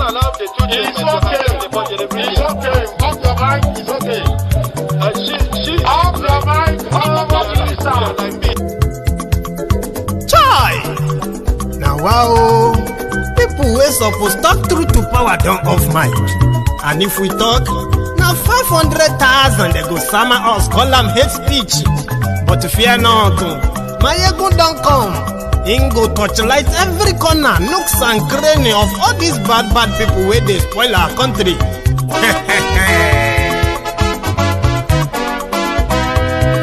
allowed the two It's okay. It's okay. Off your mind. It's okay. Off your mind. Chai! Now wow, people wey suppose talk truth to power don't off mic. And if we talk, now 500,000 they go summer us, call them hate speech. But fear not, my ego don't come. Ingo torchlight every corner, nooks and cranny of all these bad people where they spoil our country.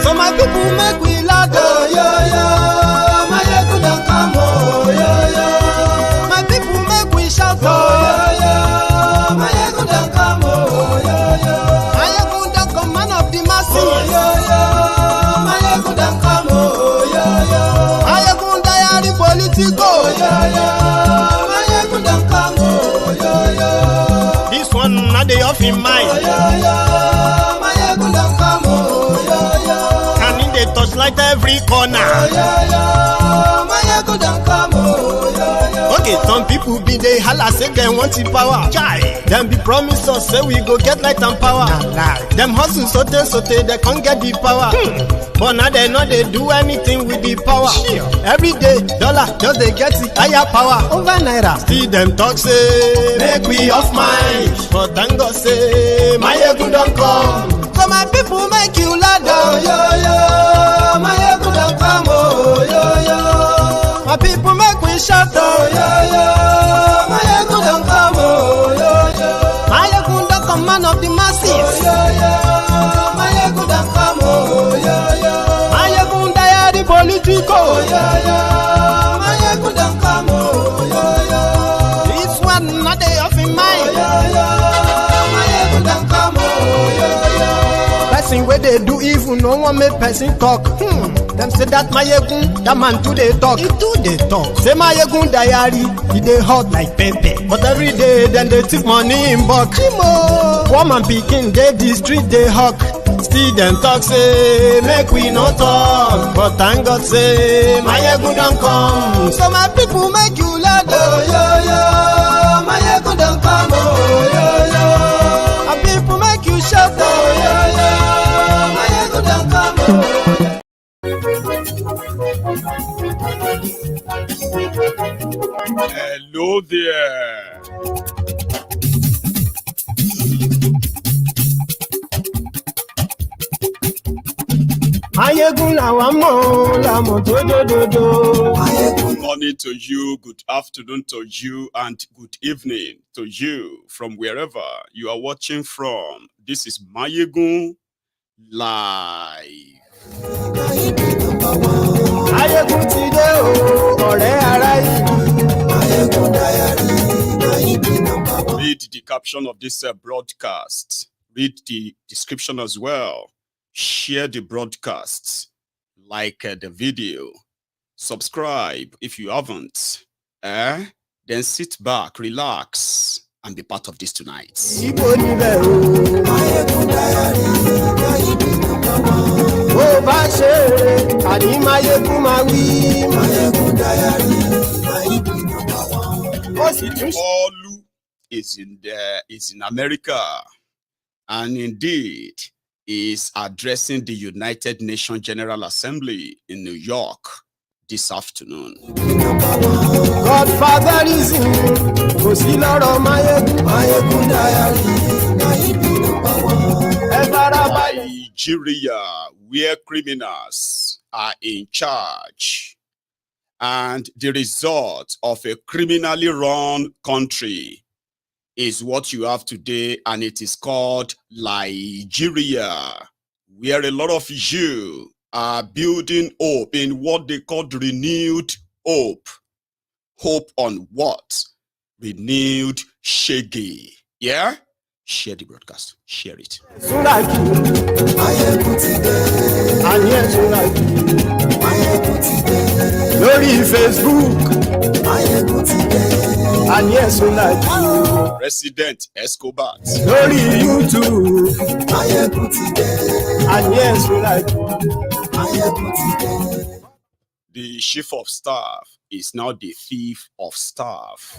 So my people make we laugh, oh, yo, yo. My ego don't come, oh, yo, yo. My people make we shout, oh, yo, yo. My ego don't come, oh, yo, yo. My ego don't come, man of the masses, oh, yo, yo. My ego don't come, oh, yo, yo. My ego diary politico, oh, yo, yo. My ego don't come, oh, yo, yo. This one not the off in mind, oh, yo, yo. My ego don't come, oh, yo, yo. And in the touchlight every corner, oh, yo, yo. My ego don't come, oh, yo, yo. Okay, some people be they holla say they want the power. Chai, them be promise us say we go get light and power. Them hustle sote they can't get the power. But now they know they do anything with the power. Every day, dollar just they get the higher power over naira. Still them talk say make we off mind. But thank God say my ego don't come. So my people make you laugh, oh, yo, yo. My ego don't come, oh, yo, yo. My people make we shout, oh, yo, yo. My ego don't come, oh, yo, yo. My ego don't come, man of the masses, oh, yo, yo. My ego don't come, oh, yo, yo. My ego diary politico, oh, yo, yo. My ego don't come, oh, yo, yo. This one not they off in mind, oh, yo, yo. My ego don't come, oh, yo, yo. Person where they do evil, no one make person talk. Them say that my yegun, that man too they talk. He too they talk. Say my yegun diary, he they hot like pepper. But every day then they take money in bulk. Woman picking, they the street they hawk. Still them talk say make we no talk. But thank God say my yegun don't come. So my people make you laugh, oh yo yo. My yegun don't come, oh yo yo. My people make you shout, oh yo yo. My yegun don't come, oh. Hello there. Good morning to you, good afternoon to you, and good evening to you from wherever you are watching from. This is Mayegun Live. Read the caption of this broadcast. Read the description as well. Share the broadcast. Like the video. Subscribe if you haven't. Then sit back, relax, and be part of this tonight. Olu is in America, and indeed is addressing the United Nations General Assembly in New York this afternoon. Godfather is in Nigeria, where criminals are in charge, and the result of a criminally run country is what you have today, and it is called Nigeria, where a lot of you are building hope in what they call renewed hope. Hope on what? Renewed shaggy. Yeah? Share the broadcast. Share it. Lórí Facebook. President Escobar. Lórí YouTube. the chief of staff is now the thief of staff.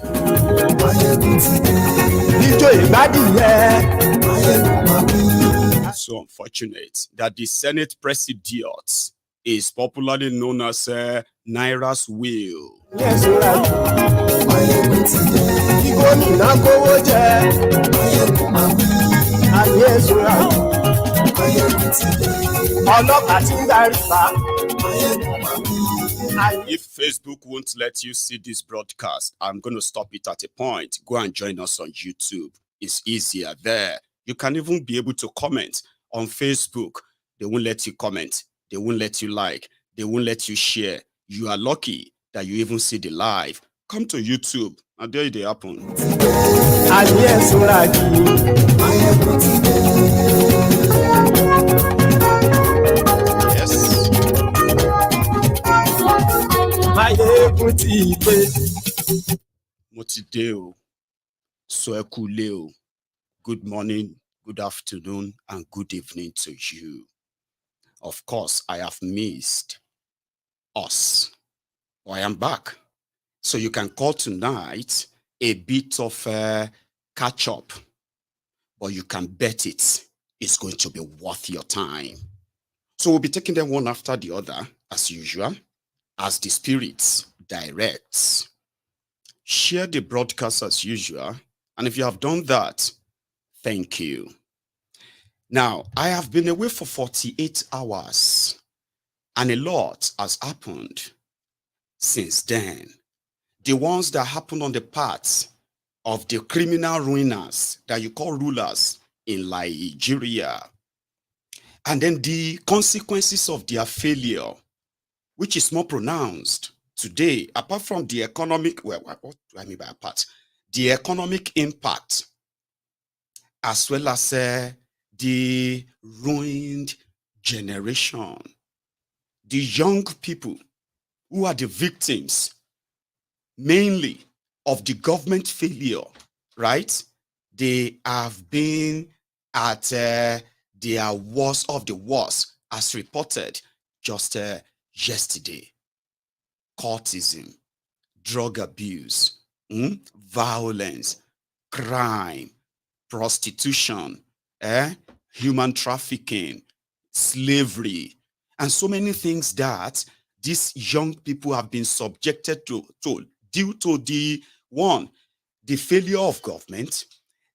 So unfortunate that the Senate President is popularly known as Naira's will. Yes, if Facebook won't let you see this broadcast, I'm going to stop it at a point. Go and join us on YouTube. It's easier there. You can even be able to comment on Facebook. They won't let you comment. They won't let you like. They won't let you share. You are lucky that you even see the live. Come to YouTube and there they happen. Yes. Motideo, Soekuleo. Good morning, good afternoon, and good evening to you. Of course, I have missed us. I am back. So you can call tonight a bit of catch up, but you can bet it's going to be worth your time. So we'll be taking them one after the other, as usual, as the Spirit directs. Share the broadcast as usual, and if you have done that, thank you. Now, I have been away for 48 hours, and a lot has happened since then. The ones that happened on the parts of the criminal ruiners that you call rulers in Nigeria, and then the consequences of their failure, which is more pronounced today, apart from the economic, well, what do I mean by apart? The economic impact, as well as the ruined generation, the young people who are the victims mainly of the government failure, right? They have been at their worst of the worst, as reported just yesterday. Cultism, drug abuse, violence, crime, prostitution, human trafficking, slavery, and so many things that these young people have been subjected to due to the failure of government,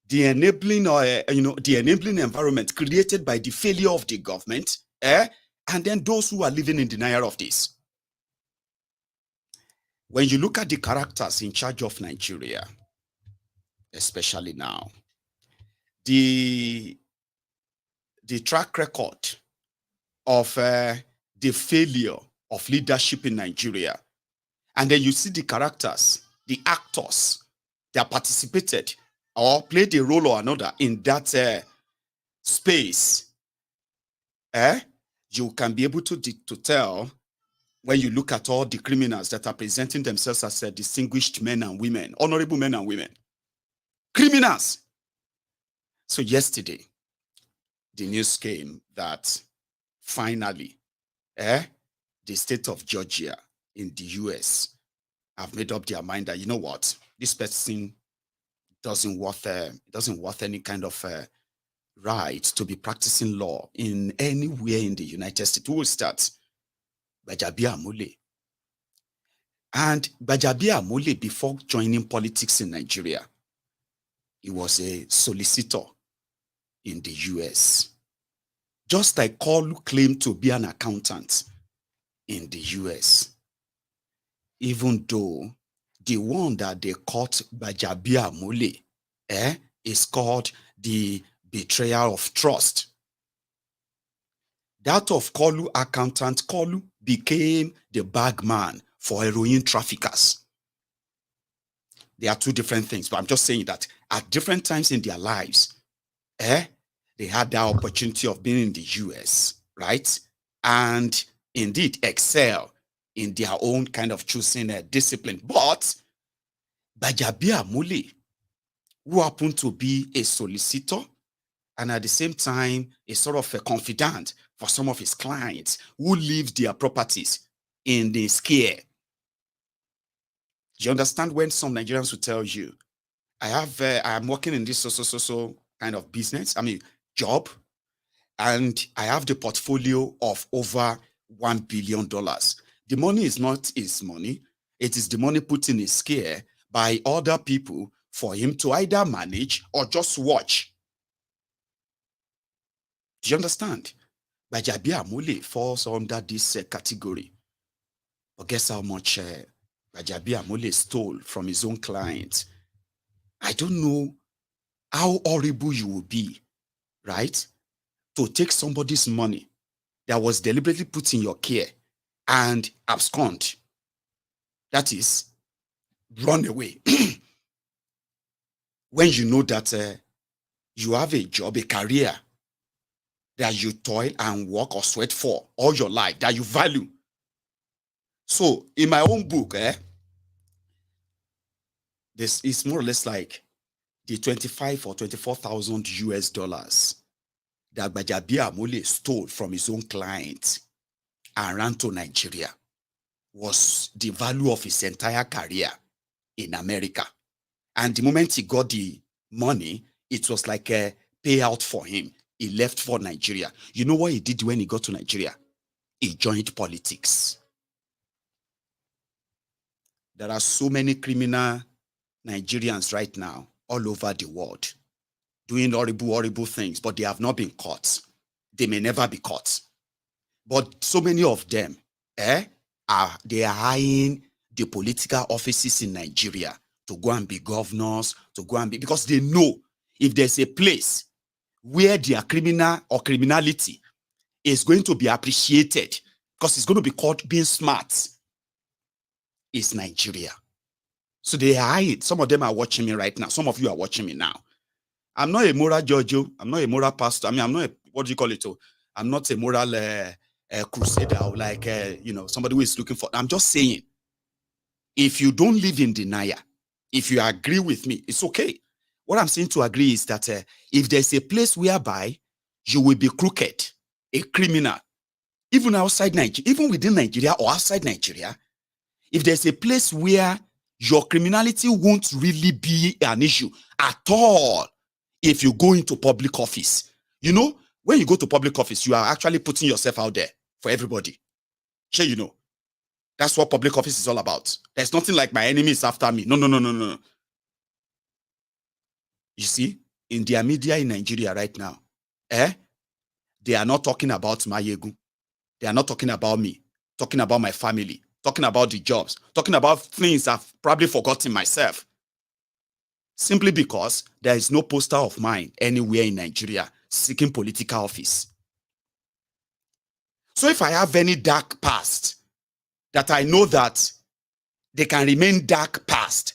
the enabling the enabling environment created by the failure of the government, and then those who are living in denial of this. When you look at the characters in charge of Nigeria, especially now, the track record of the failure of leadership in Nigeria, and then you see the characters, the actors that participated or played a role or another in that space, you can be able to tell when you look at all the criminals that are presenting themselves as distinguished men and women, honorable men and women, criminals. So yesterday, the news came that finally, the state of Georgia in the US have made up their mind that, you know what, this person doesn't worth any kind of right to be practicing law in anywhere in the United States. We will start GBAJABIAMILA. And GBAJABIAMILA, before joining politics in Nigeria, he was a solicitor in the US. Just like Kolu claimed to be an accountant in the US. Even though the one that they caught GBAJABIAMILA is called the betrayal of trust. That of Kolu accountant, Kolu became the bagman for heroin traffickers. They are two different things, but I'm just saying that at different times in their lives, they had the opportunity of being in the US, right? And indeed excel in their own kind of choosing a discipline. But GBAJABIAMILA, who happened to be a solicitor and at the same time a sort of a confidant for some of his clients who leave their properties in the scare. Do you understand when some Nigerians will tell you, I am working in this so kind of business, job, and I have the portfolio of over $1 billion. The money is not his money. It is the money put in his scare by other people for him to either manage or just watch. Do you understand? GBAJABIAMILA falls under this category. But guess how much GBAJABIAMILA stole from his own client? I don't know how horrible you will be, right? To take somebody's money that was deliberately put in your care and abscond. That is, run away. When you know that you have a job, a career that you toil and work or sweat for all your life, that you value. So in my own book, this is more or less like the 25 or 24,000 US dollars that GBAJABIAMILA stole from his own client and ran to Nigeria was the value of his entire career in America. And the moment he got the money, it was like a payout for him. He left for Nigeria. You know what he did when he got to Nigeria? He joined politics. There are so many criminal Nigerians right now all over the world doing horrible, horrible things, but they have not been caught. They may never be caught. But so many of them, they are eyeing the political offices in Nigeria to go and be governors, to go and be, because they know if there's a place where their criminal or criminality is going to be appreciated, because it's going to be called being smart, is Nigeria. So they are eyeing. Some of them are watching me right now. Some of you are watching me now. I'm not a moral judge. I'm not a moral pastor. I'm not a, what do you call it? I'm not a moral crusader, like, somebody who is looking for. I'm just saying, if you don't live in denial, if you agree with me, it's okay. What I'm saying to agree is that if there's a place whereby you will be crooked, a criminal, even outside Nigeria, even within Nigeria or outside Nigeria, if there's a place where your criminality won't really be an issue at all, if you go into public office, when you go to public office, you are actually putting yourself out there for everybody. Sure, that's what public office is all about. There's nothing like my enemy is after me. No. You see, in their media in Nigeria right now, they are not talking about Mayegu. They are not talking about me, talking about my family, talking about the jobs, talking about things I've probably forgotten myself. Simply because there is no poster of mine anywhere in Nigeria seeking political office. So if I have any dark past that I know that they can remain dark past,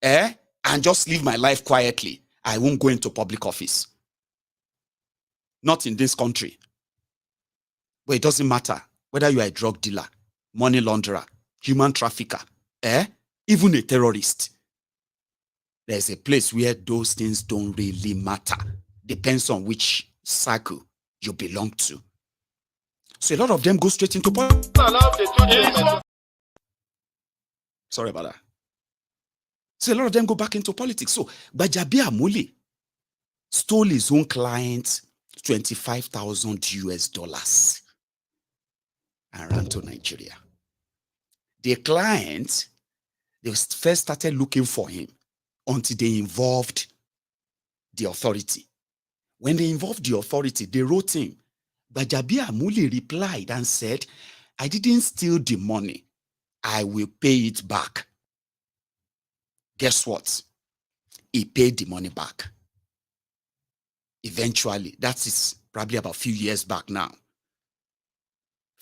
and just live my life quietly, I won't go into public office. Not in this country. But it doesn't matter whether you are a drug dealer, money launderer, human trafficker, even a terrorist. There's a place where those things don't really matter. Depends on which cycle you belong to. So a lot of them go straight into politics. Sorry about that. So a lot of them go back into politics. So GBAJABIAMILA stole his own client 25,000 US dollars and ran to Nigeria. The client, they first started looking for him until they involved the authority. When they involved the authority, they wrote him. GBAJABIAMILA replied and said, I didn't steal the money. I will pay it back. Guess what? He paid the money back. Eventually, that is probably about a few years back now.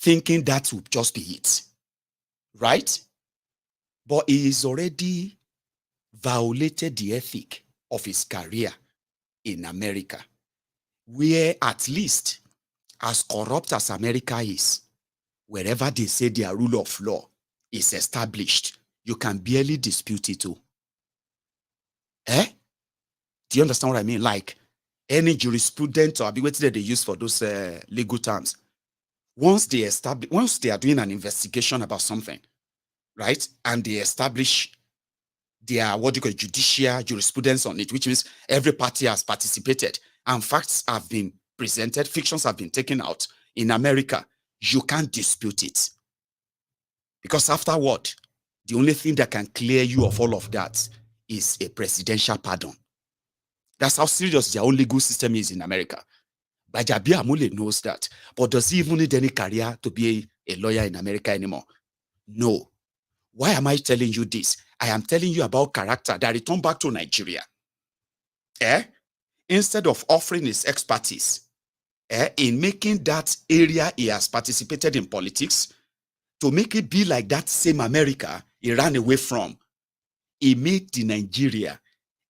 Thinking that would just be it. Right? But he is already violated the ethic of his career in America, where at least as corrupt as America is, wherever they say their rule of law is established, you can barely dispute it too. Do you understand what I mean? Like any jurisprudence or ambiguity that they use for those legal terms, once they are doing an investigation about something, right, and they establish their judicial jurisprudence on it, which means every party has participated and facts have been presented, fictions have been taken out in America, you can't dispute it. Because afterward, the only thing that can clear you of all of that is a presidential pardon. That's how serious their own legal system is in America. GBAJABIAMILA knows that. But does he even need any career to be a lawyer in America anymore? No. Why am I telling you this? I am telling you about character that returned back to Nigeria. Instead of offering his expertise in making that area he has participated in politics, to make it be like that same America he ran away from, he made the Nigeria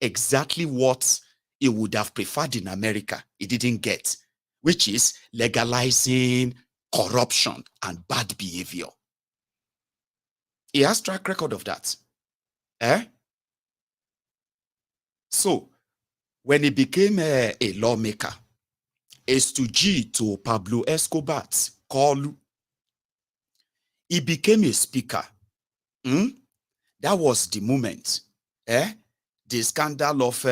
exactly what he would have preferred in America he didn't get, which is legalizing corruption and bad behavior. He has track record of that. So, when he became a lawmaker, a stooge to Pablo Escobar's call, he became a speaker. That was the moment. The scandal of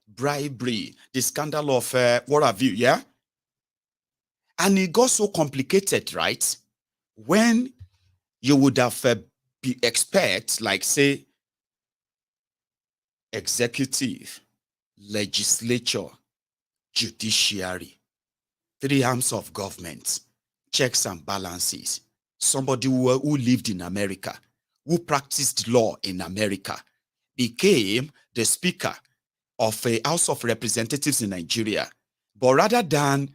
bribery, the scandal of what have you, yeah? And it got so complicated, right? When you would have expect, like, say, executive, legislature, judiciary, 3 arms of government, checks and balances, somebody who lived in America, who practiced law in America, became the speaker of a House of Representatives in Nigeria. But rather than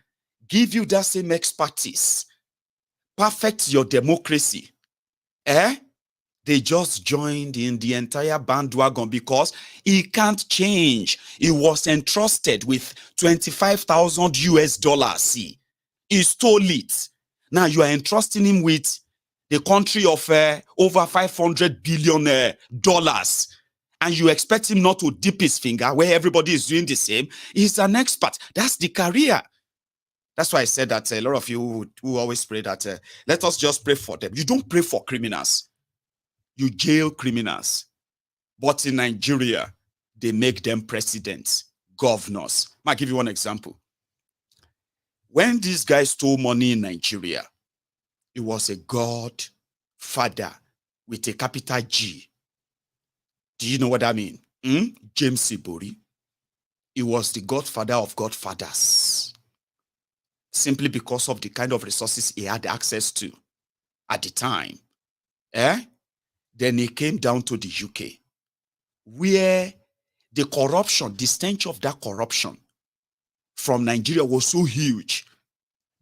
give you that same expertise, perfect your democracy, they just joined in the entire bandwagon because he can't change. He was entrusted with 25,000 US dollars. See, he stole it. Now you are entrusting him with the country of over 500 billion dollars, and you expect him not to dip his finger where everybody is doing the same. He's an expert. That's the career. That's why I said that a lot of you who always pray that let us just pray for them. You don't pray for criminals. You jail criminals. But in Nigeria, they make them presidents, governors. I'll give you one example. When these guys stole money in Nigeria, it was a godfather with a capital G. Do you know what I mean? James Sibori. He was the godfather of godfathers, simply because of the kind of resources he had access to at the time. Then he came down to the UK, where the corruption, the stench of that corruption from Nigeria was so huge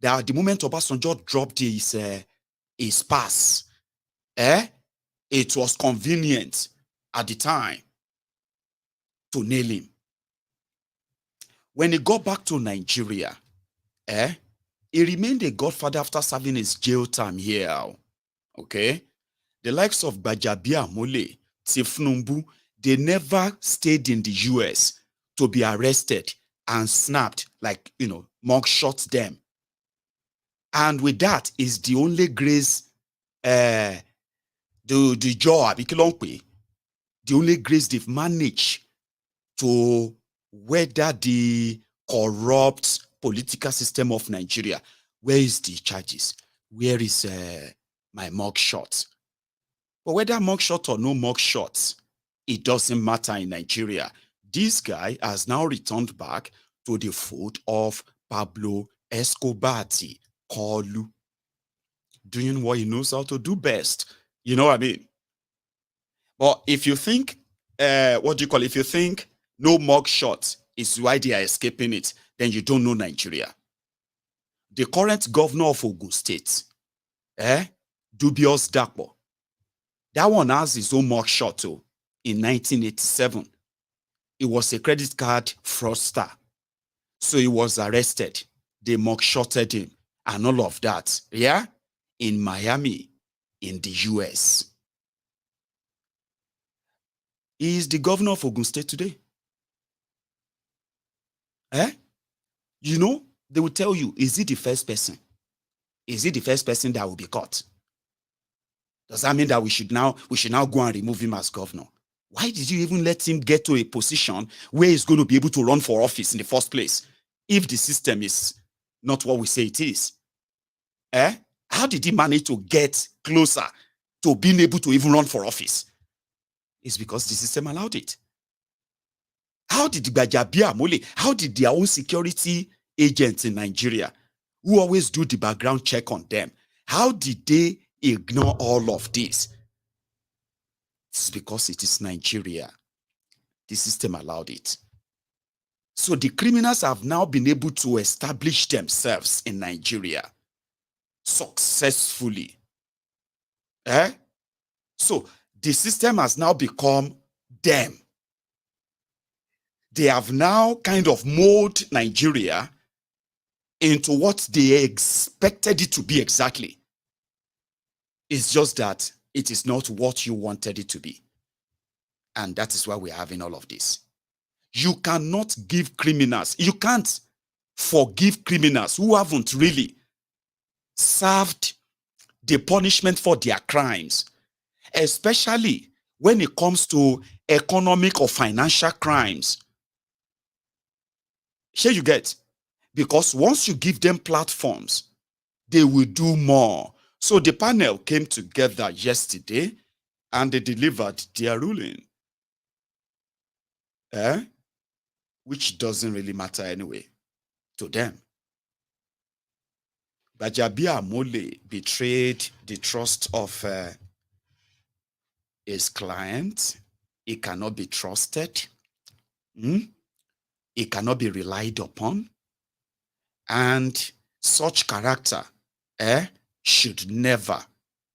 that at the moment Obasanjo dropped his pass, it was convenient at the time to nail him. When he got back to Nigeria, he remained a godfather after serving his jail time here. Okay? The likes of GBAJABIAMILA, Tinubu, they never stayed in the US to be arrested and snapped, like, mugshot them. And with that is the only grace, the only grace they've managed to weather the corrupt political system of Nigeria. Where is the charges? Where is my mugshot? But whether mugshot or no mugshot, it doesn't matter in Nigeria. This guy has now returned back to the fold of Pablo Escobar, Kolu, doing what he knows how to do best. You know what I mean? But if you think, if you think no mugshot is why they are escaping it, then you don't know Nigeria. The current governor of Ogun State, Dubious Dapo, that one has his own mugshot too. In 1987, he was a credit card fraudster. So he was arrested. They mugshotted him and all of that. Yeah? In Miami, in the US. He is the governor of Ogun State today. They will tell you, is he the first person? Is he the first person that will be caught? Does that mean that we should now go and remove him as governor? Why did you even let him get to a position where he's going to be able to run for office in the first place if the system is not what we say it is? How did he manage to get closer to being able to even run for office? It's because the system allowed it. How did GBAJABIAMILA, how did their own security agents in Nigeria, who always do the background check on them, how did they ignore all of this? It's because it is Nigeria. The system allowed it. So the criminals have now been able to establish themselves in Nigeria successfully. So the system has now become them. They have now kind of molded Nigeria into what they expected it to be exactly. It's just that it is not what you wanted it to be. And that is why we're having all of this. You cannot give criminals, you can't forgive criminals who haven't really served the punishment for their crimes, especially when it comes to economic or financial crimes. Here you get, because once you give them platforms, they will do more. So the panel came together yesterday and they delivered their ruling. Which doesn't really matter anyway to them. GBAJABIAMILA betrayed the trust of his client. He cannot be trusted. He cannot be relied upon. And such character should never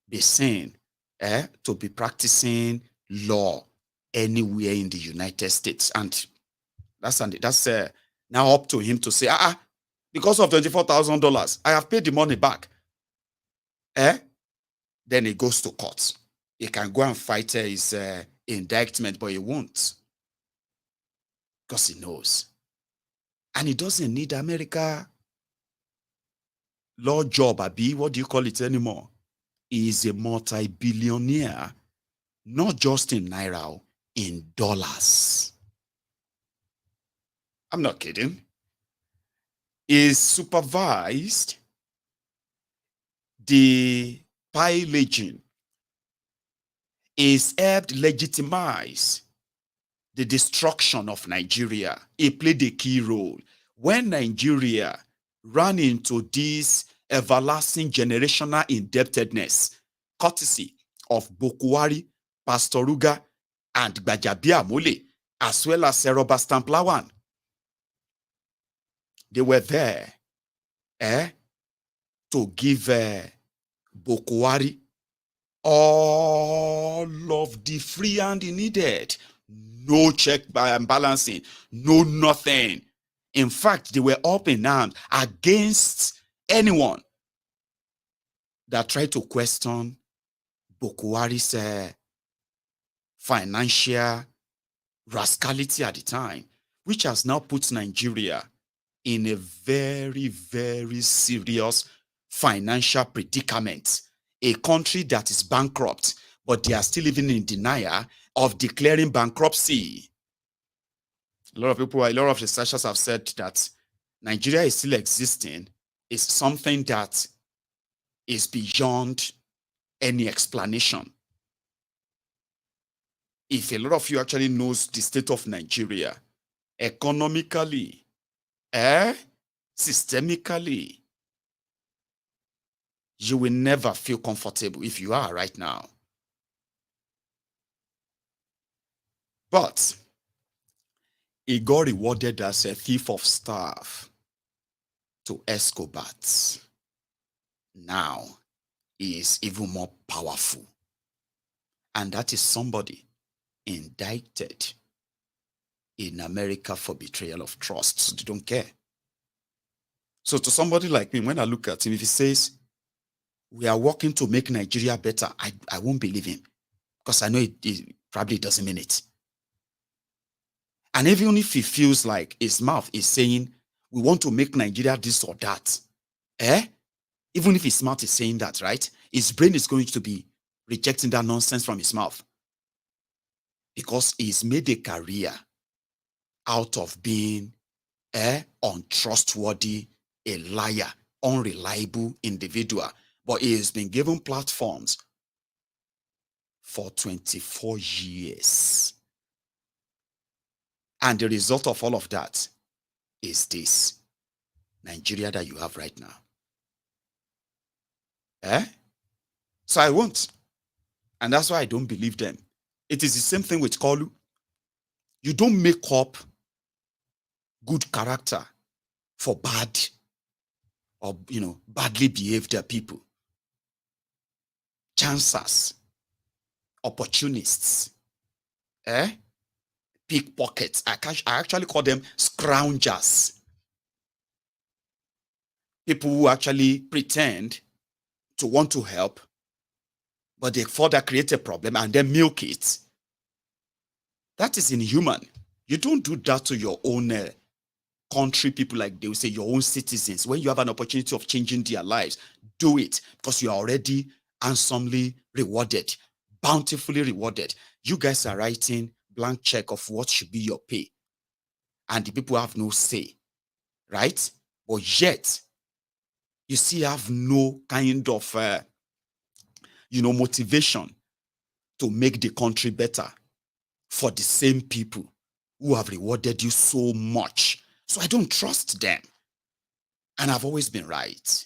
be seen to be practicing law anywhere in the United States. And that's now up to him to say, because of $24,000, I have paid the money back. Then he goes to court. He can go and fight his indictment, but he won't. Because he knows. And he doesn't need America law job, Abi. What do you call it anymore? He is a multi-billionaire, not just in Naira, in dollars. I'm not kidding. He supervised the pillaging. He's helped legitimize the destruction of Nigeria. He played a key role. When Nigeria ran into this everlasting generational indebtedness, courtesy of Bokwari, Pastor Ruga, and GBAJABIAMILA, as well as Seroba Stamplawan, they were there to give Bokwari all of the free hand he needed. No check and balancing, no nothing. In fact, they were up in arms against anyone that tried to question Bokwari's financial rascality at the time, which has now put Nigeria in a very, very serious financial predicament. A country that is bankrupt, but they are still living in denial of declaring bankruptcy. A lot of researchers have said that Nigeria is still existing is something that is beyond any explanation. If a lot of you actually knows the state of Nigeria, economically, systemically, you will never feel comfortable if you are right now. But he got rewarded as a thief of staff to Escobar. Now he is even more powerful. And that is somebody indicted in America for betrayal of trust. So they don't care. So to somebody like me, when I look at him, if he says, we are working to make Nigeria better, I won't believe him. Because I know it probably doesn't mean it. And even if he feels like his mouth is saying, we want to make Nigeria this or that, Even if his mouth is saying that, right? His brain is going to be rejecting that nonsense from his mouth. Because he's made a career out of being untrustworthy, a liar, unreliable individual. But he has been given platforms for 24 years. And the result of all of that is this Nigeria that you have right now. So I won't. And that's why I don't believe them. It is the same thing with Kolu. You don't make up good character for bad or, badly behaved people. Chancers, opportunists, pickpockets. I actually call them scroungers. People who actually pretend to want to help, but they further create a problem and then milk it. That is inhuman. You don't do that to your own country people, like they will say, your own citizens. When you have an opportunity of changing their lives, do it, because you are already handsomely rewarded, bountifully rewarded. You guys are writing blank check of what should be your pay, and the people have no say, right? But yet, you still have no kind of, motivation to make the country better for the same people who have rewarded you so much. So I don't trust them. And I've always been right.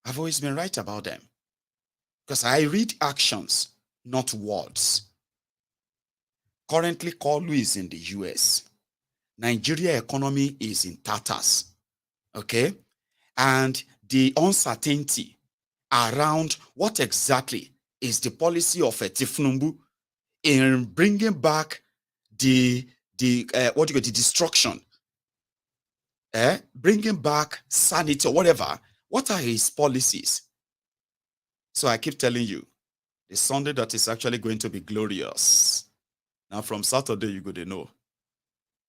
I've always been right about them. Because I read actions, not words. Currently, Kolu is in the US. Nigeria economy is in tatters. Okay? And the uncertainty around what exactly is the policy of Tinubu in bringing back the destruction, bringing back sanity or whatever. What are his policies? So I keep telling you, the Sunday that is actually going to be glorious. Now from Saturday, you're going to know.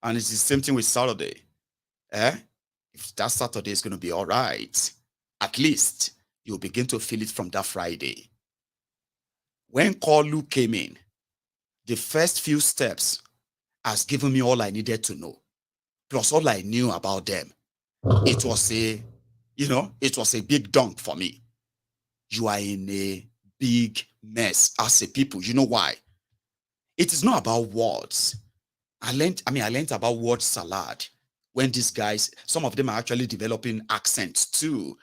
And it's the same thing with Saturday. If that Saturday is going to be all right, at least you'll begin to feel it from that Friday. When Kolu came in, the first few steps has given me all I needed to know, plus all I knew about them. It was a big dunk for me. You are in a big mess as a people. You know why? It is not about words. I learned about word salad when these guys, some of them are actually developing accents too,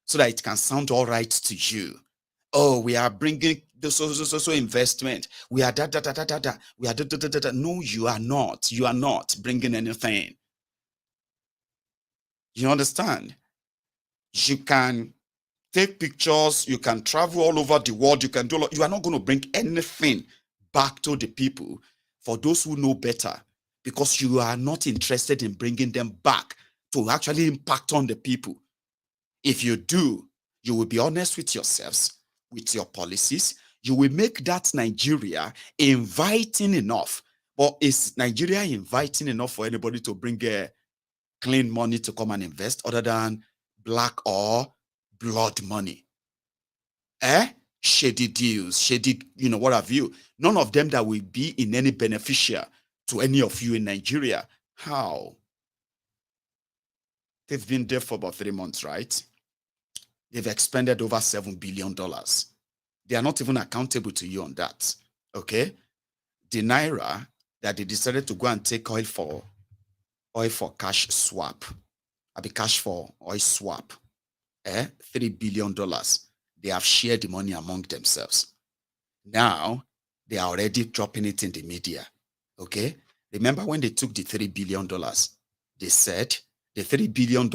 so that it can sound all right to you. Oh, we are bringing the so investment. We are da. We are da. No, you are not. You are not bringing anything. You understand? You can take pictures. You can travel all over the world. You can do. You are not going to bring anything back to the people for those who know better, because you are not interested in bringing them back to actually impact on the people. If you do, you will be honest with yourselves, with your policies. You will make that Nigeria inviting enough. But is Nigeria inviting enough for anybody to bring clean money to come and invest other than black or blood money? Shady deals, shady, what have you. None of them that will be in any beneficial to any of you in Nigeria. How? They've been there for about 3 months, right? They've expended over $7 billion. They are not even accountable to you on that. Okay? The Naira that they decided to go and take oil for cash swap. Cash for oil swap. $3 billion. They have shared the money among themselves. Now, they are already dropping it in the media. Okay? Remember when they took the $3 billion, they said the $3 billion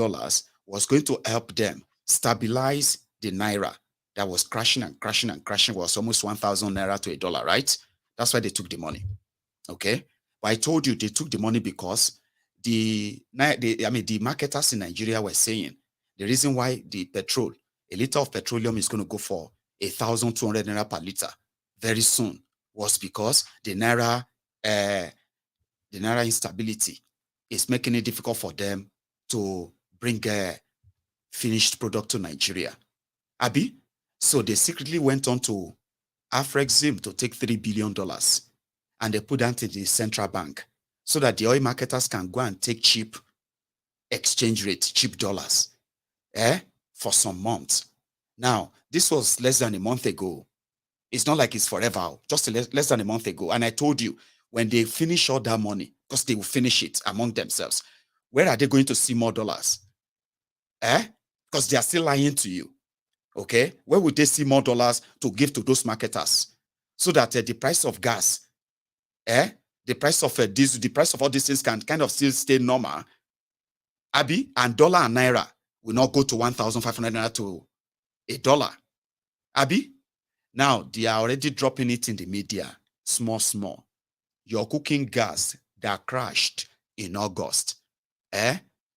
was going to help them stabilize the Naira that was crashing and crashing and crashing, was almost 1,000 Naira to $1, right? That's why they took the money. Okay? But I told you they took the money because the marketers in Nigeria were saying the reason why the petrol, a liter of petroleum is going to go for 1,200 Naira per liter very soon, was because the Naira instability is making it difficult for them to bring finished product to Nigeria. Abi? So they secretly went on to Afrexim to take $3 billion and they put that in the central bank so that the oil marketers can go and take cheap exchange rate, cheap dollars, for some months. Now, this was less than a month ago. It's not like it's forever, just less than a month ago. And I told you, when they finish all that money, because they will finish it among themselves, where are they going to see more dollars? Because they are still lying to you. Okay, where would they see more dollars to give to those marketers so that the price of gas, the price of diesel, the price of all these things can kind of still stay normal? Abi, and dollar and naira will not go to 1,500 naira to $1. Abi, now they are already dropping it in the media, small. Your cooking gas that crashed in August,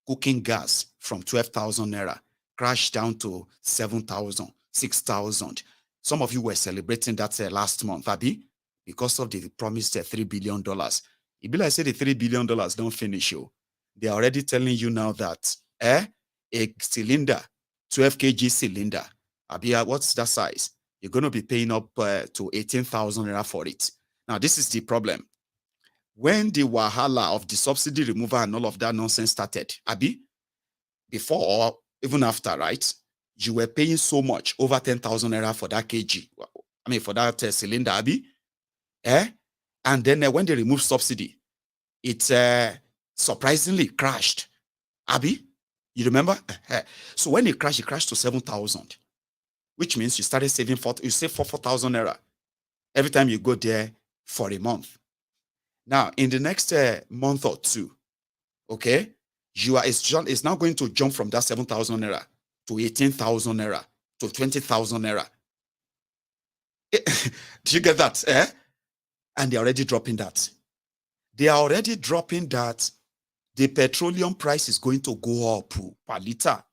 cooking gas from 12,000 naira crashed down to 7,000, 6,000. Some of you were celebrating that last month, Abi, because of the promised $3 billion. It be like say the $3 billion don't finish you. They are already telling you now that a cylinder, 12 kg cylinder, Abi, what's that size? You're going to be paying up to 18,000 naira for it. Now, this is the problem. When the wahala of the subsidy removal and all of that nonsense started, Abi, before or even after, right? You were paying so much, over 10,000 naira for that kg. I mean, for that cylinder, Abi. And then when they removed subsidy, it surprisingly crashed. Abi, you remember? So when it crashed to 7,000, which means you started saving you save 4,000 naira every time you go there for a month. Now, in the next month or two, okay, it's now going to jump from that 7,000 naira to 18,000 naira to 20,000 naira. Do you get that? And they're already dropping that. They are already dropping that the petroleum price is going to go up per liter.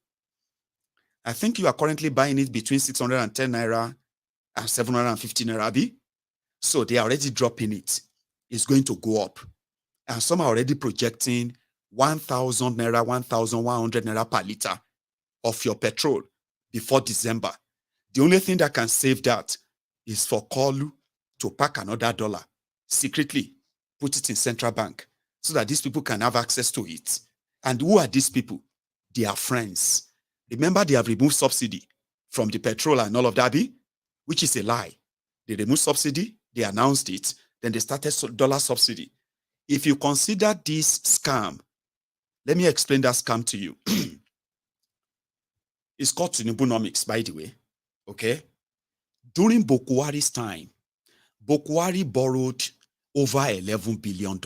I think you are currently buying it between 610 naira and 750 naira, Abi. So they are already dropping it. It's going to go up. And some are already projecting 1,000 naira, 1,100 naira per liter of your petrol before December. The only thing that can save that is for Kolu to pack another dollar secretly, put it in central bank so that these people can have access to it. And who are these people? They are friends. Remember, they have removed subsidy from the petrol and all of that, Abi, which is a lie. They removed subsidy, they announced it, then they started dollar subsidy. If you consider this scam, let me explain that scam to you. It's called Tinubunomics, by the way. Okay? During Bokwari's time, Bokwari borrowed over $11 billion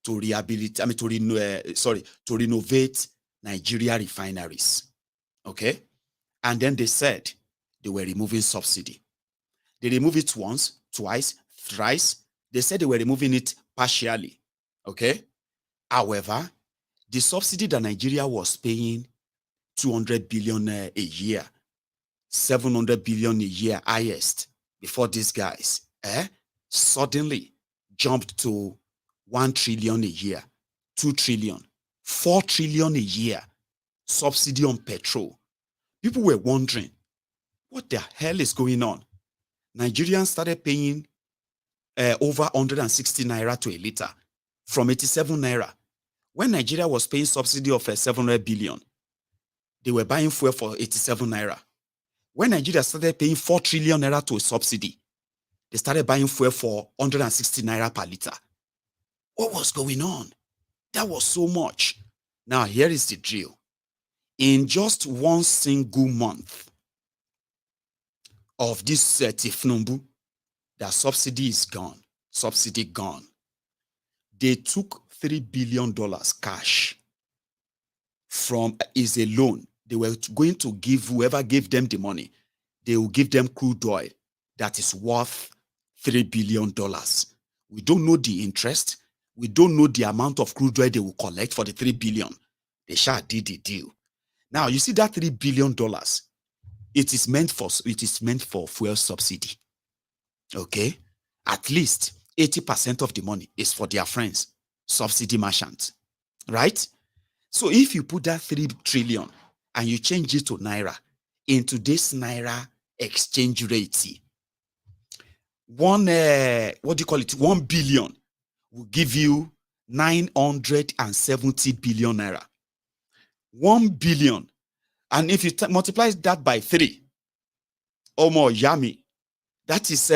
to renovate Nigeria refineries. Okay? And then they said they were removing subsidy. They removed it once, twice, thrice. They said they were removing it partially. Okay? However, the subsidy that Nigeria was paying, 200 billion a year, 700 billion a year highest before these guys, suddenly jumped to 1 trillion a year, 2 trillion, 4 trillion a year subsidy on petrol. People were wondering, what the hell is going on? Nigerians started paying over 160 naira to a liter from 87 naira. When Nigeria was paying subsidy of 700 billion, they were buying fuel for 87 naira. When Nigeria started paying 4 trillion naira to a subsidy, they started buying fuel for 160 naira per liter. What was going on? That was so much. Now, here is the drill. In just one single month of this Tinubu, that subsidy is gone. Subsidy gone. They took $3 billion cash from is a loan. They were going to give whoever gave them the money, they will give them crude oil that is worth $3 billion. We don't know the interest. We don't know the amount of crude oil they will collect for the $3 billion. They shall did the deal. Now you see that $3 billion. It is meant for fuel subsidy. Okay, at least 80% of the money is for their friends, subsidy merchants, right? So if you put that 3 trillion and you change it to naira, in today's naira exchange rate, 1 billion will give you 970 billion naira. 1 billion. And if you multiply that by 3, or more, yummy, that is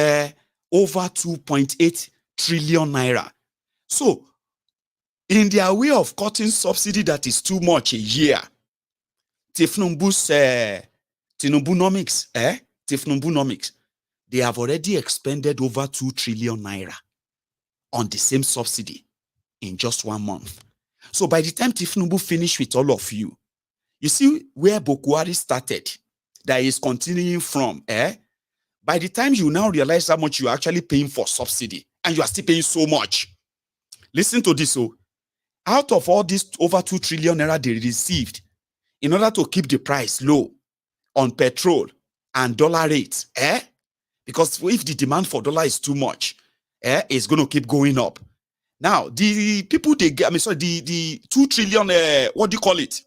over 2.8 trillion naira. So, in their way of cutting subsidy that is too much a year, Tinubunomics, they have already expended over 2 trillion naira on the same subsidy in just 1 month. So by the time Tinubu finished with all of you, you see where Bokwari started, that is continuing from, by the time you now realize how much you're actually paying for subsidy, and you are still paying so much. Listen to this. So, out of all this over 2 trillion naira they received, in order to keep the price low on petrol and dollar rates, because if the demand for dollar is too much, it's going to keep going up. Now, the people they get, the 2 trillion, what do you call it?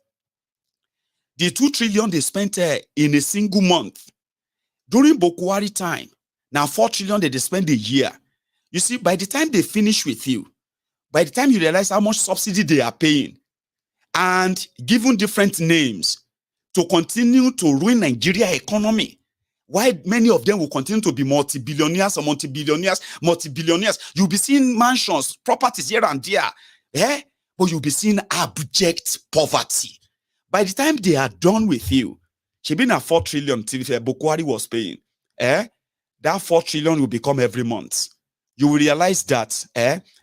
The 2 trillion they spent in a single month during Bokwari time. Now 4 trillion they spend a year. You see, by the time they finish with you, by the time you realize how much subsidy they are paying, and given different names to continue to ruin Nigeria economy, why many of them will continue to be multi-billionaires or multi-billionaires. You'll be seeing mansions, properties here and there, but you'll be seeing abject poverty. By the time they are done with you, she been at 4 trillion Bokwari was paying, that 4 trillion will become every month. You will realize that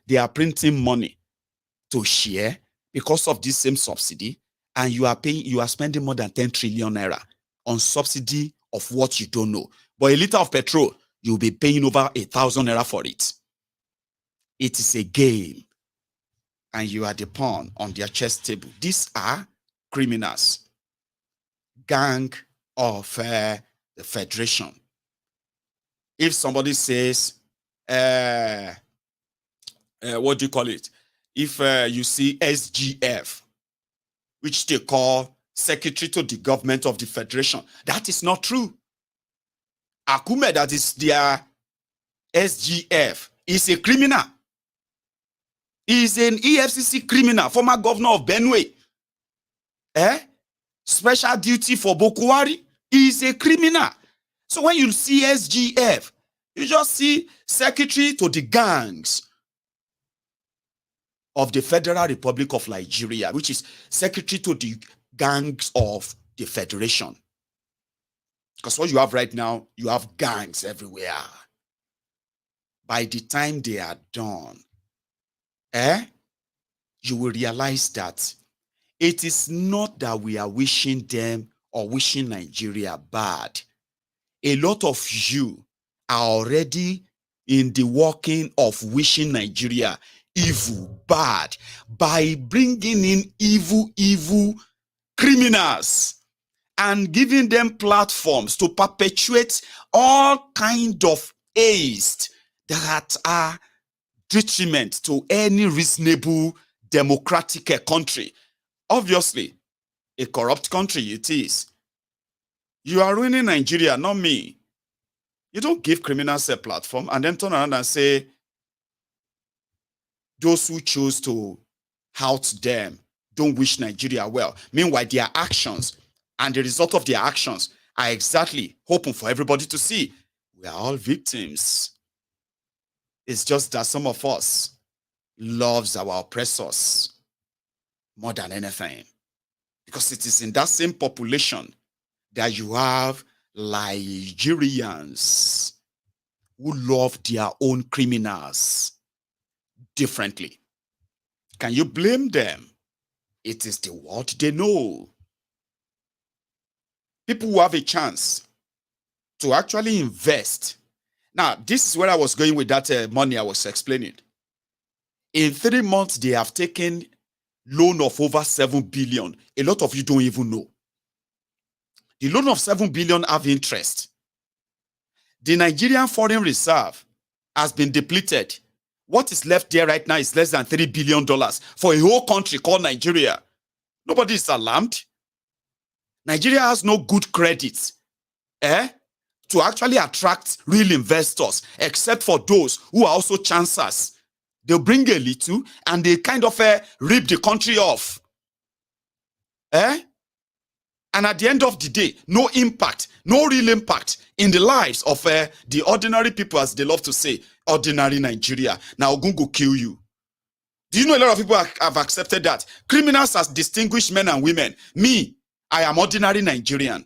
they are printing money to share because of this same subsidy, and you are spending more than 10 trillion naira on subsidy of what you don't know. But a liter of petrol, you'll be paying over 1,000 naira for it. It is a game, and you are the pawn on their chess table. These are criminals, gang of the Federation. If somebody says, what do you call it? If you see SGF, which they call Secretary to the Government of the Federation, that is not true. Akume, that is their SGF, is a criminal. He is an EFCC criminal, former governor of Benue. Special duty for Bokwari. He is a criminal. So when you see SGF, you just see Secretary to the Gangs of the Federal Republic of Nigeria, which is Secretary to the Gangs of the Federation. Because what you have right now, you have gangs everywhere. By the time they are done, you will realize that it is not that we are wishing them or wishing Nigeria bad. A lot of you are already in the working of wishing Nigeria evil, bad, by bringing in evil criminals and giving them platforms to perpetuate all kind of aids that are detriment to any reasonable democratic country. Obviously, a corrupt country it is. You are ruining Nigeria, not me. You don't give criminals a platform and then turn around and say, those who choose to out them don't wish Nigeria well. Meanwhile, their actions and the result of their actions are exactly open for everybody to see. We are all victims. It's just that some of us loves our oppressors more than anything. Because it is in that same population that you have Nigerians who love their own criminals differently. Can you blame them? It is the word they know. People who have a chance to actually invest. Now, this is where I was going with that money I was explaining. In 3 months, they have taken loan of over 7 billion. A lot of you don't even know. The loan of 7 billion have interest. The Nigerian foreign reserve has been depleted. What is left there right now is less than $3 billion for a whole country called Nigeria. Nobody is alarmed. Nigeria has no good credit to actually attract real investors, except for those who are also chancers. They'll bring a little and they kind of rip the country off. And at the end of the day, no impact, no real impact in the lives of the ordinary people, as they love to say, ordinary Nigeria. Now, Ogun go kill you. Do you know a lot of people have accepted that? Criminals as distinguished men and women. Me, I am ordinary Nigerian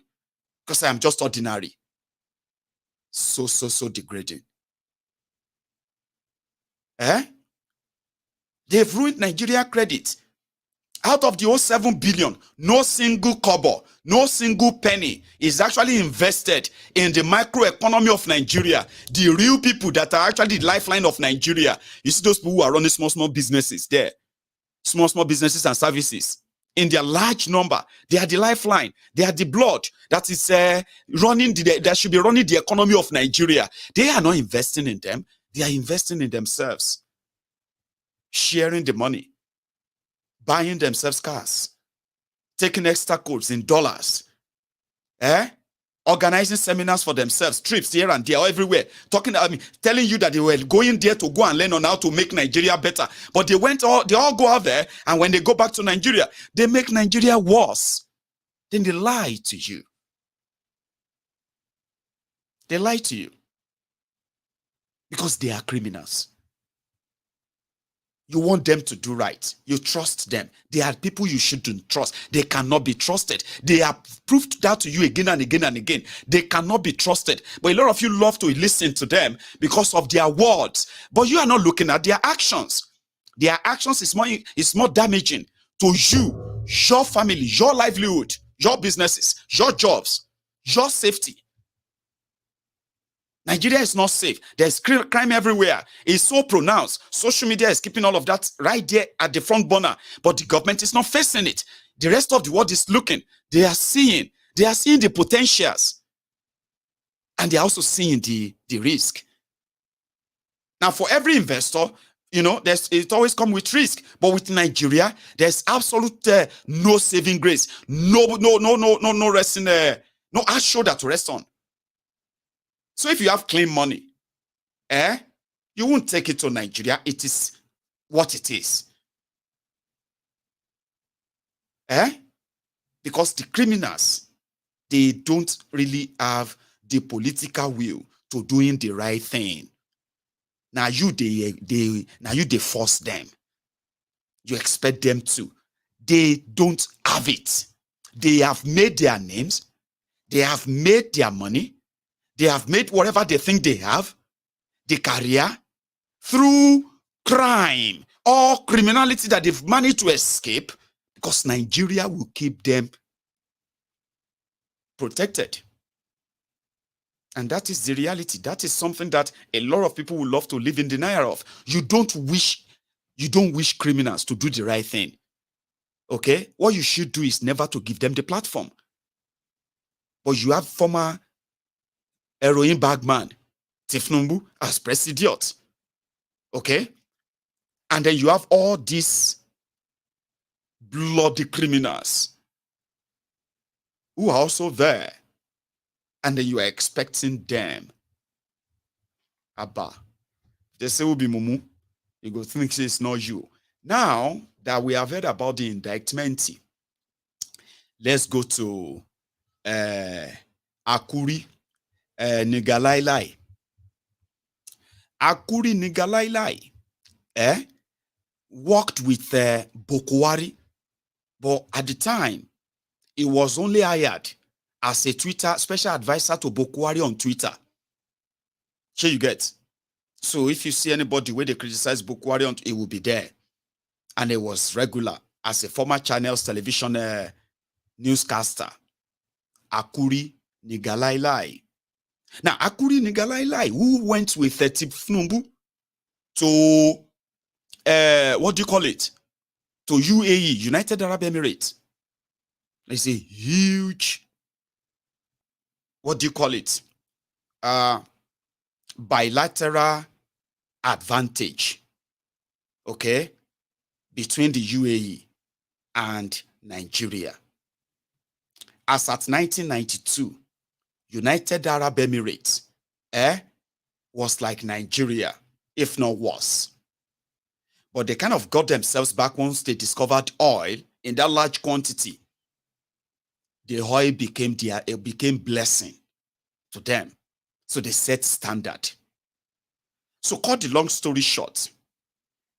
because I am just ordinary. So degrading. They've ruined Nigeria credit. Out of the whole 7 billion, no single kobo, no single penny is actually invested in the microeconomy of Nigeria. The real people that are actually the lifeline of Nigeria. You see those people who are running small businesses there. Small businesses and services. In their large number, they are the lifeline. They are the blood that is that should be running the economy of Nigeria. They are not investing in them. They are investing in themselves. Sharing the money. Buying themselves cars, taking extra codes in dollars, organizing seminars for themselves, trips here and there, everywhere, telling you that they were going there to go and learn on how to make Nigeria better. But they all go out there, and when they go back to Nigeria, they make Nigeria worse. Then they lie to you. They lie to you because they are criminals. You want them to do right. You trust them. They are people you shouldn't trust. They cannot be trusted. They have proved that to you again and again and again. They cannot be trusted. But a lot of you love to listen to them because of their words. But you are not looking at their actions. Their actions is more damaging to you, your family, your livelihood, your businesses, your jobs, your safety. Nigeria is not safe. There's crime everywhere. It's so pronounced. Social media is keeping all of that right there at the front burner. But the government is not facing it. The rest of the world is looking. They are seeing the potentials. And they're also seeing the risk. Now, for every investor, it always comes with risk. But with Nigeria, there's absolute no saving grace. No resting, no hard shoulder to rest on. So if you have clean money, you won't take it to Nigeria. It is what it is. Because the criminals, they don't really have the political will to doing the right thing. Now they force them. You expect them to. They don't have it. They have made their names. They have made their money. They have made whatever they think they have, the career, through crime or criminality that they've managed to escape, because Nigeria will keep them protected. And that is the reality. That is something that a lot of people would love to live in denial of. You don't wish criminals to do the right thing. Okay? What you should do is never to give them the platform. But you have former heroin bagman Tinubu as president. Okay? And then you have all these bloody criminals who are also there. And then you are expecting them. Abba. They say will be Mumu. You go think it's not you. Now that we have heard about the indictment, let's go to Akuri Ngalielie. Akuri Ngalielie worked with Bokwari, but at the time, he was only hired as a Twitter special advisor to Bokwari on Twitter. Here you get. So if you see anybody where they criticize Bokwari, it will be there. And it was regular as a former Channels television newscaster. Akuri Ngalielie. Now, Akuri Ngalielie, who went with Tinubu to, what do you call it? To UAE, United Arab Emirates. It's a huge, what do you call it? Bilateral advantage, okay, between the UAE and Nigeria. as at 1992, United Arab Emirates was like Nigeria, if not worse. But they kind of got themselves back once they discovered oil in that large quantity. The oil became blessing to them. So they set standard. So cut the long story short,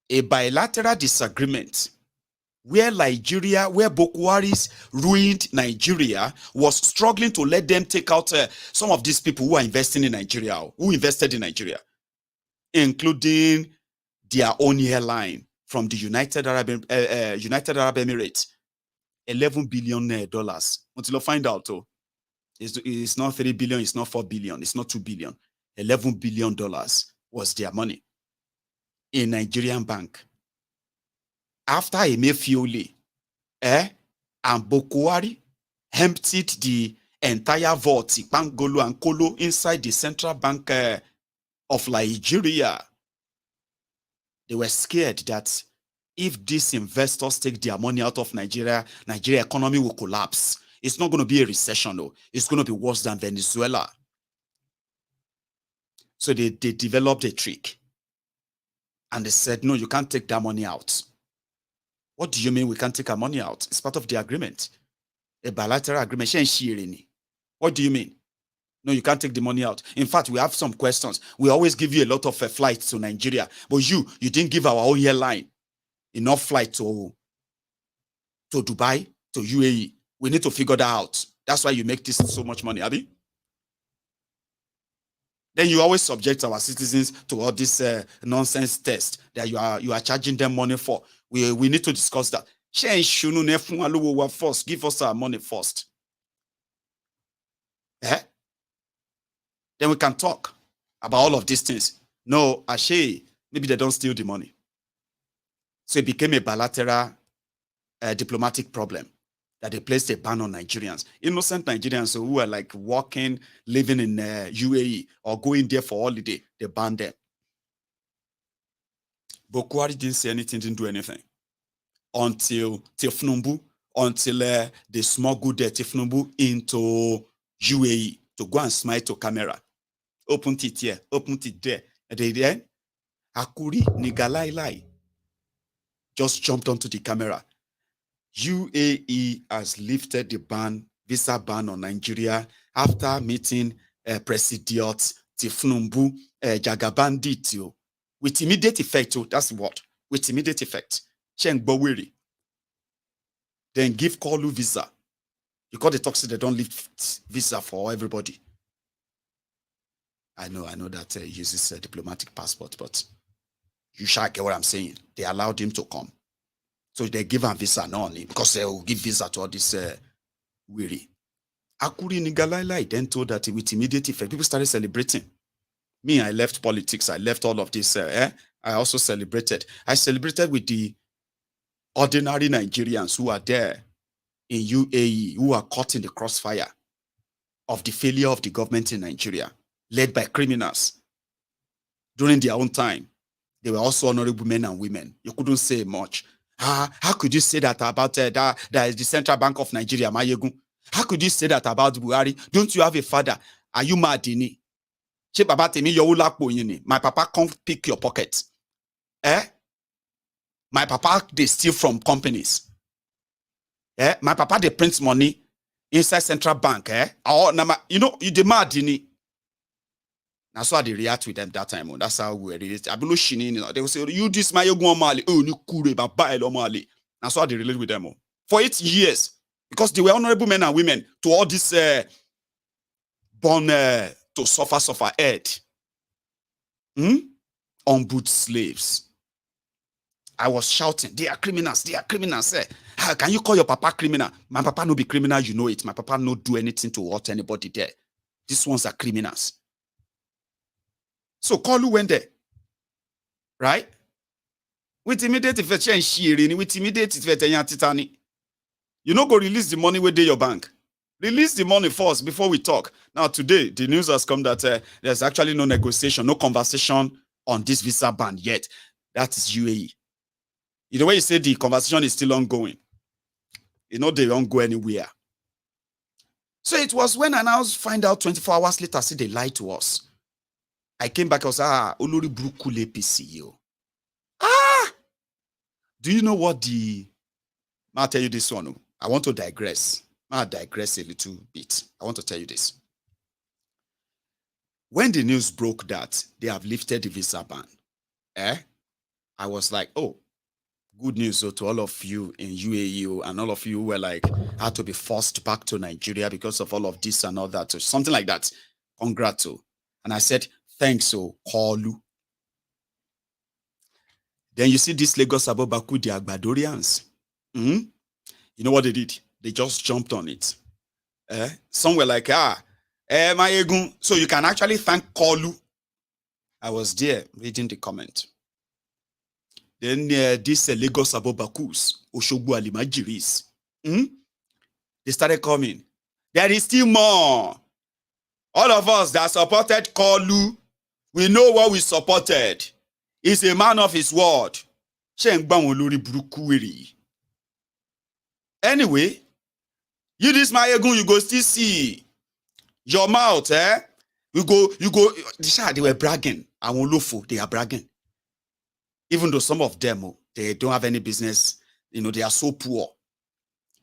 a bilateral disagreement where Boko Haris ruined Nigeria, was struggling to let them take out some of these people who are investing in Nigeria, who invested in Nigeria, including their own airline from the United Arab Emirates, $11 billion. Until you find out, it's not 3 billion, it's not 4 billion, it's not 2 billion. $11 billion was their money in Nigerian bank. After Emefiole and Boko Haram emptied the entire vault, Pangolo and Kolo, inside the central bank of Nigeria, they were scared that if these investors take their money out of Nigeria, Nigeria economy will collapse. It's not going to be a recession, though. It's going to be worse than Venezuela. So they developed a trick. And they said, no, you can't take that money out. What do you mean we can't take our money out? It's part of the agreement. A bilateral agreement. What do you mean? No, you can't take the money out. In fact, we have some questions. We always give you a lot of flights to Nigeria. But you didn't give our own airline enough flight to Dubai, to UAE. We need to figure that out. That's why you make this so much money, Abi. Then you always subject our citizens to all this nonsense test that you are charging them money for. We need to discuss that. First, give us our money first. Then we can talk about all of these things. No, Ashe, maybe they don't steal the money. So it became a bilateral diplomatic problem that they placed a ban on Nigerians. Innocent Nigerians who are like working, living in UAE or going there for holiday, they banned them. Boko Haram didn't say anything, didn't do anything. Until they smuggled Tinubu into UAE to go and smile to camera. Open it here, open it there. And then Akuri Ngalielie just jumped onto the camera. UAE has lifted the visa ban on Nigeria after meeting President Tinubu Jagabandit with immediate effect. That's what? With immediate effect. Then give Kolu visa. Because the talks they don't lift visa for everybody. I know that he uses a diplomatic passport, but you shall get what I'm saying. They allowed him to come. So they give him visa not only because they will give visa to all this weary. Akuri Ngalielie then told that with immediate effect, people started celebrating. Me, I left politics. I left all of this. I also celebrated. I celebrated with the ordinary Nigerians who are there in UAE, who are caught in the crossfire of the failure of the government in Nigeria, led by criminals. During their own time, they were also honorable men and women. You couldn't say much. How could you say that about that is the Central Bank of Nigeria, Mayegun? How could you say that about Buhari? Don't you have a father? Are you mad? My papa can't pick your pocket. My papa, they steal from companies. My papa, they print money inside Central Bank. You demand. That's why they react with them that time. That's how we relate. They will say, you this my Mali. Oh, you kure Mali. That's why they relate with them. For 8 years. Because they were honorable men and women to all this born to suffer head. Unboot slaves. I was shouting, they are criminals, they are criminals. How can you call your papa criminal? My papa no be criminal, you know it. My papa no do anything to hurt anybody there. These ones are criminals. So Kolu went there, right? With immediate effect, with immediate effect, you know, go release the money within your bank. Release the money first before we talk. Now, today, the news has come that there's actually no negotiation, no conversation on this visa ban yet. That is UAE. The way you say the conversation is still ongoing. They don't go anywhere. So it was when I now find out 24 hours later, see they lied to us. I came back, I was Olori Buruku APC. Do you know what I'll tell you this one. I want to digress. I'll digress a little bit. I want to tell you this. When the news broke that they have lifted the visa ban, I was like, oh, good news to all of you in UAE and all of you who were like, had to be forced back to Nigeria because of all of this and all that, or something like that. Congrats. And I said, thanks, Kalu. Then you see this Lagos Abobaku, the Agbadorians. You know what they did? They just jumped on it. Some were like, Mayegun. So you can actually thank Kalu. I was there reading the comment. Then this Lagos Abobakus, Oshogbu Alimajiris, they started coming. There is still more. All of us that supported Kalu, we know what we supported. He's a man of his word. Anyway, you this Mayegun, you go still see your mouth, You go, they were bragging. They are bragging. Even though some of them, they don't have any business, they are so poor.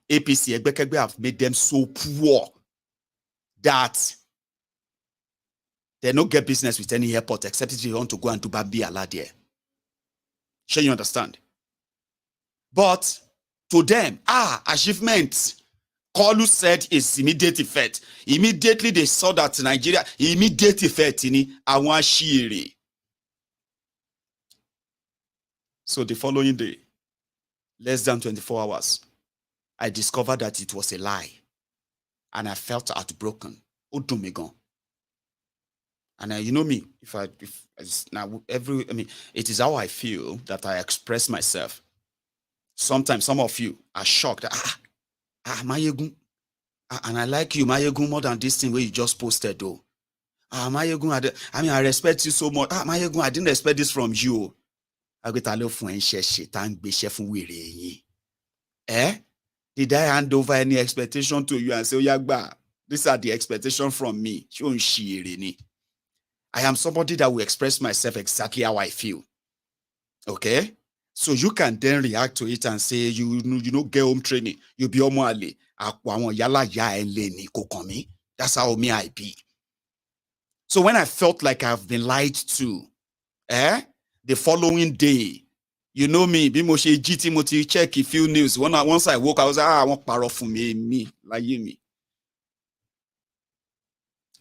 APC, egbekegbe have made them so poor that they don't get business with any airport except if you want to go and do Babiala there. Sure, you understand? But to them, achievement, Kalu said is immediate effect. Immediately they saw that Nigeria, immediate effect in Awashiri. So the following day, less than 24 hours, I discovered that it was a lie. And I felt heartbroken. Odumegon. And you know me, it is how I feel that I express myself. Sometimes some of you are shocked. Mayegun. And I like you, Mayegun, more than this thing where you just posted, though. Mayegun, I respect you so much. Mayegun, I didn't expect this from you. Did I hand over any expectation to you and say, Yagba, these are the expectations from me? I am somebody that will express myself exactly how I feel. Okay? So you can then react to it and say, you know, get home training. You be omoale. That's how me I be. So when I felt like I've been lied to, the following day, you know me, Bimoshe GT check a few news. Once I woke, I was like, I want power for me, like me.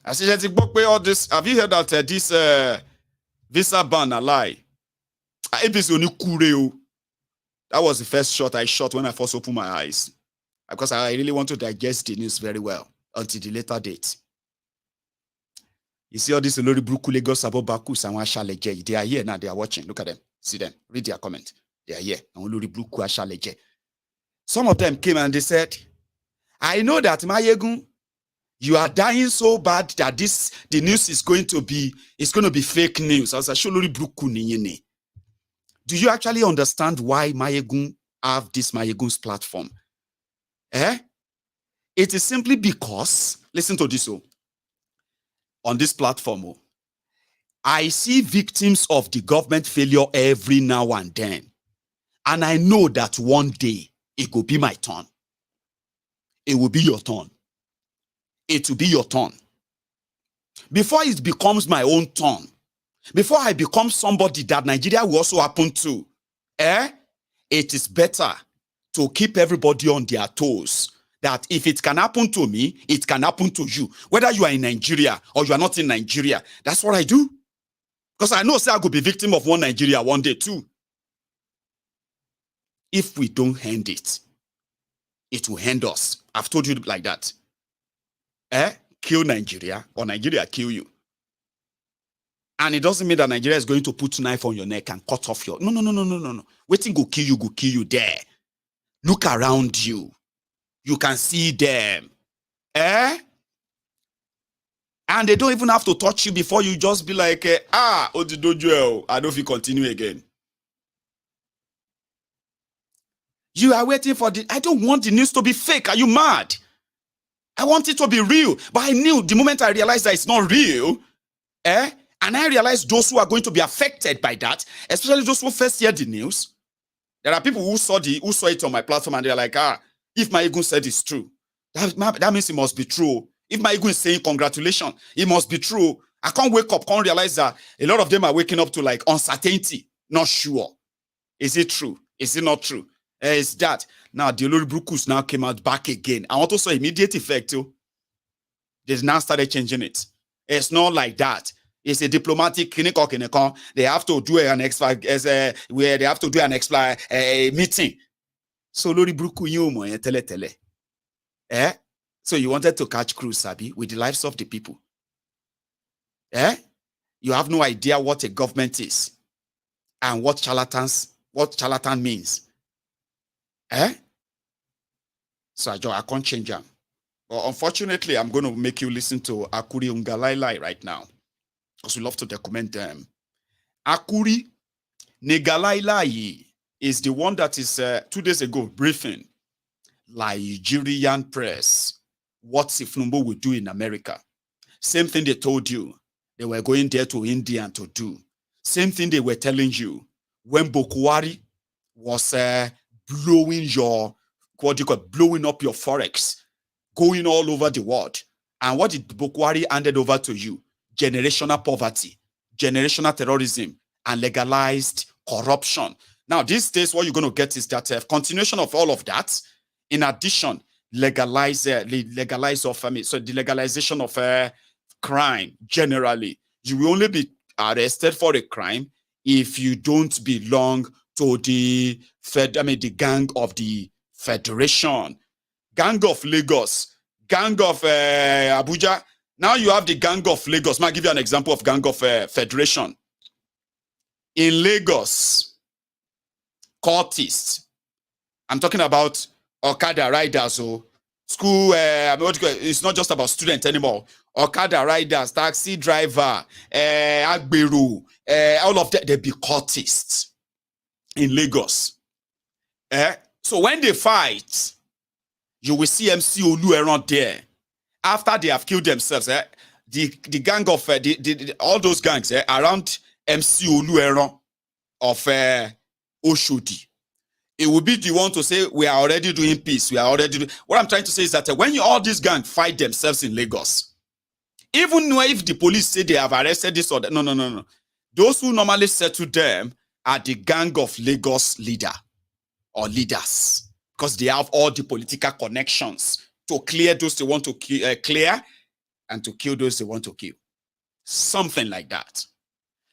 I said, all this. Have you heard that this visa ban a lie? That was the first shot I shot when I first opened my eyes. Because I really want to digest the news very well until the later date. You see all this Olori Buruku Lagos Abobakus and Ashaleje. They are here now, they are watching. Look at them. See them. Read their comment. They are here. Olori Buruku Ashaleje. Some of them came and they said, I know that Mayegun, you are dying so bad that the news is going to be fake news. I was like, Olori Buruku Niyene. Do you actually understand why Mayegun have this Mayegun's platform? It is simply because, listen to this, on this platform, I see victims of the government failure every now and then. And I know that one day it will be my turn. It will be your turn. It will be your turn. Before it becomes my own turn, before I become somebody that Nigeria will also happen to, it is better to keep everybody on their toes. That if it can happen to me, it can happen to you. Whether you are in Nigeria or you are not in Nigeria, that's what I do. Because I know I could be victim of one Nigeria one day too. If we don't end it, it will end us. I've told you like that. Kill Nigeria or Nigeria kill you. And it doesn't mean that Nigeria is going to put a knife on your neck and cut off your... No. Waiting go kill you there. Look around you. You can see them. And they don't even have to touch you before you just be like, I don't know if you continue again. You are waiting for I don't want the news to be fake. Are you mad? I want it to be real. But I knew the moment I realized that it's not real, and I realized those who are going to be affected by that, especially those who first hear the news. There are people who saw it on my platform and they're like, if my ego said it's true, that means it must be true. If my ego is saying congratulations, it must be true. I can't wake up, can't realize that a lot of them are waking up to like uncertainty, not sure. Is it true? Is it not true? Is that now the Olori Brukus now came out back again? I want to say immediate effect too. They now started changing it. It's not like that. It's a diplomatic clinical. They have to do an where they have to do an meeting. So Olori Bruku you tele. So you wanted to catch cruise, Sabi, with the lives of the people. You have no idea what a government is and what charlatan means. So I can't change them. But unfortunately, I'm going to make you listen to Akuri Ngalielie right now, because we love to document them. Akuri Ngalielie is the one that is 2 days ago briefing Nigerian press what if Tinubu will do in America. Same thing they told you they were going there to India to do. Same thing they were telling you when Bokwari was blowing up your forex, going all over the world. And what did Bokwari handed over to you? Generational poverty, generational terrorism, and legalized corruption. Now, these days, what you're going to get is that continuation of all of that. In addition, the legalization of crime generally. You will only be arrested for a crime if you don't belong to the gang of the Federation, gang of Lagos, gang of Abuja. Now you have the gang of Lagos. I'll give you an example of gang of Federation. In Lagos, cultists. I'm talking about Okada riders, so school, it's not just about students anymore. Okada riders, taxi driver, Agberu, all of that, they be cultists in Lagos. So when they fight, you will see MC Olu around there. After they have killed themselves, the gang of all those gangs around MC Olu around of Oshodi. It will be the one to say we are already doing peace. We are already doing. What I'm trying to say is that when all these gangs fight themselves in Lagos, even if the police say they have arrested this or that, no. Those who normally settle them are the gang of Lagos leader or leaders, because they have all the political connections to clear those they want to clear and to kill those they want to kill. Something like that.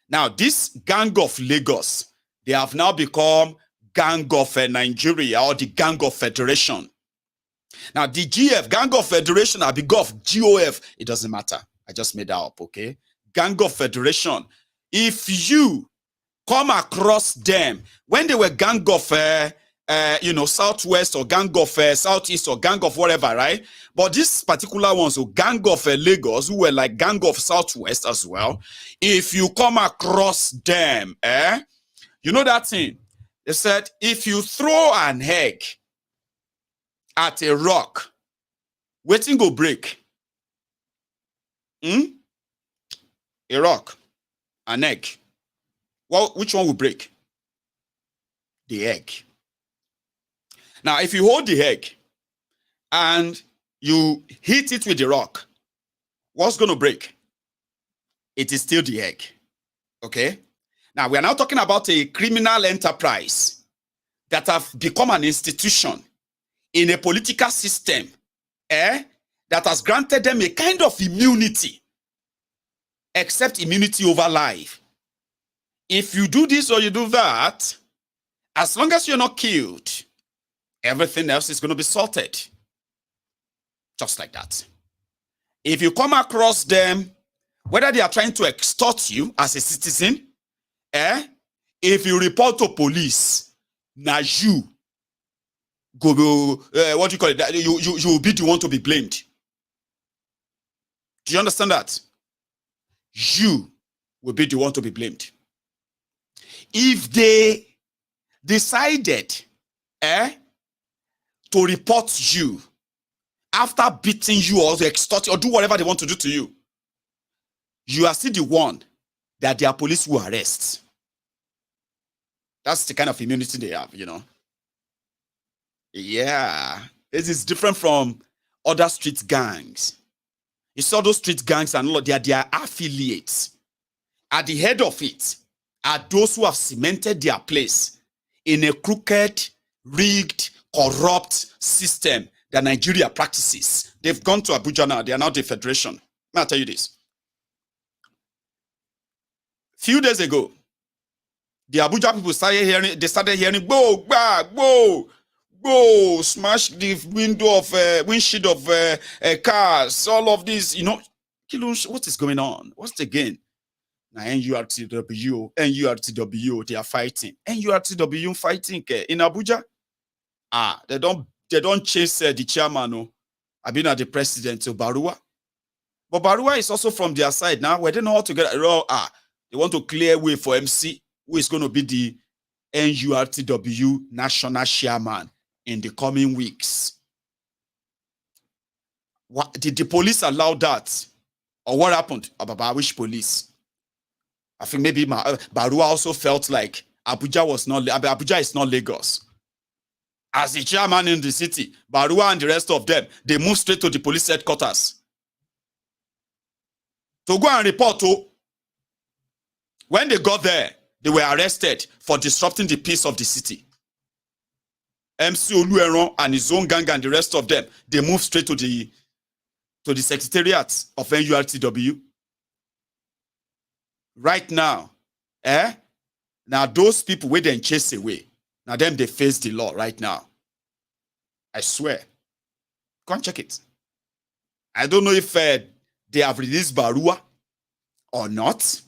Now, this gang of Lagos, they have now become gang of Nigeria, or the gang of Federation. Now, the GF, gang of Federation, or the GOF, it doesn't matter. I just made that up, okay? Gang of Federation. If you come across them, when they were gang of, Southwest, or gang of Southeast, or gang of whatever, right? But these particular ones, so gang of Lagos, who were like gang of Southwest as well, if you come across them, you know that thing? They said, if you throw an egg at a rock, waiting go break. A rock, an egg. Well, which one will break? The egg. Now, if you hold the egg and you hit it with the rock, what's going to break? It is still the egg. Okay? Now, we are now talking about a criminal enterprise that have become an institution in a political system that has granted them a kind of immunity, except immunity over life. If you do this or you do that, as long as you're not killed, everything else is going to be sorted. Just like that. If you come across them, whether they are trying to extort you as a citizen, if you report to police, now you go, what do you call it? You will be the one to be blamed. Do you understand that? You will be the one to be blamed. If they decided to report you after beating you or extort you or do whatever they want to do to you, you are still the one that their police will arrest. That's the kind of immunity they have, you know. Yeah. This is different from other street gangs. You saw those street gangs and all, they are their affiliates. At the head of it are those who have cemented their place in a crooked, rigged, corrupt system that Nigeria practices. They've gone to Abuja now. They are now the federation. I'll tell you this. Few days ago, the Abuja people started hearing, go, smash the windshield of cars, all of this, you know. What is going on? What's the gain? Now, NURTW, they are fighting. NURTW fighting in Abuja. They don't chase the chairman. No. I've been at the president, Barua. But Barua is also from their side now. Where they know how to get they want to clear way for MC, who is going to be the NURTW national chairman in the coming weeks. Did the police allow that? Or what happened? Which police? I think maybe Barua also felt like Abuja is not Lagos. As the chairman in the city, Barua and the rest of them, they moved straight to the police headquarters to go and report. When they got there, they were arrested for disrupting the peace of the city. MC Olueron and his own gang and the rest of them, they moved straight to the secretariat of NURTW. Right now, now those people where they chase away, now them they face the law right now. I swear. Go and check it. I don't know if they have released Barua or not,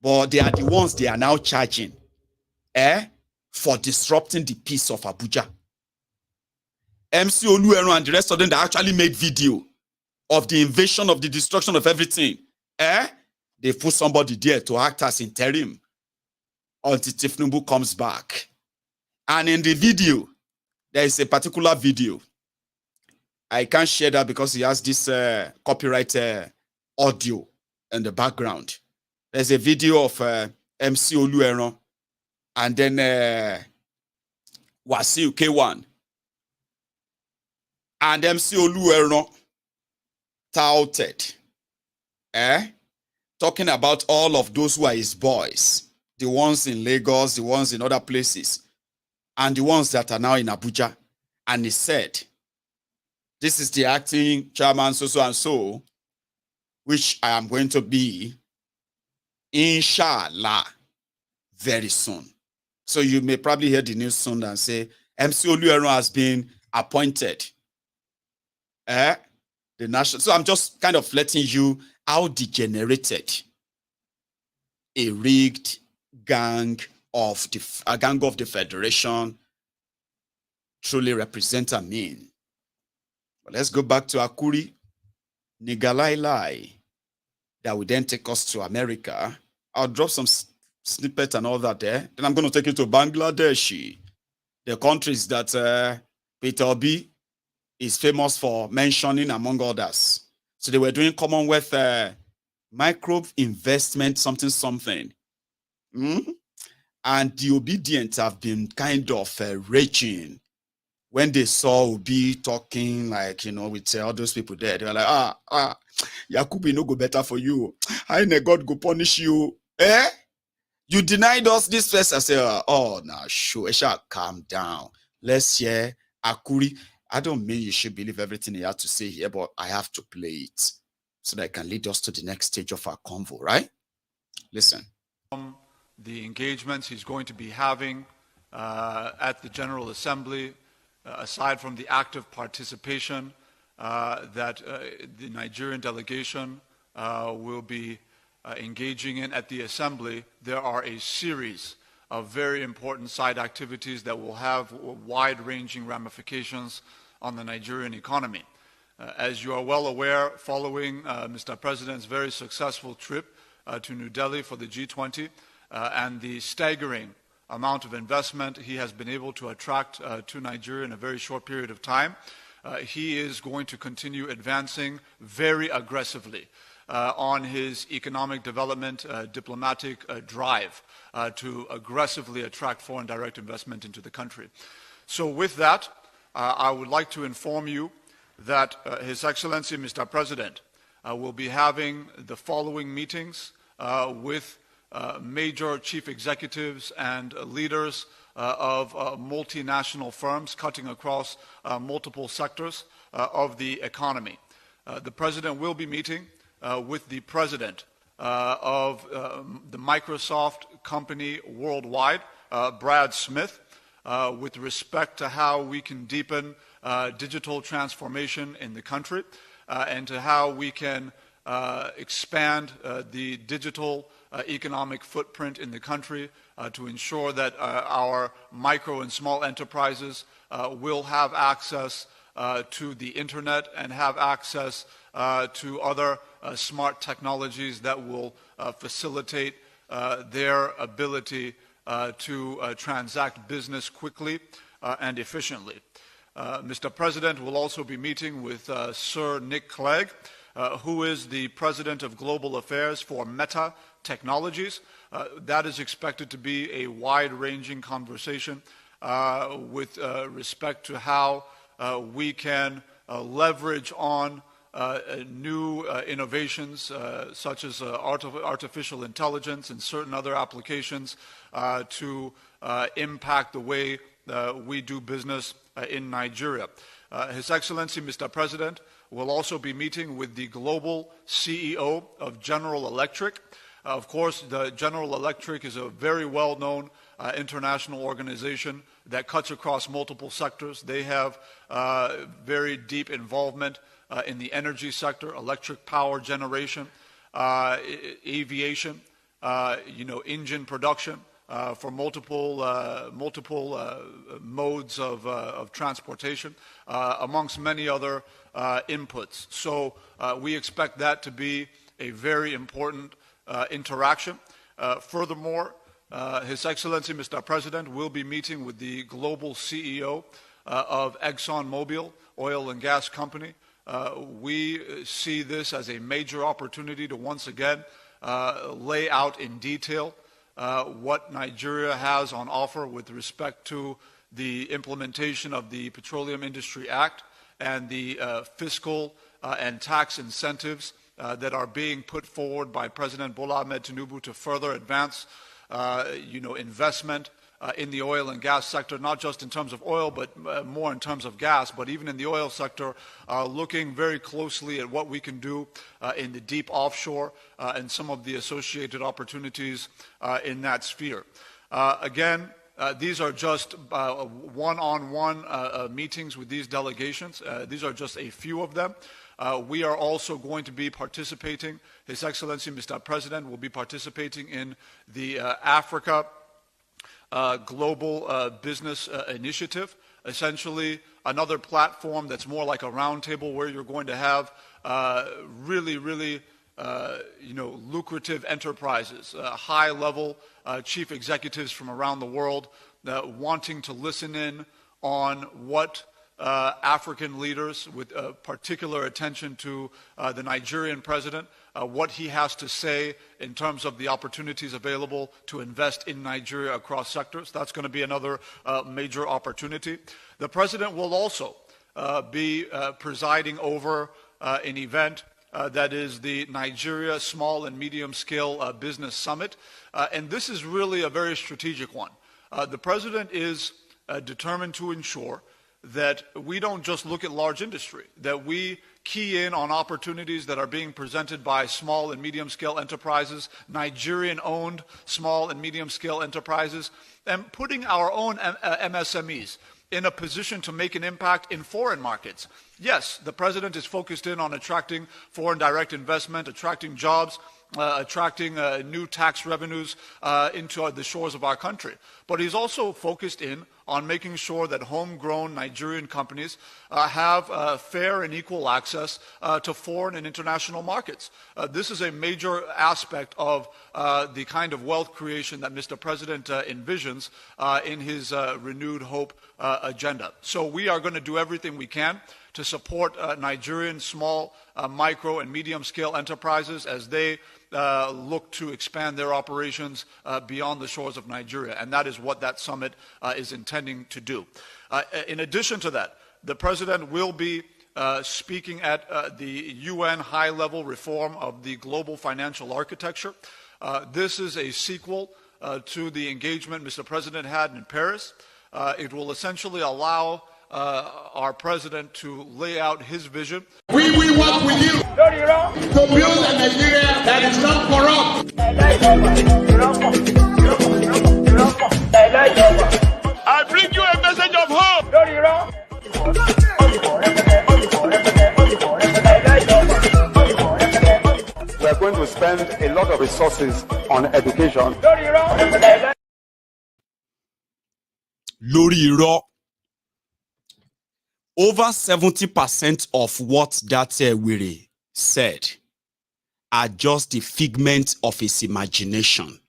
but they are the ones they are now charging for disrupting the peace of Abuja. MC Olueron and the rest of them that actually made video of the invasion, of the destruction of everything. They put somebody there to act as interim until Tinubu comes back. And in the video, there is a particular video. I can't share that because he has this copyright audio in the background. There's a video of MC Olueron and then Wasiu K1. And MC Olueron touted, talking about all of those who are his boys, the ones in Lagos, the ones in other places, and the ones that are now in Abuja. And he said, this is the acting chairman so and so, which I am going to be, inshallah, very soon. So you may probably hear the news soon and say, MC Olueron has been appointed. The national. So I'm just kind of letting you how degenerated a rigged gang of the federation truly represent and mean. But let's go back to Akuri, Ngalielie, that will then take us to America. I'll drop some snippet and all that there. Then I'm going to take you to Bangladesh, the countries that Peter Obi is famous for mentioning, among others. So they were doing Commonwealth microbe investment, something. And the obedient have been kind of raging when they saw Obi talking, like, you know, with all those people there. They were like, Yakubu no go better for you. How in God go punish you? You denied us this first. I said, oh, nah, sure. I shall calm down. Let's hear Akuri. I don't mean you should believe everything he had to say here, but I have to play it so that it can lead us to the next stage of our convo, right? Listen. The engagements he's going to be having at the General Assembly, aside from the active participation that the Nigerian delegation will be engaging in at the Assembly, there are a series of very important side activities that will have wide-ranging ramifications on the Nigerian economy. As you are well aware, following Mr. President's very successful trip to New Delhi for the G20 and the staggering amount of investment he has been able to attract to Nigeria in a very short period of time, he is going to continue advancing very aggressively on his economic development, diplomatic drive to aggressively attract foreign direct investment into the country. So with that, I would like to inform you that His Excellency, Mr. President, will be having the following meetings with major chief executives and leaders of multinational firms cutting across multiple sectors of the economy. The President will be meeting with the President of the Microsoft company worldwide, Brad Smith, with respect to how we can deepen digital transformation in the country and to how we can expand the digital economic footprint in the country to ensure that our micro and small enterprises will have access to the internet and have access to other smart technologies that will facilitate their ability to transact business quickly and efficiently. Mr. President will also be meeting with Sir Nick Clegg, who is the President of Global Affairs for Meta Technologies. That is expected to be a wide-ranging conversation with respect to how we can leverage on new innovations such as artificial intelligence and certain other applications to impact the way we do business in Nigeria. His Excellency, Mr. President, will also be meeting with the global CEO of General Electric. Of course, the General Electric is a very well-known international organization that cuts across multiple sectors. They have very deep involvement in the energy sector, electric power generation, aviation, engine production for multiple modes of transportation, amongst many other inputs. So we expect that to be a very important interaction. Furthermore, His Excellency, Mr. President, will be meeting with the global CEO of ExxonMobil Oil and Gas Company. We see this as a major opportunity to once again lay out in detail what Nigeria has on offer with respect to the implementation of the Petroleum Industry Act and the fiscal and tax incentives that are being put forward by President Bola Ahmed Tinubu to further advance investment in the oil and gas sector, not just in terms of oil, but more in terms of gas, but even in the oil sector, looking very closely at what we can do in the deep offshore and some of the associated opportunities in that sphere. Again, these are just one-on-one meetings with these delegations. These are just a few of them. We are also going to be participating, His Excellency Mr. President will be participating in the Africa Global Business Initiative, essentially another platform that's more like a roundtable where you're going to have really lucrative enterprises, high-level chief executives from around the world wanting to listen in on what African leaders, with particular attention to the Nigerian president, what he has to say in terms of the opportunities available to invest in Nigeria across sectors. That's going to be another major opportunity. The president will also be presiding over an event that is the Nigeria Small and Medium Scale Business Summit. And this is really a very strategic one. The president is determined to ensure that we don't just look at large industry, that we key in on opportunities that are being presented by small and medium scale enterprises, Nigerian-owned small and medium scale enterprises, and putting our own MSMEs in a position to make an impact in foreign markets. Yes, the president is focused in on attracting foreign direct investment, attracting jobs, attracting new tax revenues into the shores of our country. But he's also focused in on making sure that homegrown Nigerian companies have fair and equal access to foreign and international markets. This is a major aspect of the kind of wealth creation that Mr. President envisions in his renewed hope agenda. So we are going to do everything we can to support Nigerian small, micro, and medium-scale enterprises as they look to expand their operations beyond the shores of Nigeria. And that is what that summit is intending to do. In addition to that, the President will be speaking at the UN high-level reform of the global financial architecture. This is a sequel to the engagement Mr. President had in Paris. It will essentially allow our President to lay out his vision. We will work with you to build a Nigeria that is not corrupt. I bring you a message of hope. We are going to spend a lot of resources on education. Lórí irọ́. Over 70% of what that were said are just the figment of his imagination.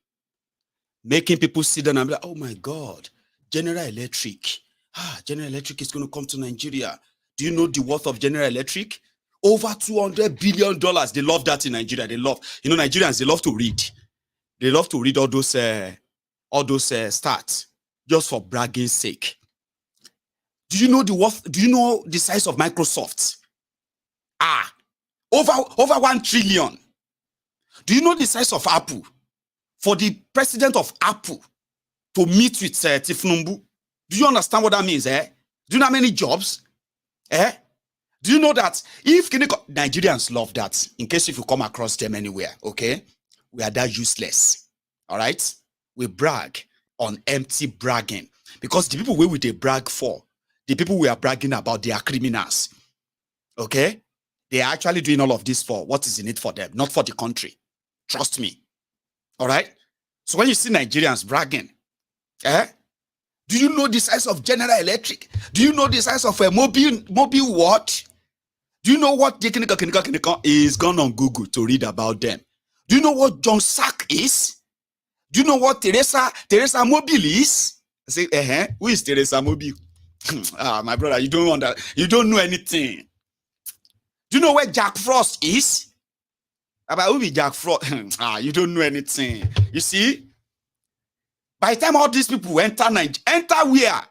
Making people sit down and be like, oh my God, General Electric. General Electric is going to come to Nigeria. Do you know the worth of General Electric? Over $200 billion. They love that in Nigeria. They love, Nigerians, they love to read. They love to read all those stats just for bragging sake. Do you know the worth? Do you know the size of Microsoft? Over 1 trillion. Do you know the size of Apple? For the president of Apple to meet with Tinubu, do you understand what that means? Do you know how many jobs? Do you know that if Nigerians love that, in case if you come across them anywhere, okay? We are that useless. All right? We brag on empty bragging. Because the people we brag for, the people we are bragging about, they are criminals. Okay? They are actually doing all of this for what is in it for them, not for the country. Trust me. All right? So when you see Nigerians bragging, do you know the size of General Electric? Do you know the size of a mobile what? Do you know what is gone on Google to read about them? Do you know what John Sack is? Do you know what Teresa Mobile is? I say, who is Teresa Mobile? My brother, you don't know anything. Do you know where Jack Frost is? About who be Jack Frost? You don't know anything. You see? By the time all these people enter where?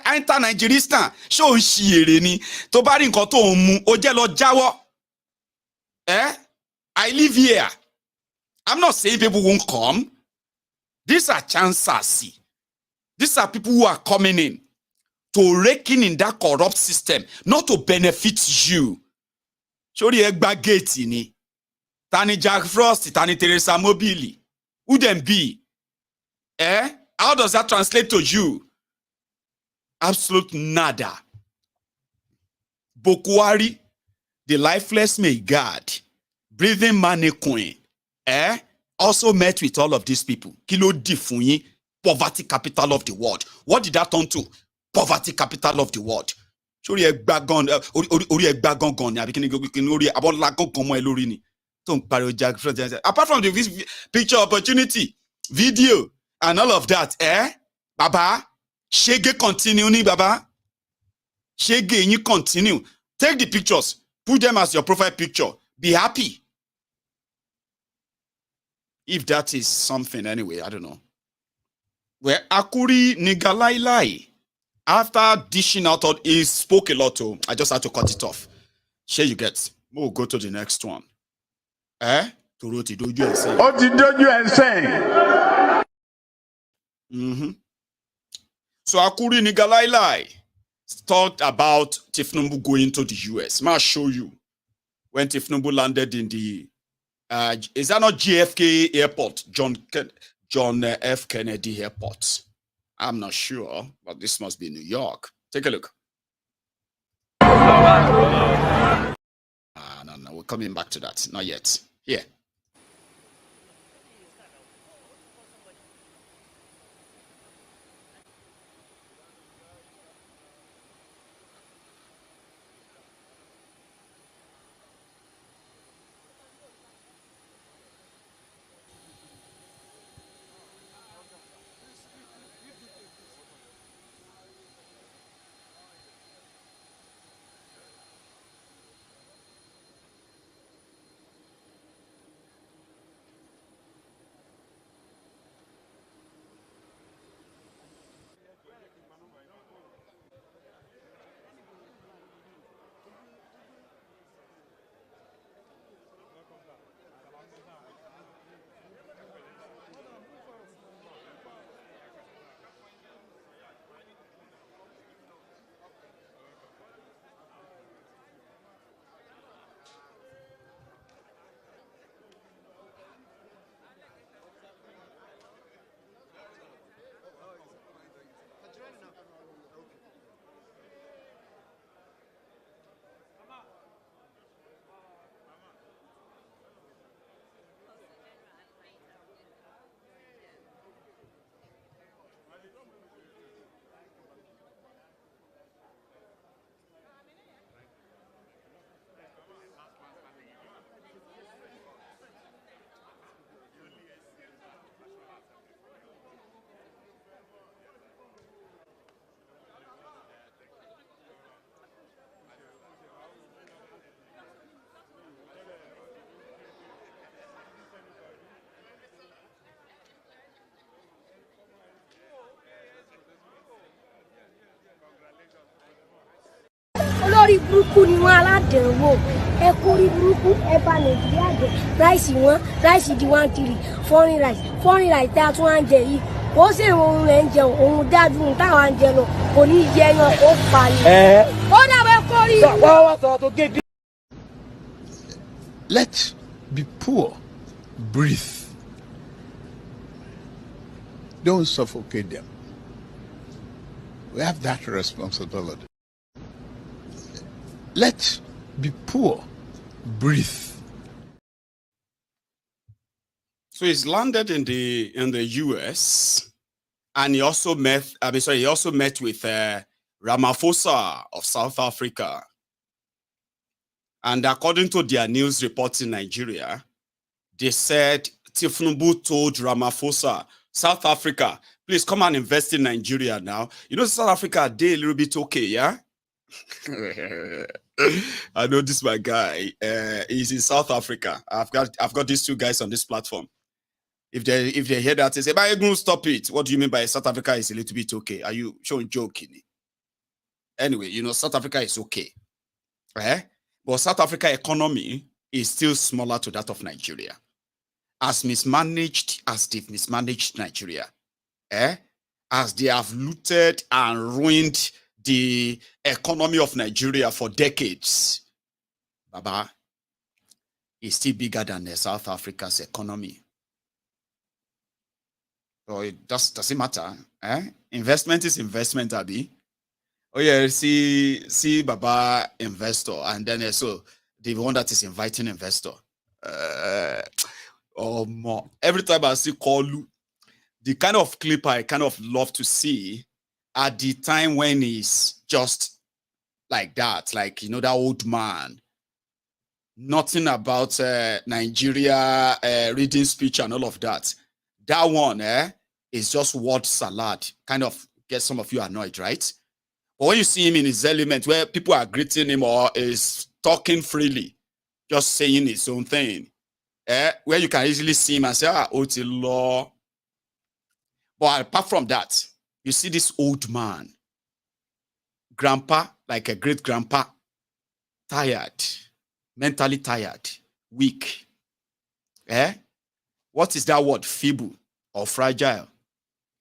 Enter Nigeristan. Show shire ni. To bá rí nǹkan tó mu, ó jẹ́ lọ jáwọ́. I live here. I'm not saying people won't come. These are chances. These are people who are coming in to reckon in that corrupt system, not to benefit you. Sorry, egbekegbe ni. Tani Jack Frost, Tani Teresa Mobile. Who them be? How does that translate to you? Absolute nada. Bokwari, the lifeless may God, breathing mannequin, also met with all of these people. Kilo difunyi, poverty capital of the world. What did that turn to? Poverty capital of the world. Sorry, egbagon, ori egbagon gon ni abikini ori abolagon kon mo e lori ni. Apart from the picture opportunity, video, and all of that, Baba, Shege continue ni Baba. Shege you continue. Take the pictures, put them as your profile picture. Be happy. If that is something anyway, I don't know. Where Akuri Ngalielie, after dishing out, he spoke a lot too. I just had to cut it off. Here you get. We'll go to the next one. Toroti doju ese. Ó ti dojú ẹsẹ̀. So Akuri Ngalielie talked about Tinubu going to the US. I'll show you when Tinubu landed in the is that not JFK Airport, John F. Kennedy Airport? I'm not sure, but this must be New York. Take a look. No, we're coming back to that. Not yet. Here. olórí burúkú ni wọ́n aládẹ̀wò ẹ kórí burúkú ẹ bá Nàìjíríà jẹ́ ráìsì wọn ráìsì di 1 foreign rice tá a tún wá ń jẹ yìí ó sì òun rẹ̀ ń jẹun òun dájú táwọn ń jẹ lọ kò ní yẹ yan ó parí ó dàbẹ̀ kórí. Let the poor breathe. Don't suffocate them. We have that responsibility. Let the poor breathe. So he's landed in the US, and he also met. He also met with Ramaphosa of South Africa. And according to their news reports in Nigeria, they said Tinubu told Ramaphosa, South Africa, please come and invest in Nigeria now. You know, South Africa, they a little bit okay, yeah? I know this my guy. He's in South Africa. I've got these two guys on this platform. If they hear that, they say, "But you stop it. What do you mean by South Africa is a little bit okay? Are you showing joking?" Anyway, you know, South Africa is okay. But South Africa economy is still smaller to that of Nigeria. As mismanaged as they've mismanaged Nigeria, as they have looted and ruined the economy of Nigeria for decades, Baba is still bigger than South Africa's economy. So it doesn't matter. Investment is investment, Abi. Oh yeah, see Baba investor, and then so the one that is inviting investor. More. Every time I see Kolu, the kind of clip I kind of love to see at the time when he's just like that, like, you know, that old man, nothing about Nigeria, reading speech and all of that. That one is just word salad. Kind of get some of you annoyed, right? But when you see him in his element where people are greeting him or is talking freely, just saying his own thing, where you can easily see him and say, Oti law. But apart from that, you see this old man, grandpa, like a great grandpa, tired, mentally tired, weak. What is that word? Feeble or fragile?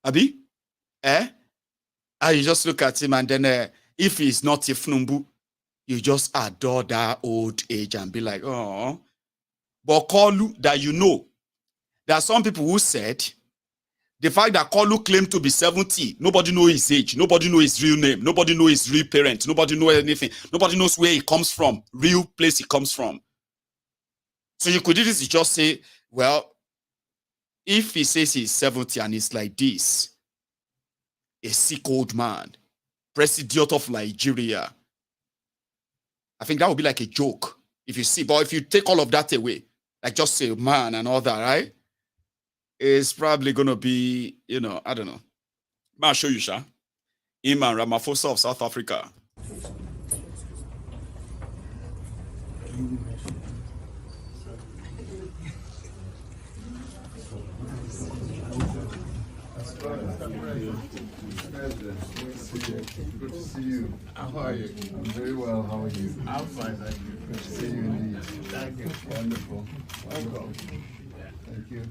Abi? And you just look at him, and then if he's not Tinubu, you just adore that old age and be like, oh. But Kolu, that you know, there are some people who said the fact that Kolu claimed to be 70, nobody knows his age, nobody knows his real name, nobody knows his real parents, nobody knows anything, nobody knows where he comes from, real place he comes from. So you could easily just say, well, if he says he's 70 and he's like this, a sick old man, president of Nigeria, I think that would be like a joke if you see. But if you take all of that away, like just say man and all that, right? It's probably going to be, you know, I don't know. I'll show you, Sha. Him and Ramaphosa of South Africa. Good to see you. How are you? I'm very well. How are you? I'm fine, thank you. Good to see you indeed. Thank you. Wonderful. Welcome. Thank you.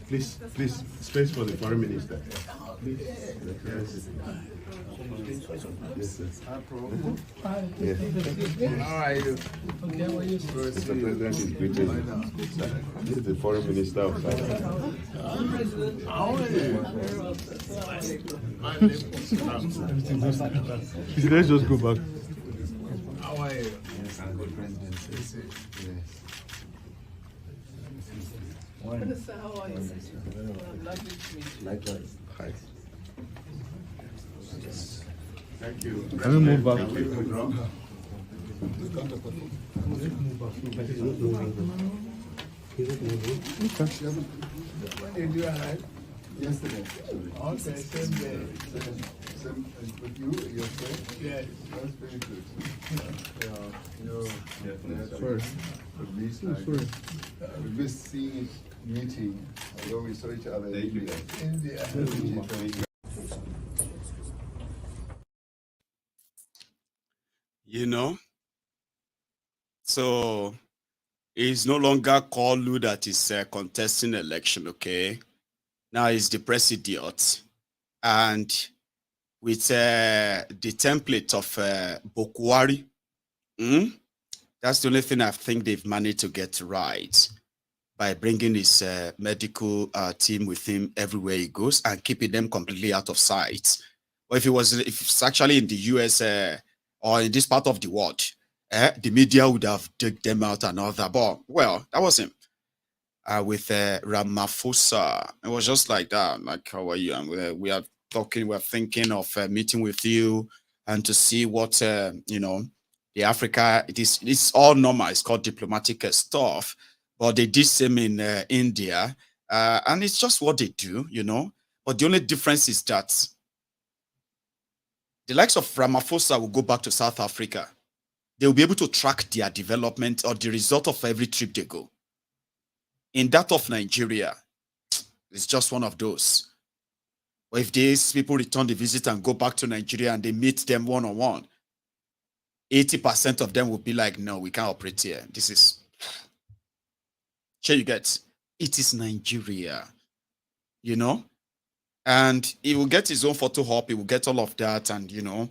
Please, space for the foreign minister. Please. Yes. Yes, sir. Yes. How are you? Okay, how are you? Mr. President is greeting you. This is the foreign minister of South Africa. How are you? Let's just go back. How are you? Yes, I'm good, President. Yes. Minister, how are you? Lovely to meet you. Likewise. Hi. Thank you. Can we move back? Thank you. When did you arrive? Yesterday. Okay, same day. Same with you, yourself? Yes. That's very good. First, we missed seeing meeting, although we saw each other in India. you know. So it's no longer Kalu that is contesting election, okay? Now he's the president. And with the template of Bokwari, that's the only thing I think they've managed to get right, by bringing his medical team with him everywhere he goes and keeping them completely out of sight. Or if it's actually in the US or in this part of the world, the media would have dug them out and all that. But well, that was him. With Ramaphosa, it was just like that. Like, how are you? And we are talking. We're thinking of meeting with you and to see what you know, the Africa. It's all normal. It's called diplomatic stuff. But they did same in India, and it's just what they do, you know. But the only difference is that the likes of Ramaphosa will go back to South Africa. They will be able to track their development or the result of every trip they go. In that of Nigeria, it's just one of those. But if these people return the visit and go back to Nigeria and they meet them one-on-one, 80% of them will be like, no, we can't operate here. This is... Sure, you get, it is Nigeria, you know, and he will get his own photo op. He will get all of that. And, you know,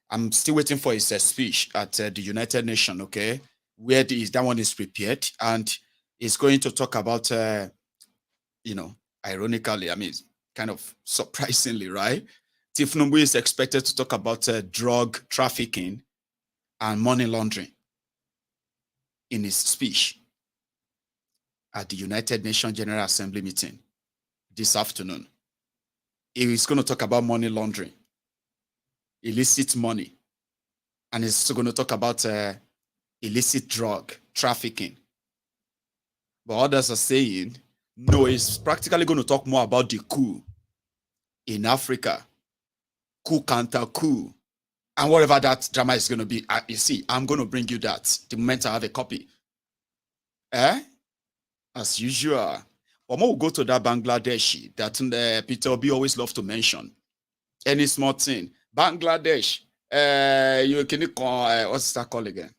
I'm still waiting for his speech at the United Nations, okay, where that one is prepared. And he's going to talk about, you know, ironically, I mean, kind of surprisingly, right? Tinubu is expected to talk about drug trafficking and money laundering in his speech at the United Nations General Assembly meeting this afternoon. He's going to talk about money laundering, illicit money, and he's also going to talk about illicit drug trafficking. But others are saying, no, he's practically going to talk more about the coup in Africa, coup counter coup, and whatever that drama is going to be. You see, I'm going to bring you that the moment I have a copy. As usual. But we'll go to that Bangladeshi that Peter Obi always loves to mention. Any small thing. Bangladesh, you can what's that called again?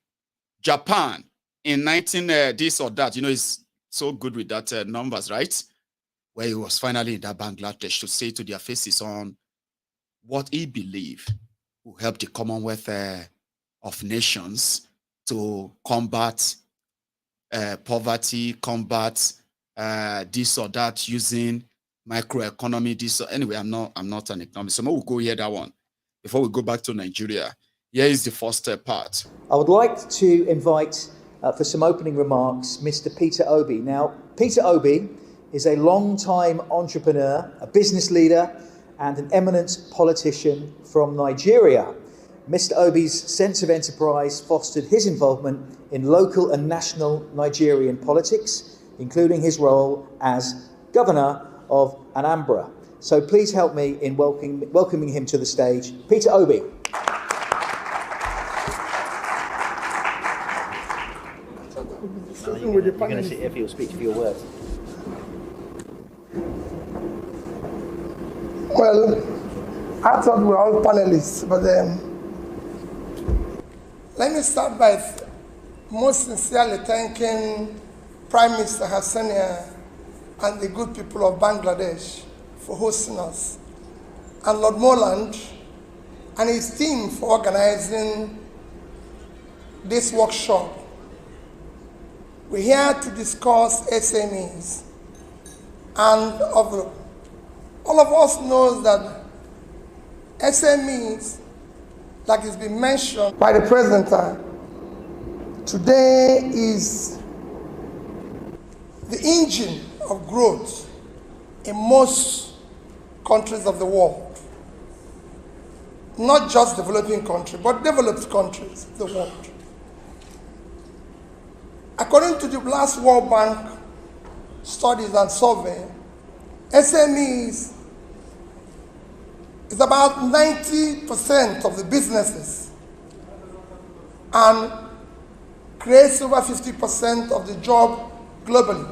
Japan in 19 this or that. You know, he's so good with that numbers, right? Where he was finally in that Bangladesh to say to their faces on what he believed will help the Commonwealth of Nations to combat poverty, combat this or that using microeconomy. This anyway, I'm not an economist, so we'll go here that one before we go back to Nigeria. Here is the first part. I would like to invite for some opening remarks Mr. Peter Obi. Now, Peter Obi is a long-time entrepreneur, a business leader, and an eminent politician from Nigeria. Mr. Obi's sense of enterprise fostered his involvement in local and national Nigerian politics, including his role as governor of Anambra. So please help me in welcoming him to the stage. Peter Obi. You're going to sit here for your speech, for your words. Well, I thought we were all panelists, but let me start by most sincerely thanking Prime Minister Hassania and the good people of Bangladesh for hosting us, and Lord Moreland and his team for organizing this workshop. We're here to discuss SMEs, and all of us knows that SMEs, like it's been mentioned by the President, today is the engine of growth in most countries of the world. Not just developing countries, but developed countries of the world. According to the last World Bank studies and survey, SMEs is about 90% of the businesses and creates over 50% of the job globally.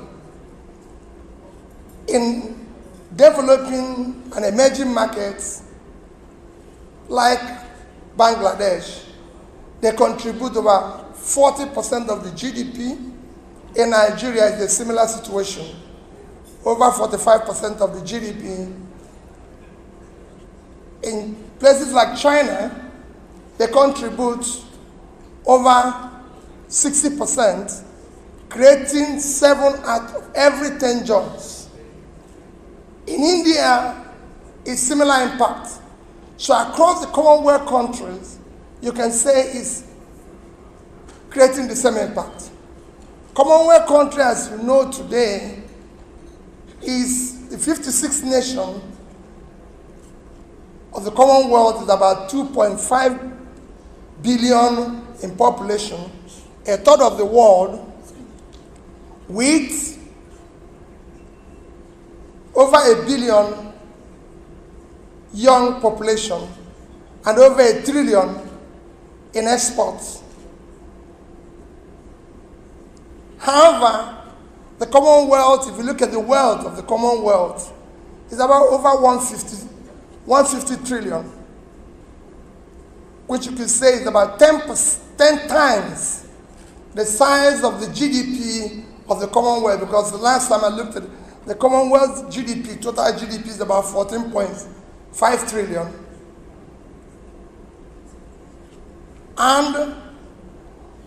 In developing and emerging markets like Bangladesh, They contribute about 40% of the GDP. In Nigeria, it's a similar situation. Over 45% of the GDP. In places like China, they contribute over 60%, creating 7 out of every 10 jobs. In India, it's similar impact. So across the Commonwealth countries, you can say it's creating the same impact. Commonwealth country, as you know today, is the 56th nation of the Commonwealth, is about 2.5 billion in population, a third of the world, with over 1 billion young population and over 1 trillion in exports. However, the Commonwealth, if you look at the wealth of the Commonwealth, is about over 150 trillion, which you can say is about 10 times the size of the GDP of the Commonwealth, because the last time I looked at the Commonwealth GDP, total GDP is about 14.5 trillion. And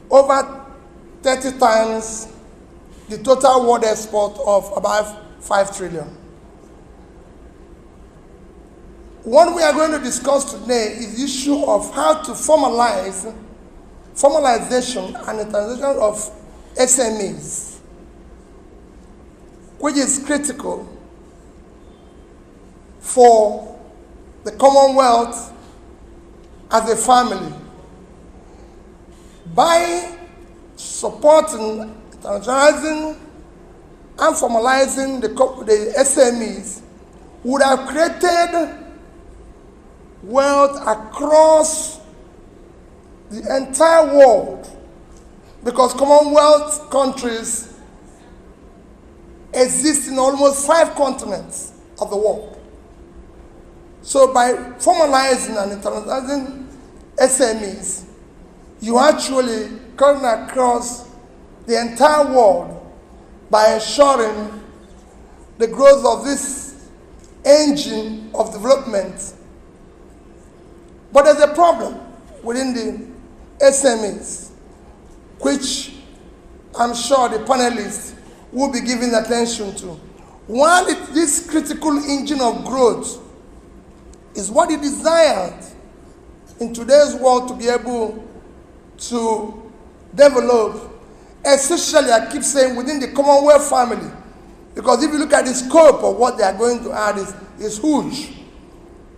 over 30 times the total world export of about 5 trillion. What we are going to discuss today is the issue of how to formalization and internationalization of SMEs, which is critical for the Commonwealth as a family. By supporting, internationalizing, and formalizing the SMEs, would have created wealth across the entire world, because Commonwealth countries exist in almost 5 continents of the world. So by formalizing and internationalizing SMEs, you actually come across the entire world by ensuring the growth of this engine of development. But there's a problem within the SMEs, which I'm sure the panelists will be giving attention to. While this critical engine of growth is what is desired in today's world to be able to develop, especially, I keep saying, within the Commonwealth family, because if you look at the scope of what they are going to add is huge.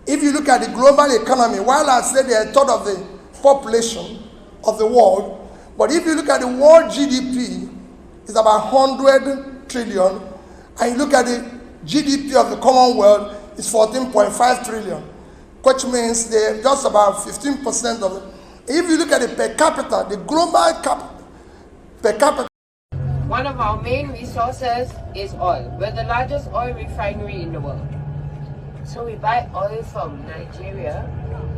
If you look at the global economy, while I said they are a third of the population of the world, but if you look at the world GDP, it's about 100 trillion, and you look at the GDP of the Commonwealth, it's 14.5 trillion, which means they're just about 15% of it. If you look at the per capita, the global per capita. One of our main resources is oil. We're the largest oil refinery in the world. So we buy oil from Nigeria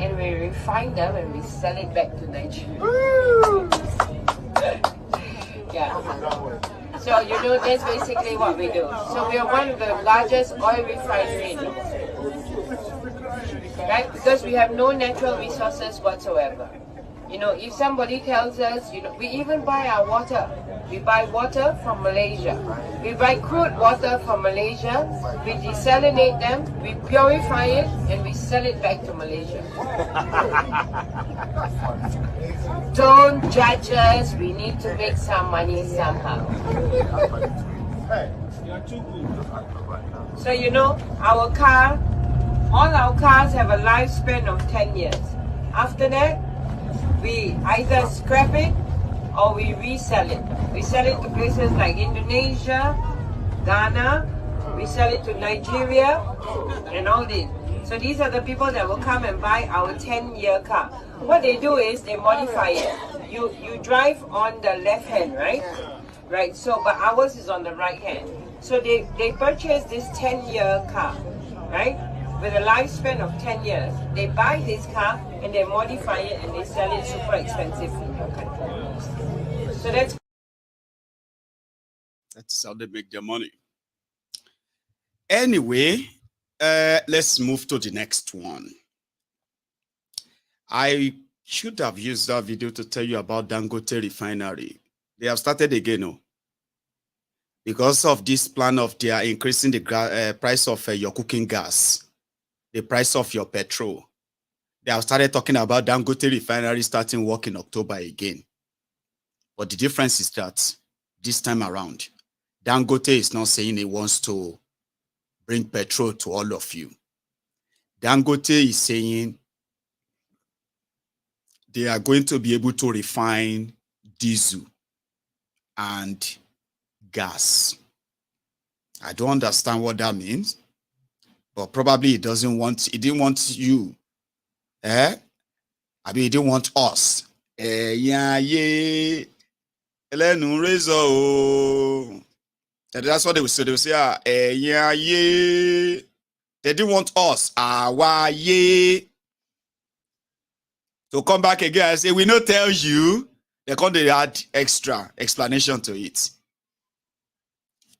and we refine them and we sell it back to Nigeria. Yeah. So you know, that's basically what we do. So we are one of the largest oil refineries in the world. Right? Because we have no natural resources whatsoever. You know, if somebody tells us, you know, we even buy our water. We buy water from Malaysia. We buy crude water from Malaysia. We desalinate them, we purify it, and we sell it back to Malaysia. Don't judge us. We need to make some money somehow. So you know, all our cars have a lifespan of 10 years. After that, we either scrap it or we resell it. We sell it to places like Indonesia, Ghana, we sell it to Nigeria, and all this. So these are the people that will come and buy our 10-year car. What they do is they modify it. You drive on the left hand, right? Right, so, but ours is on the right hand. So they purchase this 10-year car, right? with a lifespan of 10 years, they buy this car and they modify it and they sell it super expensive in your country. So that's how they make their money. Anyway, let's move to the next one. I should have used that video to tell you about Dangote Refinery. They have started again, no? Because of this plan of their increasing the price of your cooking gas, the price of your petrol. They have started talking about Dangote Refinery starting work in October again. But the difference is that this time around, Dangote is not saying he wants to bring petrol to all of you. Dangote is saying they are going to be able to refine diesel and gas. I don't understand what that means, but probably it didn't want you. I mean, he didn't want us. That's what they would say. They would say, they didn't want us. To come back again and say, we not tell you. They can't add extra explanation to it.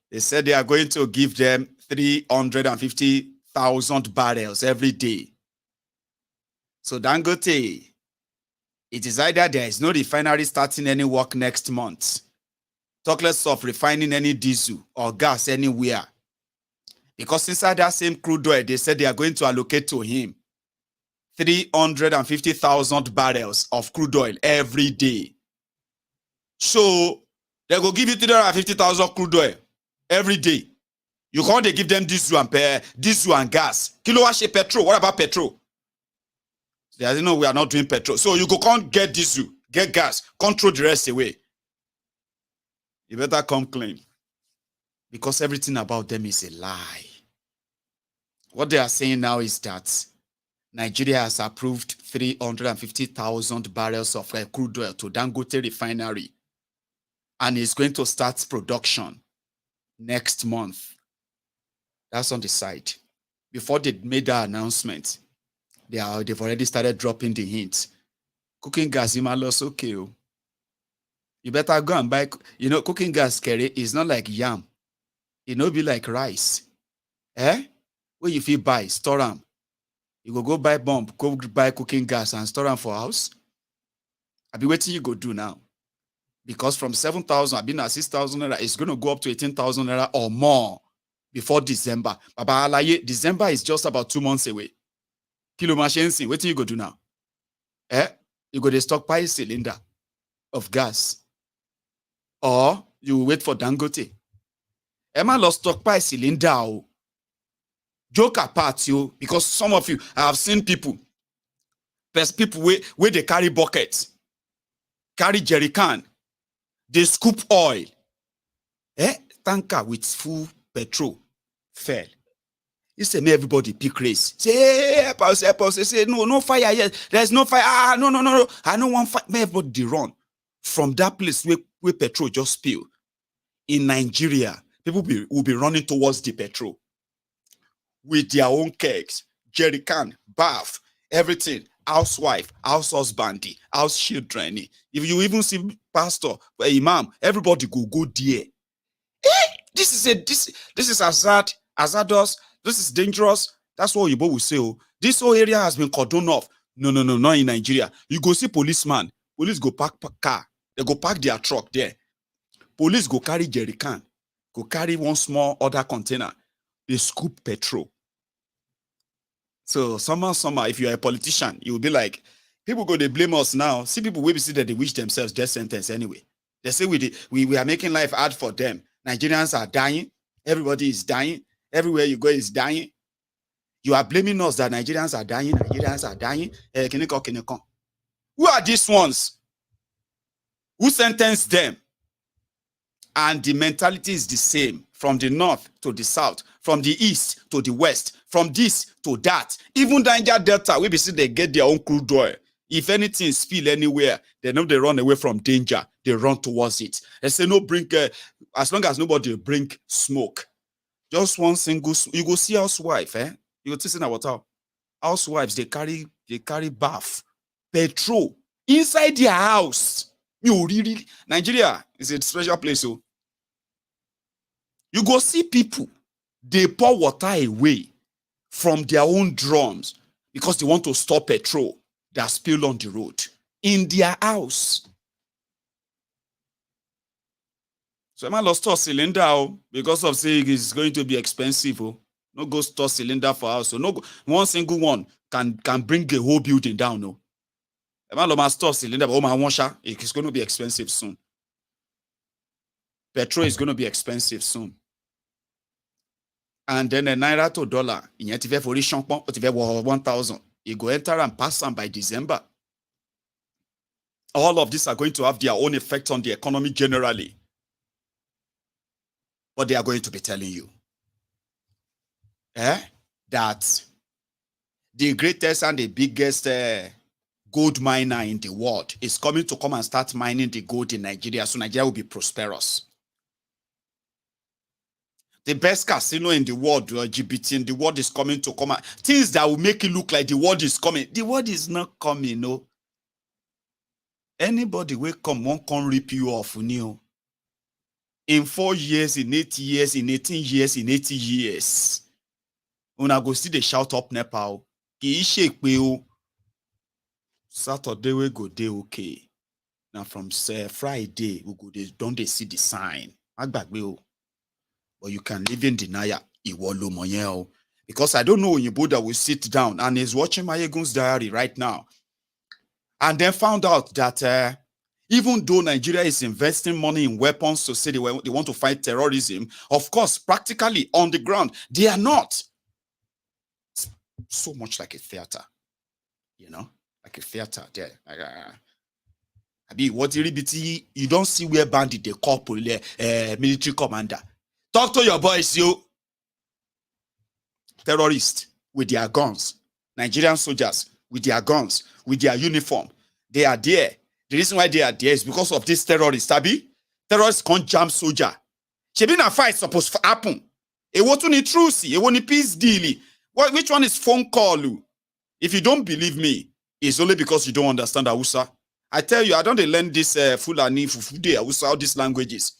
They said they are going to give them 350,000 barrels every day. So Dangote, it is either there is no refinery starting any work next month, talk less of refining any diesel or gas anywhere. Because inside that same crude oil, they said they are going to allocate to him 350,000 barrels of crude oil every day. So they will give you 350,000 crude oil every day. You can't give them diesel and gas. Kilowatt petrol. What about petrol? They didn't know we are not doing petrol. So you can't get diesel, get gas, control the rest away. You better come clean. Because everything about them is a lie. What they are saying now is that Nigeria has approved 350,000 barrels of crude oil to Dangote Refinery and is going to start production next month. That's on the side. Before they made that announcement, they've already started dropping the hints. Cooking gas, is okay. You better go and buy, cooking gas, Kerry, is not like yam. It no be like rice. Where you feel buy, store them. You go buy bomb, go buy cooking gas and store them for house. I be waiting you go do now. Because from 7,000, I've been at 6,000 naira, it's going to go up to 18,000 naira or more before December. Baba, December is just about 2 months away. Kilo machine, what do you go do now? You go to stockpile cylinder of gas. Or you wait for Dangote. Emma lost stockpile cylinder. Joke apart, you, because some of you, I have seen people. There's people where they carry buckets, carry jerry can, they scoop oil. Tanker with full petrol fell. You say, may everybody pick race. Say, help us. Say, no fire yet. There's no fire. No. I don't want fire. May everybody run from that place where petrol just spilled. In Nigeria, people will be running towards the petrol with their own kegs, jerry can, bath, everything. Housewife, house husband, house children. If you even see pastor, imam, everybody go there. This is hazardous. This is dangerous. That's what Yibo will say. Oh, this whole area has been cordoned off. No, not in Nigeria. You go see policeman. Police go park car. They go park their truck there. Police go carry jerry can. Go carry one small other container. They scoop petrol. So somehow, if you're a politician, you will be like, people go, they blame us now. See people will be see that they wish themselves death sentence anyway. They say we are making life hard for them. Nigerians are dying. Everybody is dying. Everywhere you go is dying. You are blaming us that Nigerians are dying. Nigerians are dying. Who are these ones? Who sentenced them? And the mentality is the same from the north to the south, from the east to the west, from this to that. Even Niger Delta, we see they get their own crude oil. If anything spill anywhere, they know they run away from danger. They run towards it. They say no bring, as long as nobody bring smoke. Just one single, you go see housewife, You go to see na water. Housewives, they carry bath, petrol inside their house. You really Nigeria is a special place. So you go see people, they pour water away from their own drums because they want to store petrol that spilled on the road in their house. So I might lost store cylinder because of saying it's going to be expensive. No go store cylinder for house. So no one single one can bring the whole building down. No. I might lost store cylinder, but it's going to be expensive soon. Petrol is going to be expensive soon. And then a naira to dollar, in yet for 1,000. You go enter and pass them by December. All of these are going to have their own effect on the economy generally. But they are going to be telling you that the greatest and the biggest gold miner in the world is coming to come and start mining the gold in Nigeria. So Nigeria will be prosperous. The best casino in the world, LGBT in the world, is coming to come. Things that will make it look like the world is coming. The world is not coming, no. Anybody will come, won't come rip you off, you. In 4 years, in 8 years, in 18 years, in 80 years. When I go see the shout up Nepal, Saturday we go day okay. Now from Friday, we go don't they see the sign. But you can live in denial. Because I don't know when Buddha will sit down and is watching Mayegun's diary right now. And then found out that even though Nigeria is investing money in weapons to say they want to fight terrorism, of course, practically on the ground, they are not. It's so much like a theater, you know, like a theater there. What you don't see where bandit they call military commander. Talk to your boys, you. Terrorists with their guns, Nigerian soldiers with their guns, with their uniform. They are there. The reason why they are there is because of this terrorist. Terrorists can't jam soldier. She been a fight supposed to happen. It wasn't a truce. It wasn't a peace deal. Which one is phone call? If you don't believe me, it's only because you don't understand Hausa. I tell you, I don't learn this Fulani, Fufude, Hausa, all these languages.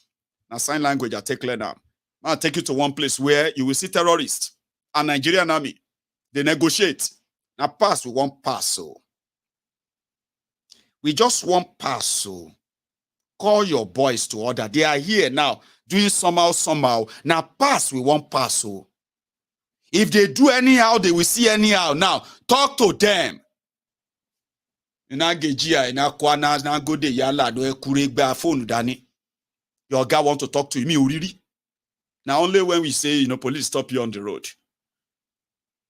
Now sign language, I take learn now. I'll take you to one place where you will see terrorists and Nigerian army. They negotiate. Now pass, we won't pass. So we just won't pass. So call your boys to order. They are here now, doing somehow. Now pass, we won't pass. So if they do anyhow, they will see anyhow. Now talk to them. Your guy want to talk to me, really? Now, only when we say, police stop you on the road.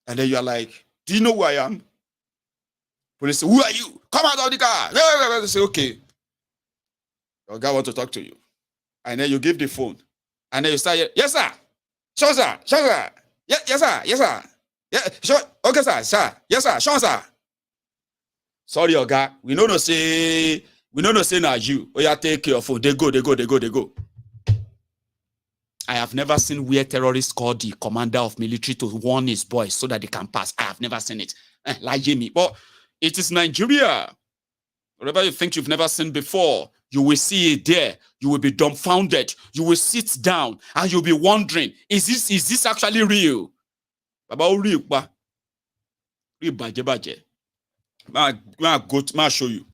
And then you're like, do you know who I am? Police say, who are you? Come out of the car. They say, okay. Your guy want to talk to you. And then you give the phone. And then you start, yes, sir. Sure, sir. Sure, sir. Yes, sir. Yes, sir. Yeah, sure. Okay, sir. Sir. Yes, sir. Sure, sir. Sorry, your guy. We don't know say now you. Oh, yeah, take your phone. They go. I have never seen where terrorists call the commander of military to warn his boys so that they can pass. I have never seen it. Like Jimmy. But it is Nigeria. Whatever you think you've never seen before, you will see it there. You will be dumbfounded. You will sit down and you'll be wondering, is this actually real? About real, GBAJABIAMILA. I'll show you.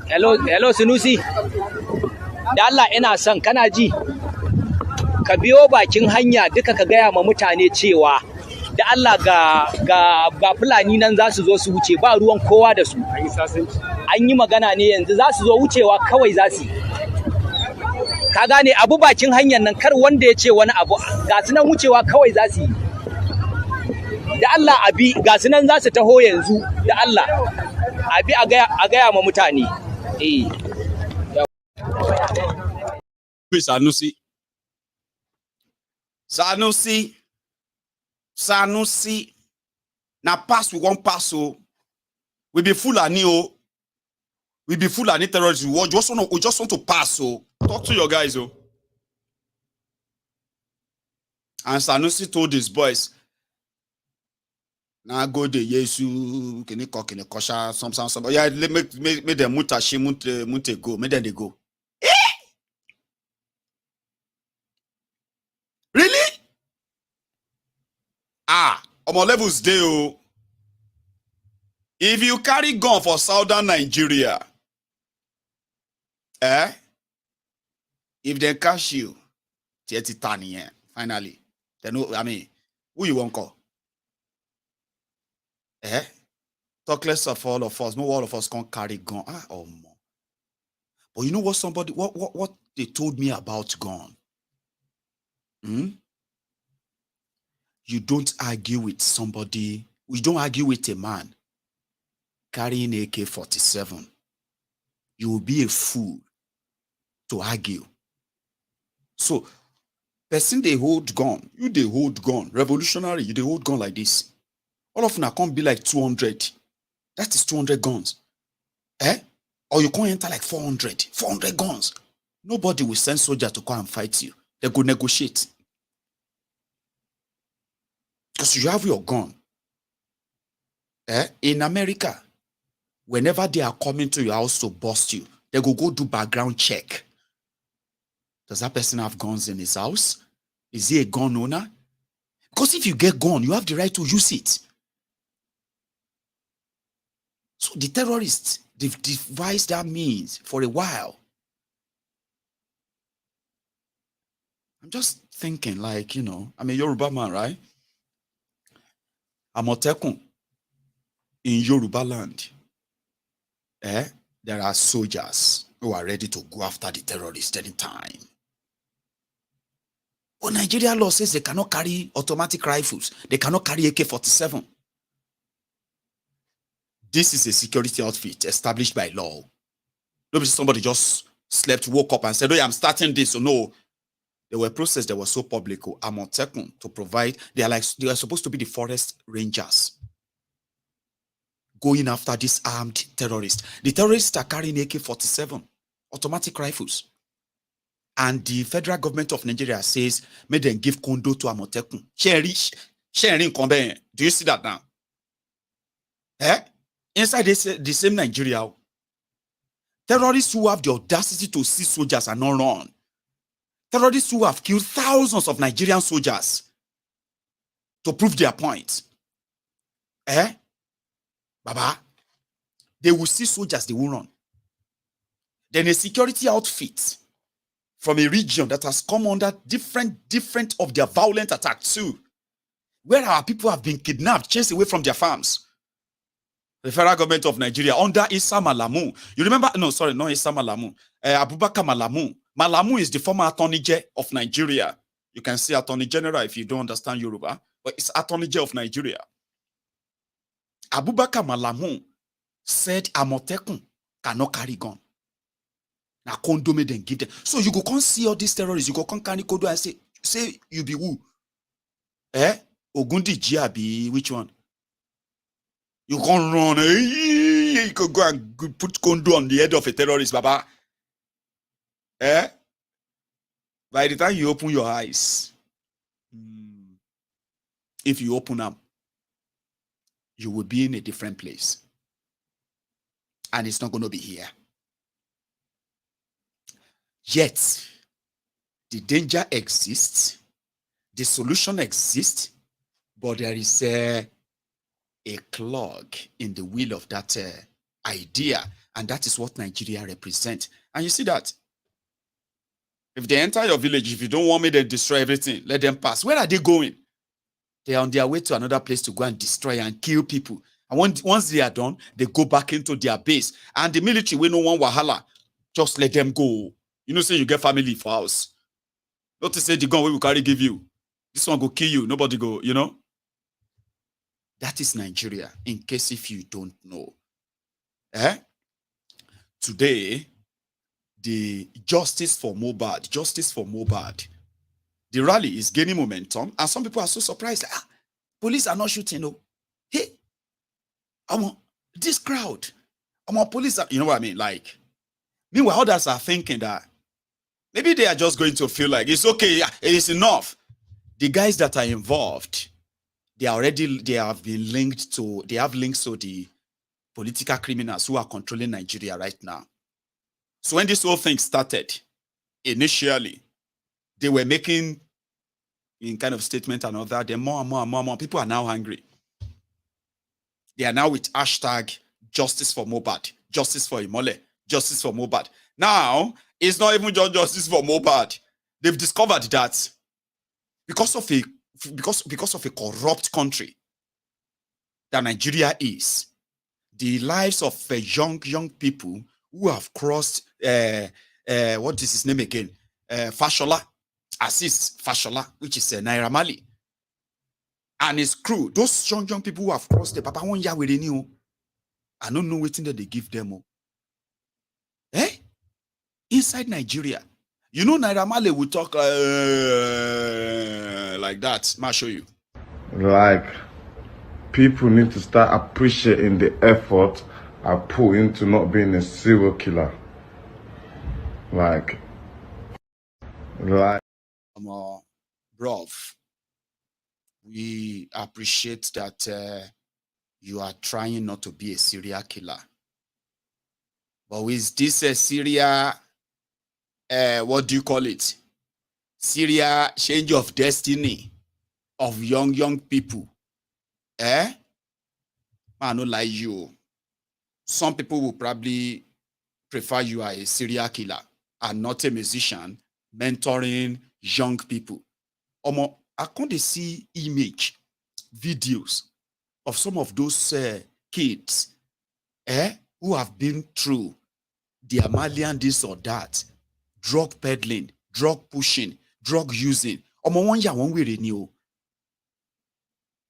Hello Sunusi. Da Allah ina son kana ji. Ka biyo bakin hanya duka ka gaya ma mutane cewa da Allah ga Fulani nan za su zo su wuce ba ruwan kowa da su. An yi magana ne yanzu za su zo wucewa kawai za su. Ka gane abu bakin hanyar nan kar wanda ya ce wani abu ga su nan wucewa kawai za su yi. Da Allah abi ga su nan za su taho yanzu da Allah. Abi a gaya ma mutane. Sanusi. Sanusi. Now pass we won't pass so. We be Fulani oh. We be Fulani terrorists. We just want to pass so. Talk to your guys oh. And Sanusi told his boys, now go the Yesu, can you cock in a kosher, some. Yeah, make them mutashi munte go, make them they go. Really? On my levels day oh. If you carry gun for southern Nigeria, if they catch you, finally. They know, I mean, who you want call? Talk less of all of us. No all of us can carry gun. More. But you know what what they told me about gun? You don't argue with somebody. We don't argue with a man carrying AK-47. You will be a fool to argue. So, person they hold gun, you they hold gun, revolutionary, you they hold gun like this. All of them can't be like 200. That is 200 guns. Or you can't enter like 400 guns. Nobody will send soldier to come and fight you. They go negotiate. Because you have your gun. In America, whenever they are coming to your house to bust you, they go do background check. Does that person have guns in his house? Is he a gun owner? Because if you get gun, you have the right to use it. So the terrorists, they've devised that means for a while. I'm just thinking like, you know, I'm a Yoruba man, right? I'm Otekun in Yoruba land. There are soldiers who are ready to go after the terrorists anytime. But Nigeria law says they cannot carry automatic rifles. They cannot carry AK-47. This is a security outfit established by law. Nobody, somebody just slept, woke up and said, oh yeah, I'm starting this. So no, there were processes that were so public. Amotekun to provide, they are supposed to be the forest rangers going after these armed terrorists. The terrorists are carrying AK-47, automatic rifles. And the federal government of Nigeria says, may them give condo to Amotekun. Sharing Kombe. Do you see that now? Inside the same Nigeria, terrorists who have the audacity to see soldiers and not run. Terrorists who have killed thousands of Nigerian soldiers to prove their point. Baba, they will see soldiers, they will run. Then a security outfit from a region that has come under different of their violent attacks too, where our people have been kidnapped, chased away from their farms. The federal government of Nigeria under Issa Malamu. You remember? No, sorry, not Issa Malamu. Abubakar Malamu. Malamu is the former Attorney General of Nigeria. You can say Attorney General if you don't understand Yoruba, but it's Attorney General of Nigeria. Abubakar Malamu said Amotekun cannot carry gun. Now condom then give them. So you go come see all these terrorists, you go come carry kodo and say you be who? Ogundi Jiabi, which one? You can't run. You could go and put condo on the head of a terrorist, Baba. By the time you open your eyes, if you open them, you will be in a different place. And it's not going to be here. Yet, the danger exists, the solution exists, but there is a clog in the wheel of that idea, and that is what Nigeria represents. And you see that if they enter your village, if you don't want me to destroy everything, let them pass. Where are they going? They are on their way to another place to go and destroy and kill people. And once they are done, they go back into their base. And the military, we no one wahala, just let them go. You know, say you get family for house. Not to say the gun we will carry give you. This one go kill you. Nobody go, you know. That is Nigeria, in case if you don't know. Today, the justice for Mohbad, The rally is gaining momentum, and some people are so surprised. Police are not shooting. No, hey, this crowd, police are, you know what I mean? Like, meanwhile, others are thinking that maybe they are just going to feel like it's okay, it is enough. The guys that are involved, they have links to the political criminals who are controlling Nigeria right now. So when this whole thing started, initially, they were making in kind of statement and all that. Then more and more people are now angry. They are now with hashtag justice for Mohbad, justice for Imole, justice for Mohbad. Now, it's not even just justice for Mohbad. They've discovered that because of a corrupt country that Nigeria is, the lives of young people who have crossed what is his name again? Fashola, Assis Fashola, which is Naira Marley, and his crew. Those young people who have crossed the Papa one year with renew. I don't know what that they give them. Inside Nigeria, you know, Naira Marley will talk like that. I'll show you. Like, people need to start appreciating the effort I put into not being a serial killer. Like, bruv, we appreciate that you are trying not to be a serial killer. But with this serial, what do you call it? Serial change of destiny of young people. I don't like you. Some people will probably prefer you are a serial killer and not a musician mentoring young people. I can't see image, videos of some of those kids who have been through the Amalian this or that, drug peddling, drug pushing, drug using.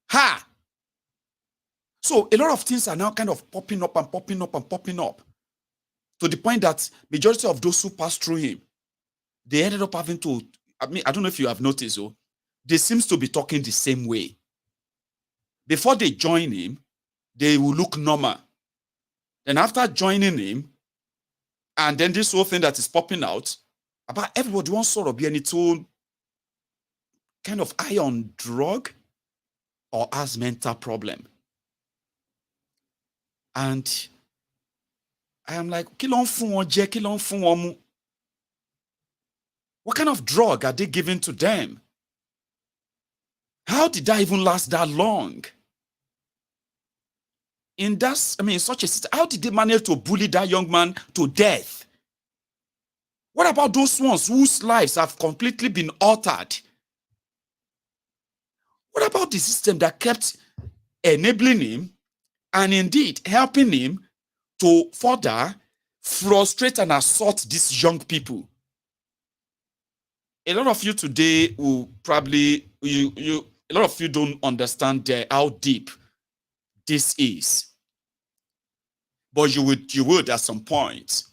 Ha! So a lot of things are now kind of popping up to the point that majority of those who passed through him, they ended up having to, I don't know if you have noticed, they seems to be talking the same way. Before they join him, they will look normal. Then after joining him, and then this whole thing that is popping out, about everybody wants sort of be any tool kind of high on drug or has mental problem. And I am like, what kind of drug are they giving to them? How did that even last that long? In that, such a system, how did they manage to bully that young man to death? What about those ones whose lives have completely been altered? What about the system that kept enabling him and indeed helping him to further frustrate and assault these young people? A lot of you today will probably, a lot of you don't understand how deep this is. But you would at some point.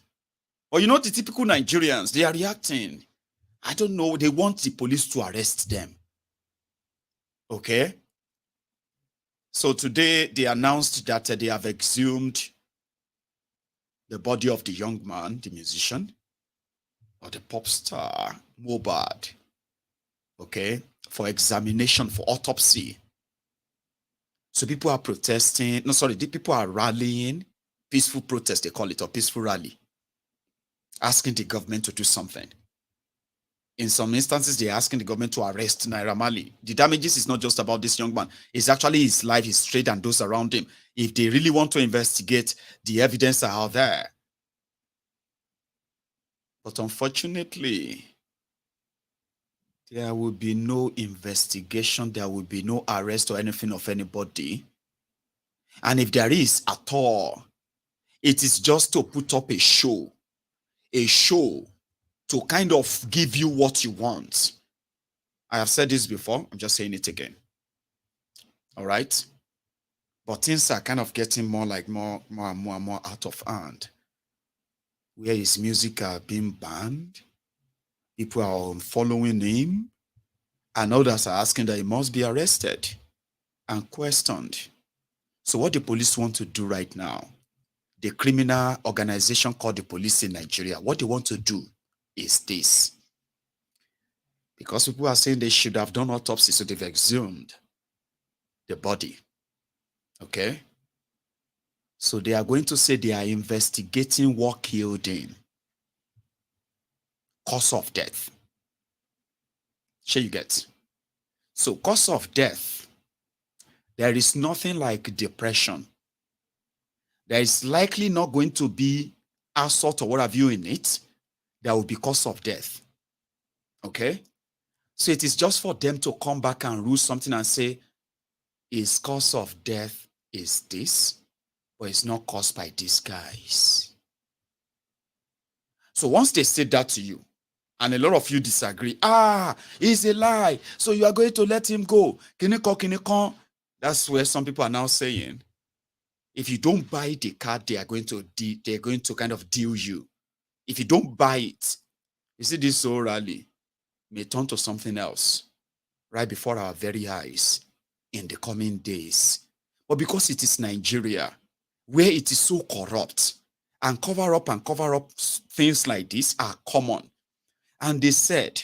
But you know, the typical Nigerians, they are reacting. I don't know, they want the police to arrest them. Okay? So today they announced that they have exhumed the body of the young man, the musician, or the pop star, Mohbad, okay, for examination, for autopsy. So people are protesting, the people are rallying, peaceful protest, they call it, or peaceful rally, asking the government to do something. In some instances, they're asking the government to arrest Naira Marley. The damages is not just about this young man. It's actually his life, his trade, and those around him. If they really want to investigate, the evidence are out there. But unfortunately, there will be no investigation. There will be no arrest or anything of anybody. And if there is at all, it is just to put up a show to kind of give you what you want. I have said this before. I'm just saying it again. All right? But things are kind of getting more and more out of hand. Where his music are being banned. People are following him. And others are asking that he must be arrested and questioned. So what the police want to do right now, the criminal organization called the police in Nigeria, what they want to do is this. Because people are saying they should have done autopsy, so they've exhumed the body. Okay? So they are going to say they are investigating what killed him. Cause of death. Sure you get. So cause of death, there is nothing like depression. There is likely not going to be assault or what have you in it. There will be cause of death. Okay? So it is just for them to come back and rule something and say, his cause of death is this, but it's not caused by these guys. So once they say that to you, and a lot of you disagree, it's a lie, so you are going to let him go. Kiniko. That's where some people are now saying, if you don't buy the card, they're going to kind of deal you. If you don't buy it, you see this whole rally may turn to something else right before our very eyes in the coming days. But because it is Nigeria, where it is so corrupt, and cover up things like this are common. And they said,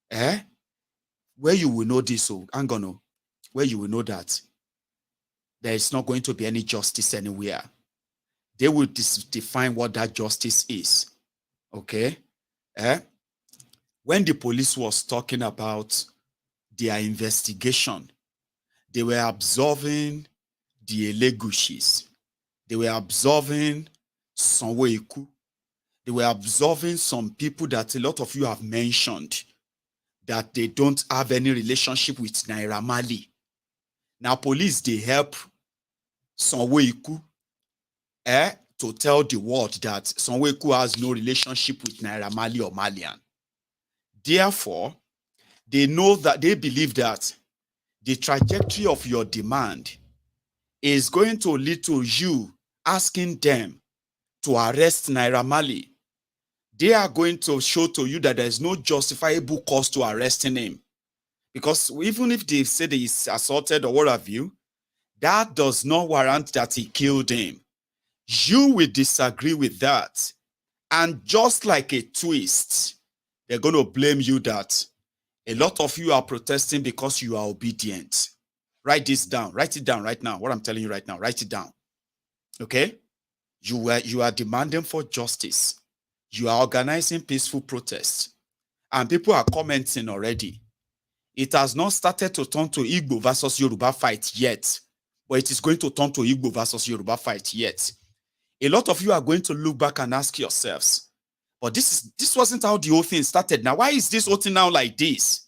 where you will know this, where you will know that there is not going to be any justice anywhere. They will define what that justice is. Okay? When the police was talking about their investigation, they were observing the Elegushis. They were observing Sanwo-Iku. They were observing some people that a lot of you have mentioned that they don't have any relationship with Naira Marley. Now, police, they help Sanwo-Iku to tell the world that Sanwo-Iku has no relationship with Naira Marley or Malian. Therefore, they know that they believe that the trajectory of your demand is going to lead to you asking them to arrest Naira Marley. They are going to show to you that there is no justifiable cause to arresting him. Because even if they say that he's assaulted or what have you, that does not warrant that he killed him. You will disagree with that. And just like a twist, they're going to blame you that a lot of you are protesting because you are obedient. Write this down. Write it down right now. What I'm telling you right now, write it down. Okay? You are demanding for justice. You are organizing peaceful protests. And people are commenting already. It has not started to turn to Igbo versus Yoruba fight yet. But it is going to turn to Igbo versus Yoruba fight yet. A lot of you are going to look back and ask yourselves, but this wasn't how the whole thing started. Now, why is this whole thing now like this?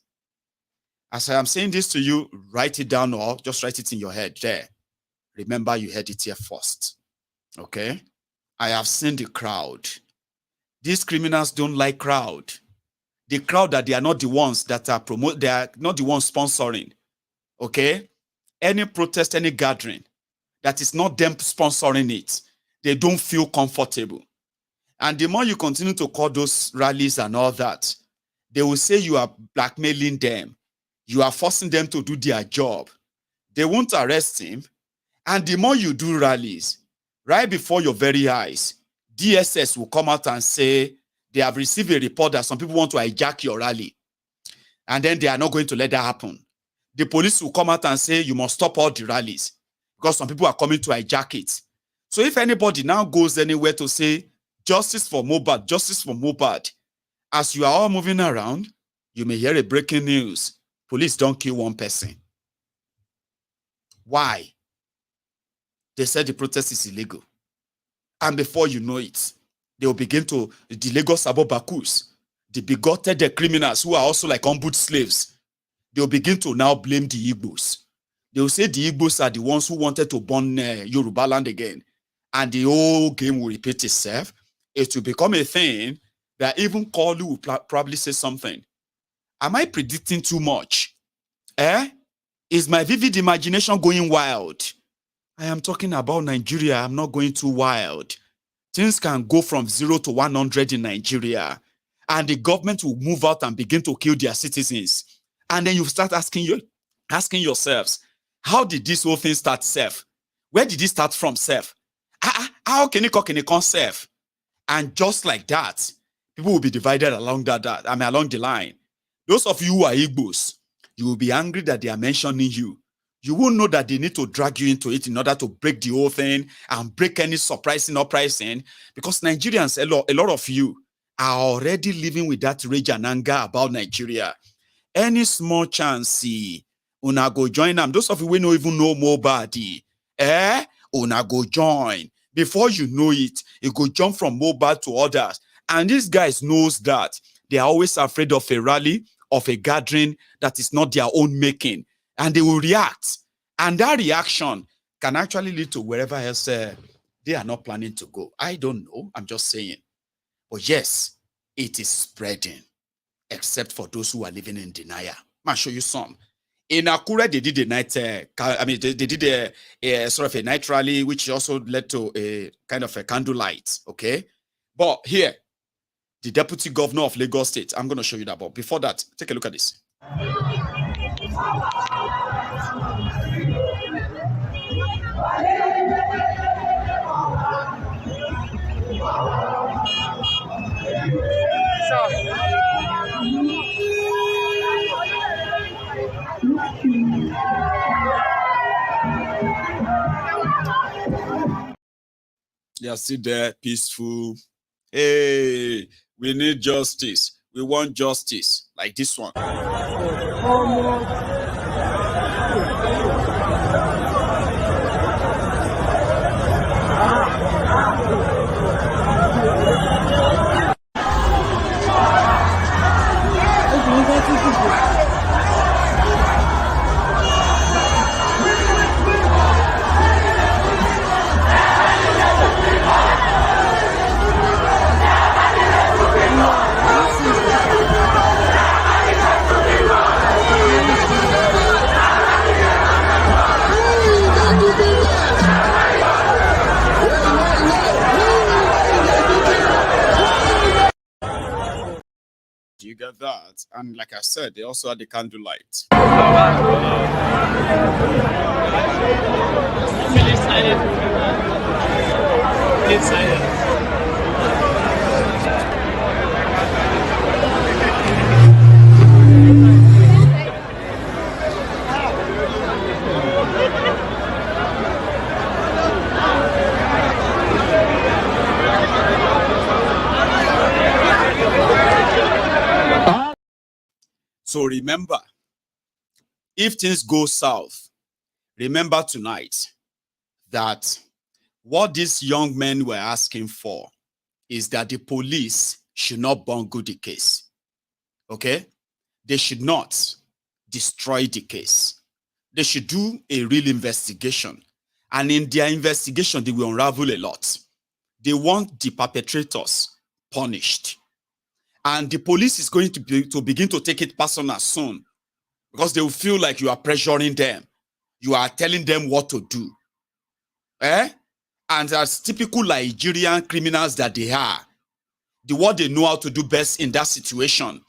As I am saying this to you, write it down or just write it in your head there. Remember, you heard it here first. Okay? I have seen the crowd. These criminals don't like crowd. The crowd that they are not the ones that are they are not the ones sponsoring. Okay? Any protest, any gathering that is not them sponsoring it, they don't feel comfortable. And the more you continue to call those rallies and all that, they will say you are blackmailing them. You are forcing them to do their job. They won't arrest him. And the more you do rallies, right before your very eyes, DSS will come out and say they have received a report that some people want to hijack your rally. And then they are not going to let that happen. The police will come out and say you must stop all the rallies because some people are coming to hijack it. So if anybody now goes anywhere to say justice for Mohbad, as you are all moving around, you may hear a breaking news. Police don't kill one person. Why? They said the protest is illegal. And before you know it, they will begin to, the Lagos Abobakus, the bigoted criminals who are also like ombud slaves, they will begin to now blame the Igbos. They will say the Igbos are the ones who wanted to burn Yoruba land again. And the whole game will repeat itself. It will become a thing that even Kalu will probably say something. Am I predicting too much? Is my vivid imagination going wild? I am talking about Nigeria. I'm not going too wild. Things can go from 0 to 100 in Nigeria. And the government will move out and begin to kill their citizens. And then you start asking yourselves, how did this whole thing start, self? Where did it start from, self? How can it come, self? And just like that, people will be divided along along the line. Those of you who are Igbos, you will be angry that they are mentioning you. You won't know that they need to drag you into it in order to break the whole thing and break any surprising uprising, because Nigerians, a lot of you are already living with that rage and anger about Nigeria. Any small chance, una go join them. Those of you who don't even know Mobadi, una go join. Before you know it, you go jump from Mobad to others. And these guys knows that they are always afraid of a rally, of a gathering that is not their own making. And they will react. And that reaction can actually lead to wherever else they are not planning to go. I don't know. I'm just saying. But yes, it is spreading, except for those who are living in denial. I'll show you some. In Akure, they did a night, they did a sort of a night rally, which also led to a kind of a candlelight, okay? But here, the deputy governor of Lagos State, I'm going to show you that. But before that, take a look at this. They are still there, peaceful. Hey, we need justice. We want justice, like this one. You get that? And like I said, they also had the candlelight. So remember, if things go south, remember tonight that what these young men were asking for is that the police should not bungle the case. Okay? They should not destroy the case. They should do a real investigation. And in their investigation, they will unravel a lot. They want the perpetrators punished. And the police is going to begin to take it personal soon, because they will feel like you are pressuring them. You are telling them what to do. And as typical Nigerian criminals that they are, what they know how to do best in that situation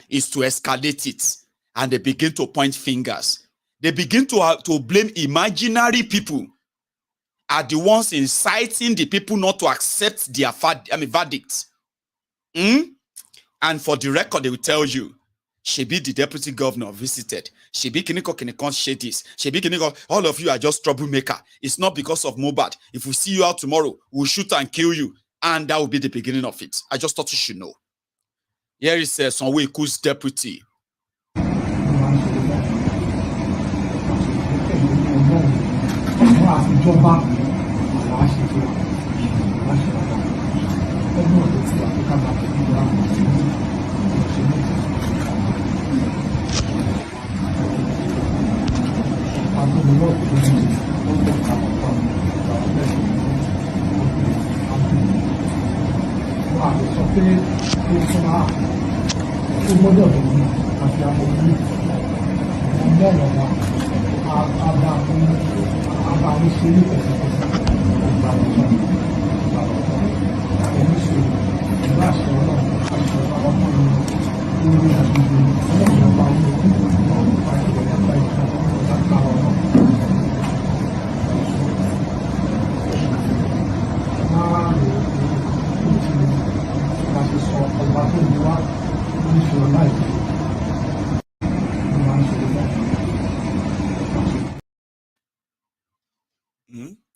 is to escalate it. And they begin to point fingers. They begin to blame imaginary people are the ones inciting the people not to accept their verdict. And for the record, they will tell you, Shebi, the deputy governor, visited. Shebi Kiniko share this. Shebi Kiniko, all of you are just troublemaker. It's not because of Mobad. If we see you out tomorrow, we'll shoot and kill you. And that will be the beginning of it. I just thought you should know. Here is Sonweku's deputy.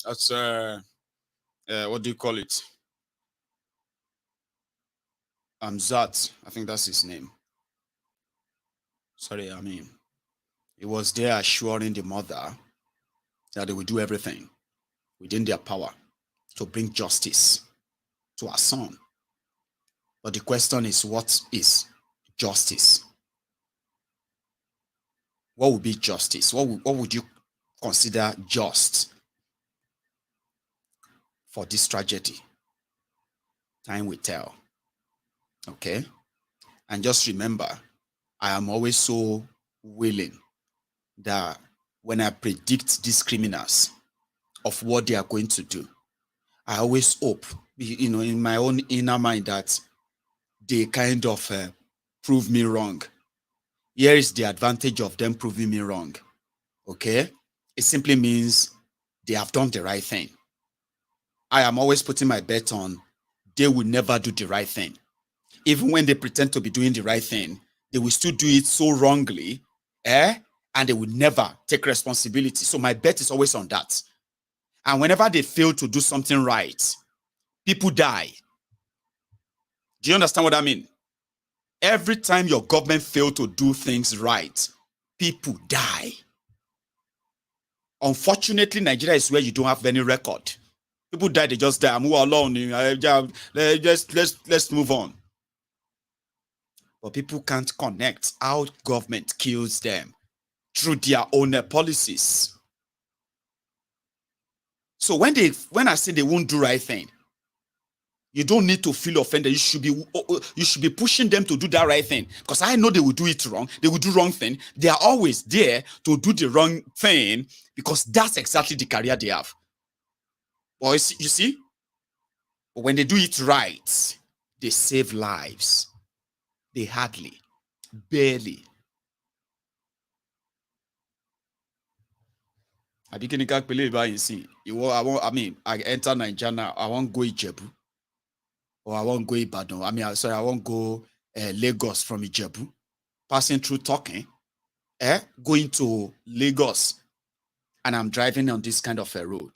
That's what do you call it? Zat, I think that's his name. Sorry, I mean, he was there assuring the mother that they will do everything within their power to bring justice to her son. But the question is, what is justice? What would be justice? What would you consider just for this tragedy? Time will tell. Okay? And just remember, I am always so willing that when I predict these criminals of what they are going to do, I always hope, you know, in my own inner mind that they kind of prove me wrong. Here is the advantage of them proving me wrong. Okay? It simply means they have done the right thing. I am always putting my bet on they will never do the right thing. Even when they pretend to be doing the right thing, they will still do it so wrongly, and they will never take responsibility. So my bet is always on that. And whenever they fail to do something right, people die. Do you understand what I mean? Every time your government fails to do things right, people die. Unfortunately, Nigeria is where you don't have any record. People die, they just die. I'm alone. Let's move on. But people can't connect how government kills them through their own policies. So when I say they won't do right thing, you don't need to feel offended. You should be pushing them to do that right thing, because I know they will do it wrong. They will do wrong thing. They are always there to do the wrong thing because that's exactly the career they have. Or you see, but when they do it right, they save lives. They hardly, barely. I enter Nigeria now. I won't go Ijebu. Or I won't go Ibadan. I won't go Lagos from Ijebu. Passing through Talking, going to Lagos, and I'm driving on this kind of a road.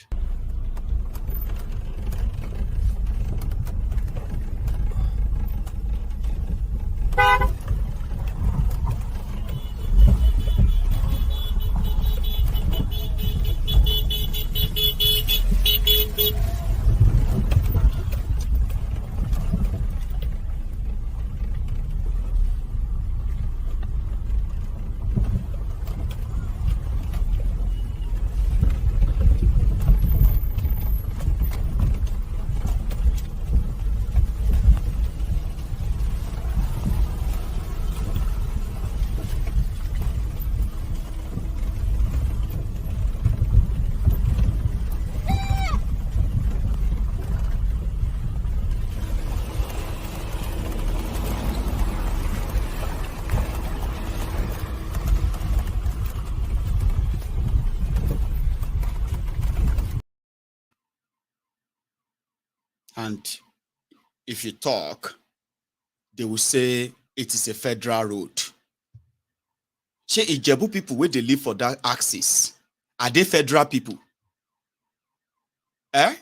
And if you talk, they will say it is a federal road. Say Ijebu people, where they live for that axis, are they federal people? Are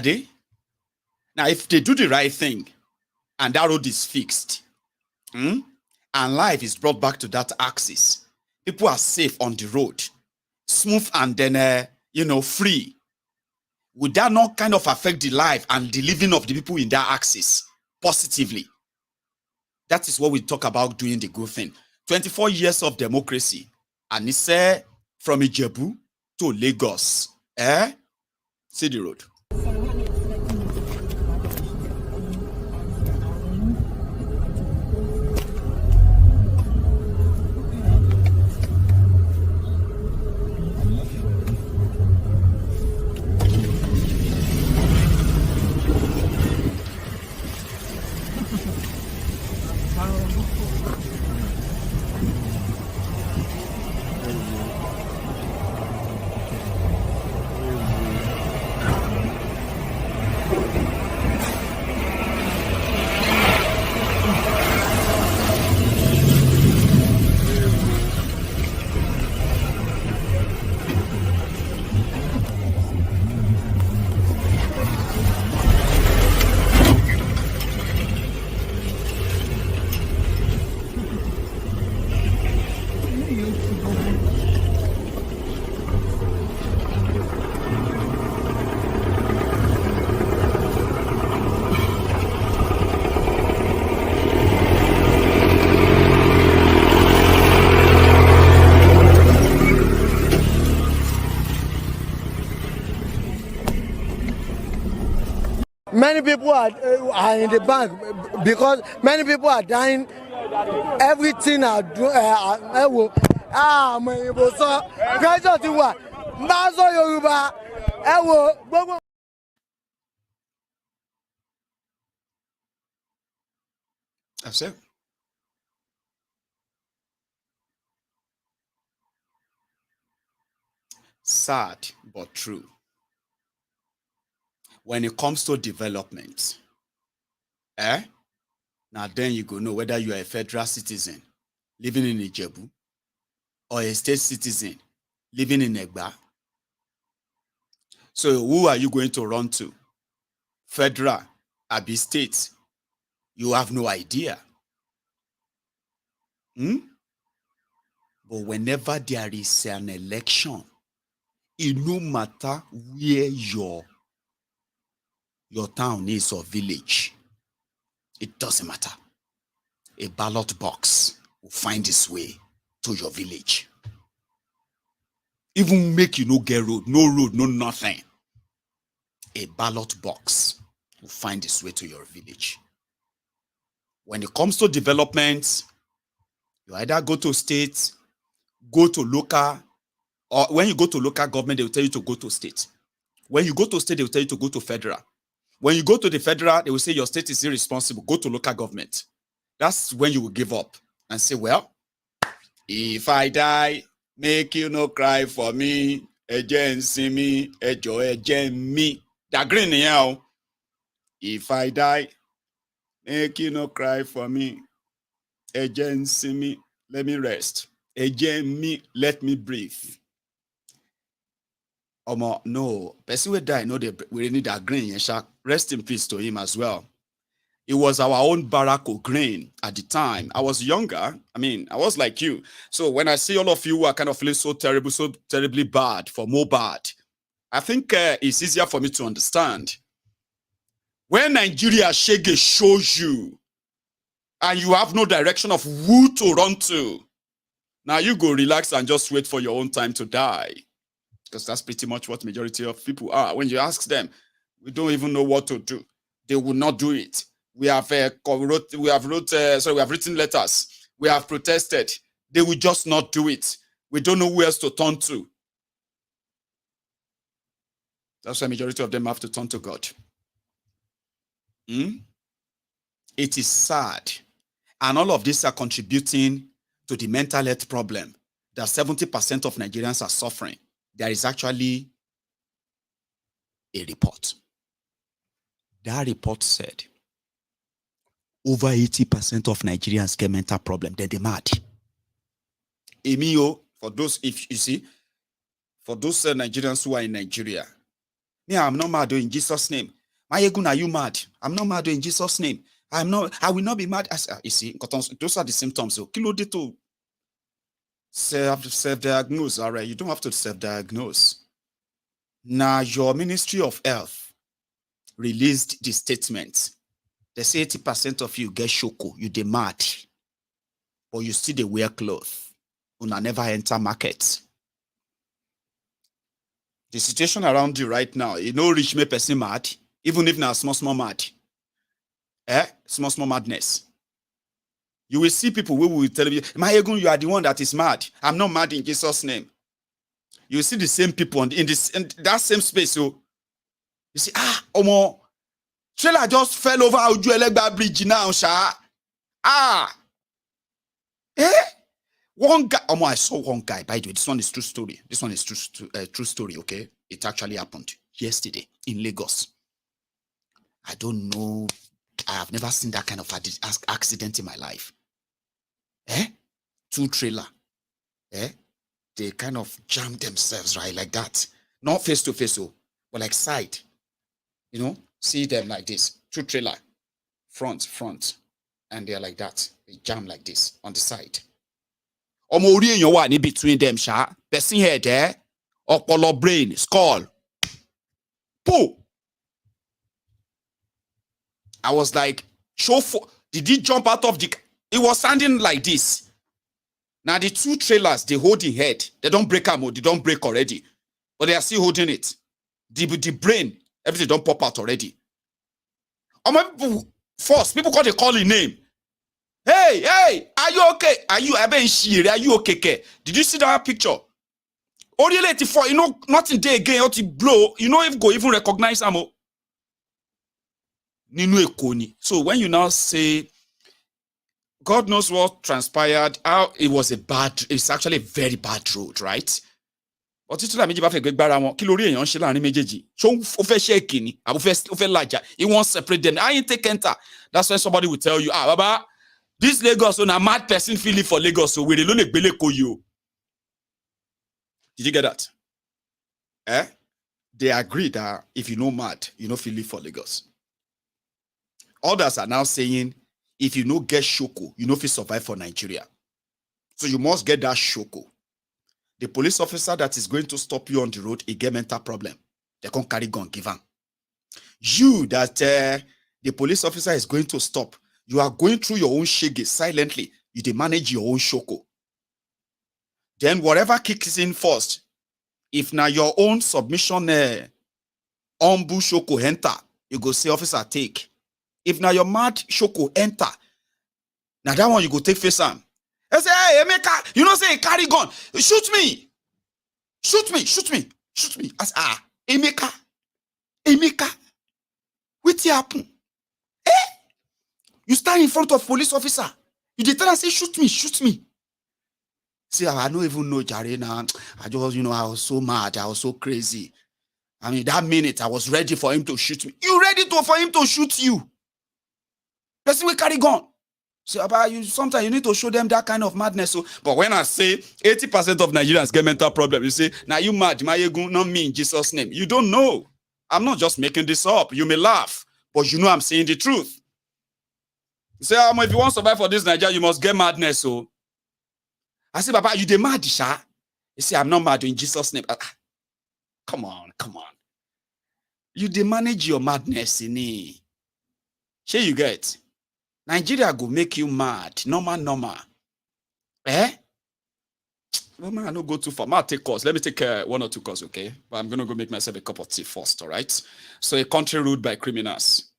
they? Now, if they do the right thing and that road is fixed, and life is brought back to that axis, people are safe on the road, smooth and then, free. Would that not kind of affect the life and the living of the people in that axis positively? That is what we talk about doing the good thing. 24 years of democracy. And it's from Ijebu to Lagos. See the road. many people are in the bank because many people are dying. Everything are doing. My so pressure ti wa. Mbazo Yoruba. Gbogbo. That's it. Sad but true. When it comes to development, now then you go know whether you are a federal citizen living in Ijebu or a state citizen living in Egba. So who are you going to run to? Federal, Abi state? You have no idea. But whenever there is an election, it no matter where your town is or village, it doesn't matter. A ballot box will find its way to your village. Even make you no get road, no nothing. A ballot box will find its way to your village. When it comes to development, you either go to state, go to local, or when you go to local government, they will tell you to go to state. When you go to state, they will tell you to go to federal. When you go to the federal, they will say your state is irresponsible. Go to local government. That's when you will give up and say, well, if I die, make you no cry for me. Ejen see me, ejo ejen me. That green now. If I die, make you no cry for me. Ejen see me, let me rest. Ejen me, let me breathe. No, person will die. No, we need that green. Rest in peace to him as well. It was our own Barack O'Green at the time. I was younger. I mean, I was like you. So when I see all of you who are kind of feeling so terrible, so terribly bad for Mohbad, I think it's easier for me to understand. When Nigeria Shege shows you and you have no direction of who to run to, now you go relax and just wait for your own time to die. Because that's pretty much what majority of people are. When you ask them, we don't even know what to do. They will not do it. We have written letters. We have protested. They will just not do it. We don't know who else to turn to. That's why majority of them have to turn to God. It is sad. And all of these are contributing to the mental health problem that 70% of Nigerians are suffering. There is actually a report. That report said over 80% of Nigerians get mental problem. They're mad. Emio, for those, if you see, for those Nigerians who are in Nigeria, yeah, I'm not mad in Jesus' name. Mayegun, are you mad? I'm not mad in Jesus' name. I will not be mad. You see, those are the symptoms. So, kilo dito self-diagnose. All right, you don't have to self-diagnose. Now, your Ministry of Health released the statement. They say 80% of you get shoko, you dey mad, but you still dey wear clothes. Una never enter market. The situation around you right now, you know, rich me person mad, even if na small mad. Small madness. You will see people who will tell you, Mayegun, you are the one that is mad. I'm not mad in Jesus' name. You will see the same people in that same space. So you see, Omo, trailer just fell over Ojuelegba Bridge now, sha. One guy, I saw one guy, by the way, this one is true story. This one is true story, okay? It actually happened yesterday in Lagos. I don't know. I have never seen that kind of accident in my life. Two trailer. They kind of jammed themselves, right? Like that. Not face to face, but like side. You know, see them like this. Two trailer. Front. And they're like that. They jam like this on the side. Omori in your one in between them, sha. Person head there. Opolo brain, skull. Pooh. I was like, did he jump out of the... It was standing like this. Now the two trailers, they hold the head. They don't break them, they don't break already. But they are still holding it. The brain, everything don't pop out already. my people first, people call the calling name. Hey, are you okay? Are you okay? Did you see that picture? Only 84, you know, nothing there again, how to blow, you know, if go even recognize Amo. So when you now say, God knows what transpired, how it was it's actually a very bad road, right? But it's not a big barrel. Kilori and Shila and Meji. So, shaking, I will laja. He won't separate them. I ain't take enter. That's when somebody will tell you, Baba, this Lagos, so a mad person feeling for Lagos, so we don't beleko you. Did you get that? They agree that if you know mad, you know feel for Lagos. Others are now saying, if you no get shoko, you no fit survive for Nigeria. So you must get that shoko. The police officer that is going to stop you on the road, he get mental problem. They can't carry gun, give him. You that the police officer is going to stop, you are going through your own shege silently. You manage your own shoko. Then whatever kicks in first, if now your own submission ombu shoko enter, you go say officer take. If now your mad shoko enter, now that one you go take face on. I say, hey, Emeka, you know say carry gun. Shoot me. I say, Emeka, what happen? You stand in front of police officer. You tell and say, shoot me. See, I don't even know Jarena. I just, I was so mad. I was so crazy. I mean, that minute I was ready for him to shoot me. You ready for him to shoot you? Person will carry gun. So sometimes you need to show them that kind of madness. So, but when I say 80% of Nigerians get mental problems, you say, now you mad, not me in Jesus' name. You don't know. I'm not just making this up. You may laugh, but you know I'm saying the truth. You say, if you want to survive for this Nigeria, you must get madness. So I say, Papa, you the mad, Sha? You say, I'm not mad in Jesus' name. Come on. You dey manage your madness in it. Here you get. Nigeria go make you mad. Normal. Well, man, I don't go too far. I'll take course. Let me take 1 or 2 courses, okay? But I'm going to go make myself a cup of tea first, all right? So a country ruled by criminals,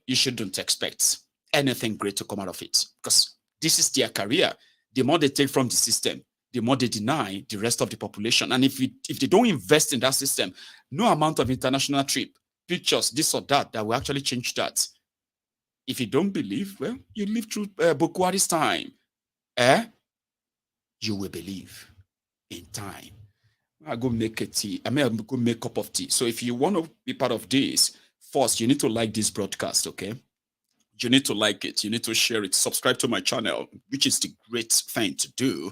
you shouldn't expect anything great to come out of it. Because this is their career. The more they take from the system, the more they deny the rest of the population. And if they don't invest in that system, no amount of international trip, pictures, this or that will actually change that. If you don't believe, well, you live through Bukwari's time. You will believe in time. I go make a tea. I go make a cup of tea. So if you want to be part of this, first, you need to like this broadcast, okay? You need to like it. You need to share it. Subscribe to my channel, which is the great thing to do.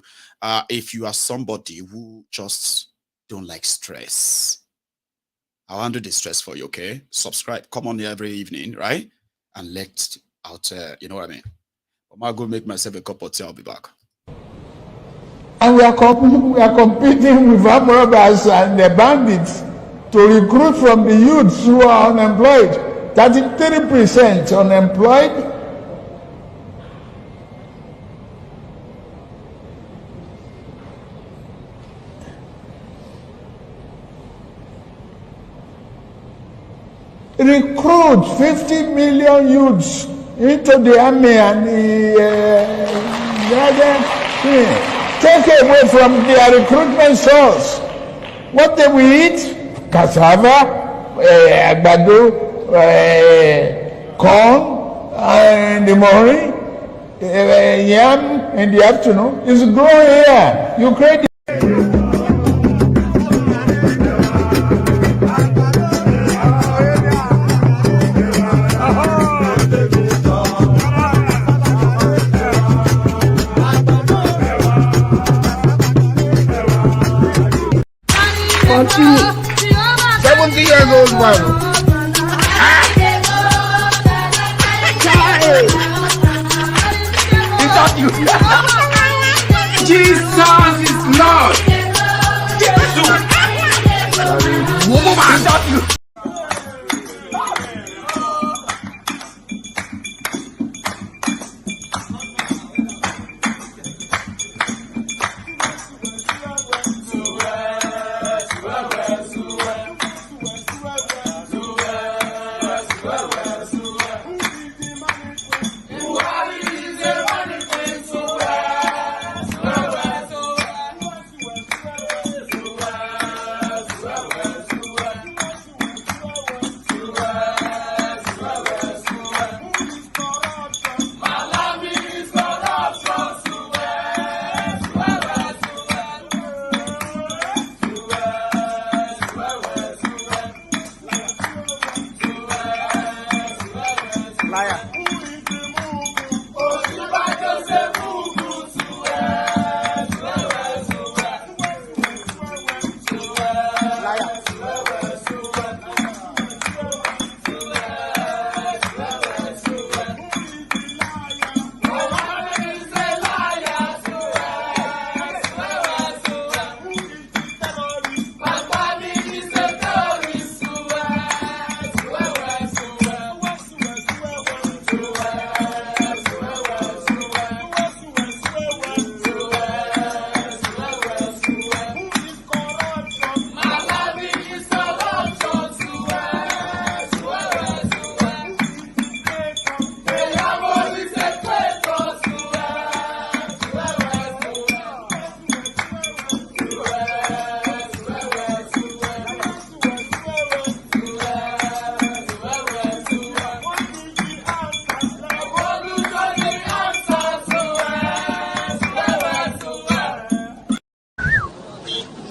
If you are somebody who just don't like stress, I'll handle the stress for you, okay? Subscribe. Come on here every evening, right? And let out, you know what I mean? I'm going to go make myself a cup of tea. I'll be back. And we are competing with armed robbers and the bandits to recruit from the youths who are unemployed. 33% unemployed. Recruit 50 million youths into the army and the other thing. Take away from their recruitment source. What they will eat? Cassava, agbado, corn, and the morning, yam in the afternoon. It's growing here. You create. Continue. 70 years old man. Jesus is Lord.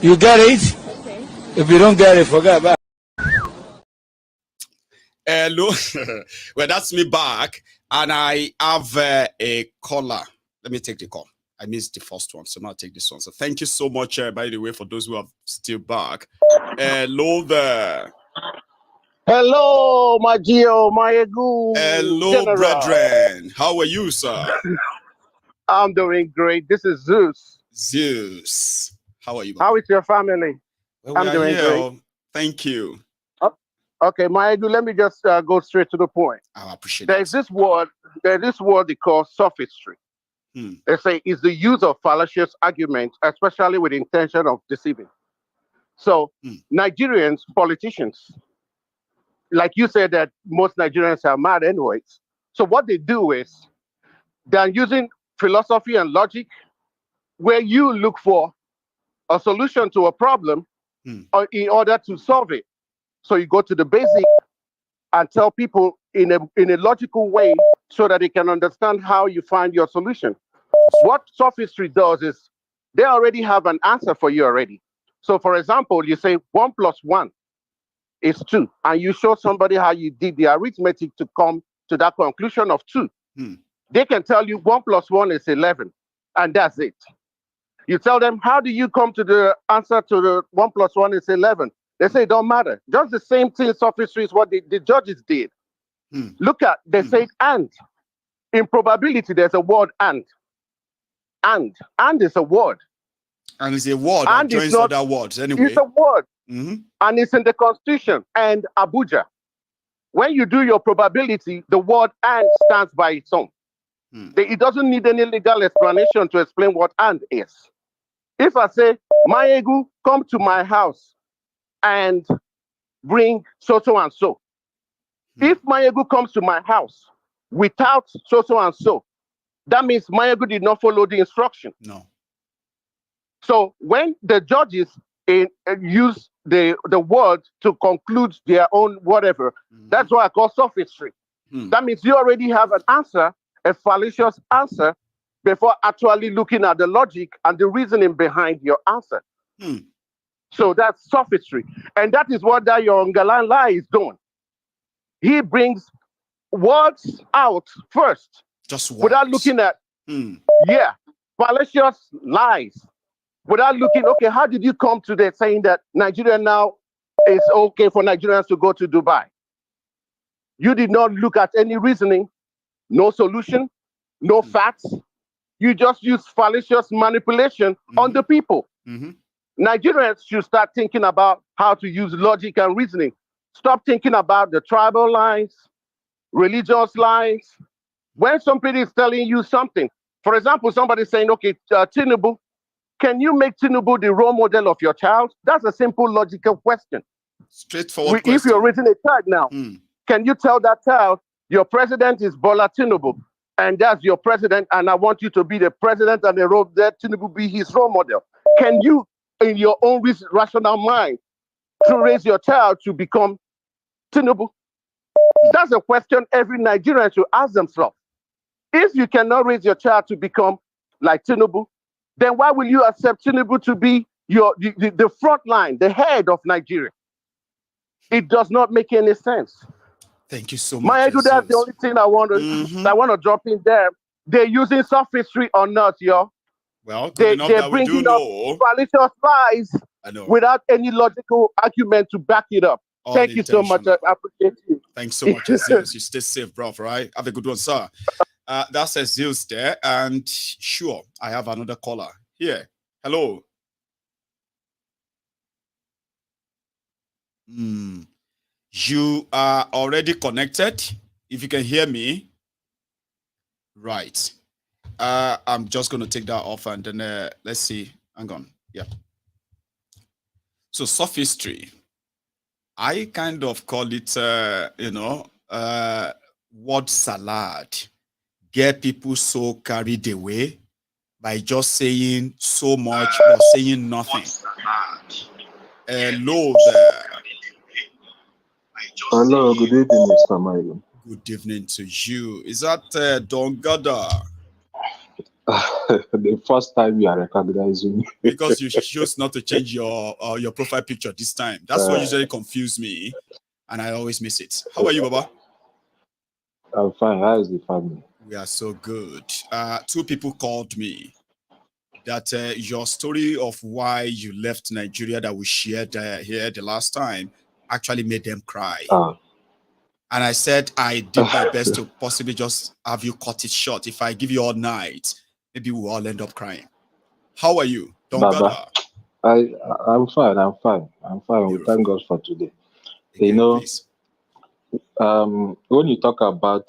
You get it? Okay. If you don't get it, forget about it. Hello. Well, that's me back. And I have a caller. Let me take the call. I missed the first one, so now I'll take this one. So thank you so much, by the way, for those who are still back. Hello there. Hello, my Gio, my Egu. Hello, General. brethren. How are you, sir? I'm doing great. This is Zeus. Zeus. How are you? How is your family? Well, I'm doing great. Thank you. Okay, my Egu, let me just go straight to the point. I appreciate There's this word they call sophistry. They say it's the use of fallacious arguments, especially with the intention of deceiving. So Nigerians, politicians, like you said that most Nigerians are mad anyways. So what they do is they're using philosophy and logic where you look for a solution to a problem in order to solve it. So you go to the basic and tell people in a logical way so that they can understand how you find your solution. What sophistry does is they already have an answer for you already. So for example, you say 1 + 1 is 2, and you show somebody how you did the arithmetic to come to that conclusion of 2. They can tell you 1 + 1 is 11, and that's it. You tell them, how do you come to the answer to the 1 + 1 is 11? They say it don't matter. Just the same thing sophistry is what the judges did. Look at, they say and. In probability, there's a word and. And is a word. And it's a word that joins other words anyway. It's a word. And it's in the Constitution and Abuja. When you do your probability, the word and stands by its own. It doesn't need any legal explanation to explain what and is. If I say, Mayegu, come to my house and bring so and so. If Mayegu comes to my house without so and so, that means Mayegu did not follow the instruction. No. So when the judges use the word to conclude their own whatever, that's what I call sophistry. That means you already have an answer, a fallacious answer, before actually looking at the logic and the reasoning behind your answer. So that's sophistry. And that is what that your Ngalielie is doing. He brings words out first. Just words. Without looking at, fallacious lies. Without looking, okay, how did you come to that saying that Nigeria now is okay for Nigerians to go to Dubai? You did not look at any reasoning, no solution, no facts. You just use fallacious manipulation on the people. Nigerians should start thinking about how to use logic and reasoning. Stop thinking about the tribal lines, religious lines. When somebody is telling you something, for example, somebody is saying, okay, Tinubu, can you make Tinubu the role model of your child? That's a simple logical question. Straightforward question. If you're raising a child now, can you tell that child, your president is Bola Tinubu, and that's your president, and I want you to be the president and the role that Tinubu be his role model? Can you, in your own rational mind, to raise your child to become Tinubu? That's a question every Nigerian should ask themselves. If you cannot raise your child to become like Tinubu, then why will you accept Tinubu to be the front line, the head of Nigeria? It does not make any sense. Thank you so much. That's the only thing I want to drop in there. They're using sophistry on us, yo. Well, they're bringing up fallacious lies without any logical argument to back it up. Thank you so much. I appreciate you. Thanks so much, Zeus. You stay safe, bro. Right? Have a good one, sir. That says Zeus there, and sure, I have another caller here. Hello. You are already connected. If you can hear me, right? I'm just going to take that off, and then let's see. Hang on. Yeah. So sophistry, I kind of call it, word salad. Get people so carried away by just saying so much or saying nothing. Hello there. Hello, good evening, Mr. Mayo. Good evening to you. Is that Don Gada? The first time you are recognizing me. Because you chose not to change your profile picture this time. That's what usually confuses me, and I always miss it. How are you, Baba? I'm fine. How is the family? We are so good. Two people called me that your story of why you left Nigeria that we shared here the last time actually made them cry. And I said I did my best to possibly just have you cut it short. If I give you all night, maybe we'll all end up crying. How are you, Baba, I'm fine. I'm fine. I'm fine. We thank God for today. Again, you know, please. When you talk about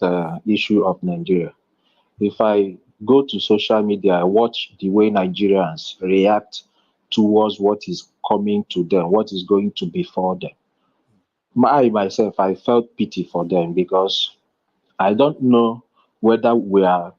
issue of Nigeria, if I go to social media, I watch the way Nigerians react towards what is coming to them, what is going to befall them. I myself, I felt pity for them because I don't know whether we are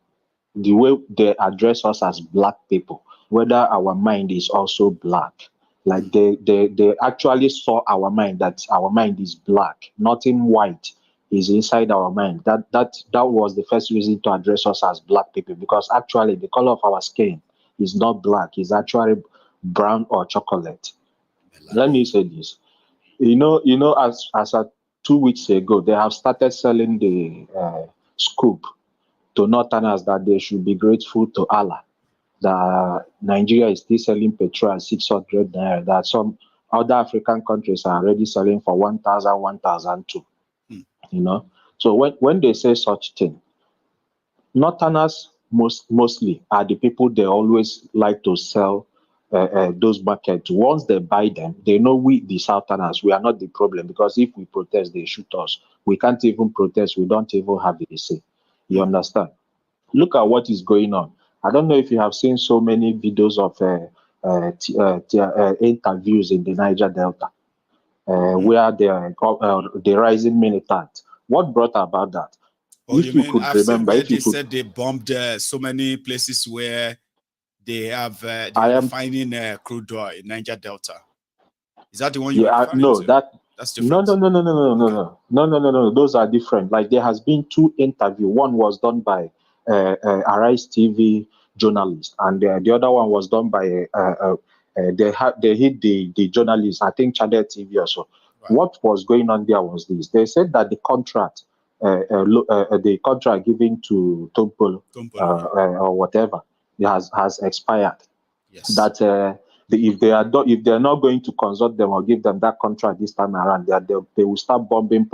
the way they address us as black people, whether our mind is also black. Like they actually saw our mind, that our mind is black, nothing white is inside our mind. That was the first reason to address us as black people, because actually the color of our skin is not black, it's actually brown or chocolate. Let me say this. As 2 weeks ago, they have started selling the scoop to Northerners that they should be grateful to Allah that Nigeria is still selling petrol at 600 naira, that some other African countries are already selling for 1,000, 1,002. So when they say such thing, Northerners mostly are the people they always like to sell those markets. Once they buy them, they know we, the Southerners, we are not the problem, because if we protest, they shoot us. We can't even protest. We don't even have a say. You understand? Look at what is going on. I don't know if you have seen so many videos of interviews in the Niger Delta, where the rising militant. What brought about that? Oh, If you could I've seen remember, where if you they could, said they bombed so many places where they have they I are am refining crude oil in Niger Delta. Is that the one you were referring no, to? That's no, different. no. Those are different. Like there has been two interviews. One was done by Arise TV journalist, and the other one was done by they hit the journalist. I think Channel TV or so. What was going on there was this. They said that the contract given to Tompolo or whatever has expired. Yes. That if they are not going to consult them or give them that contract this time around, they will start bombing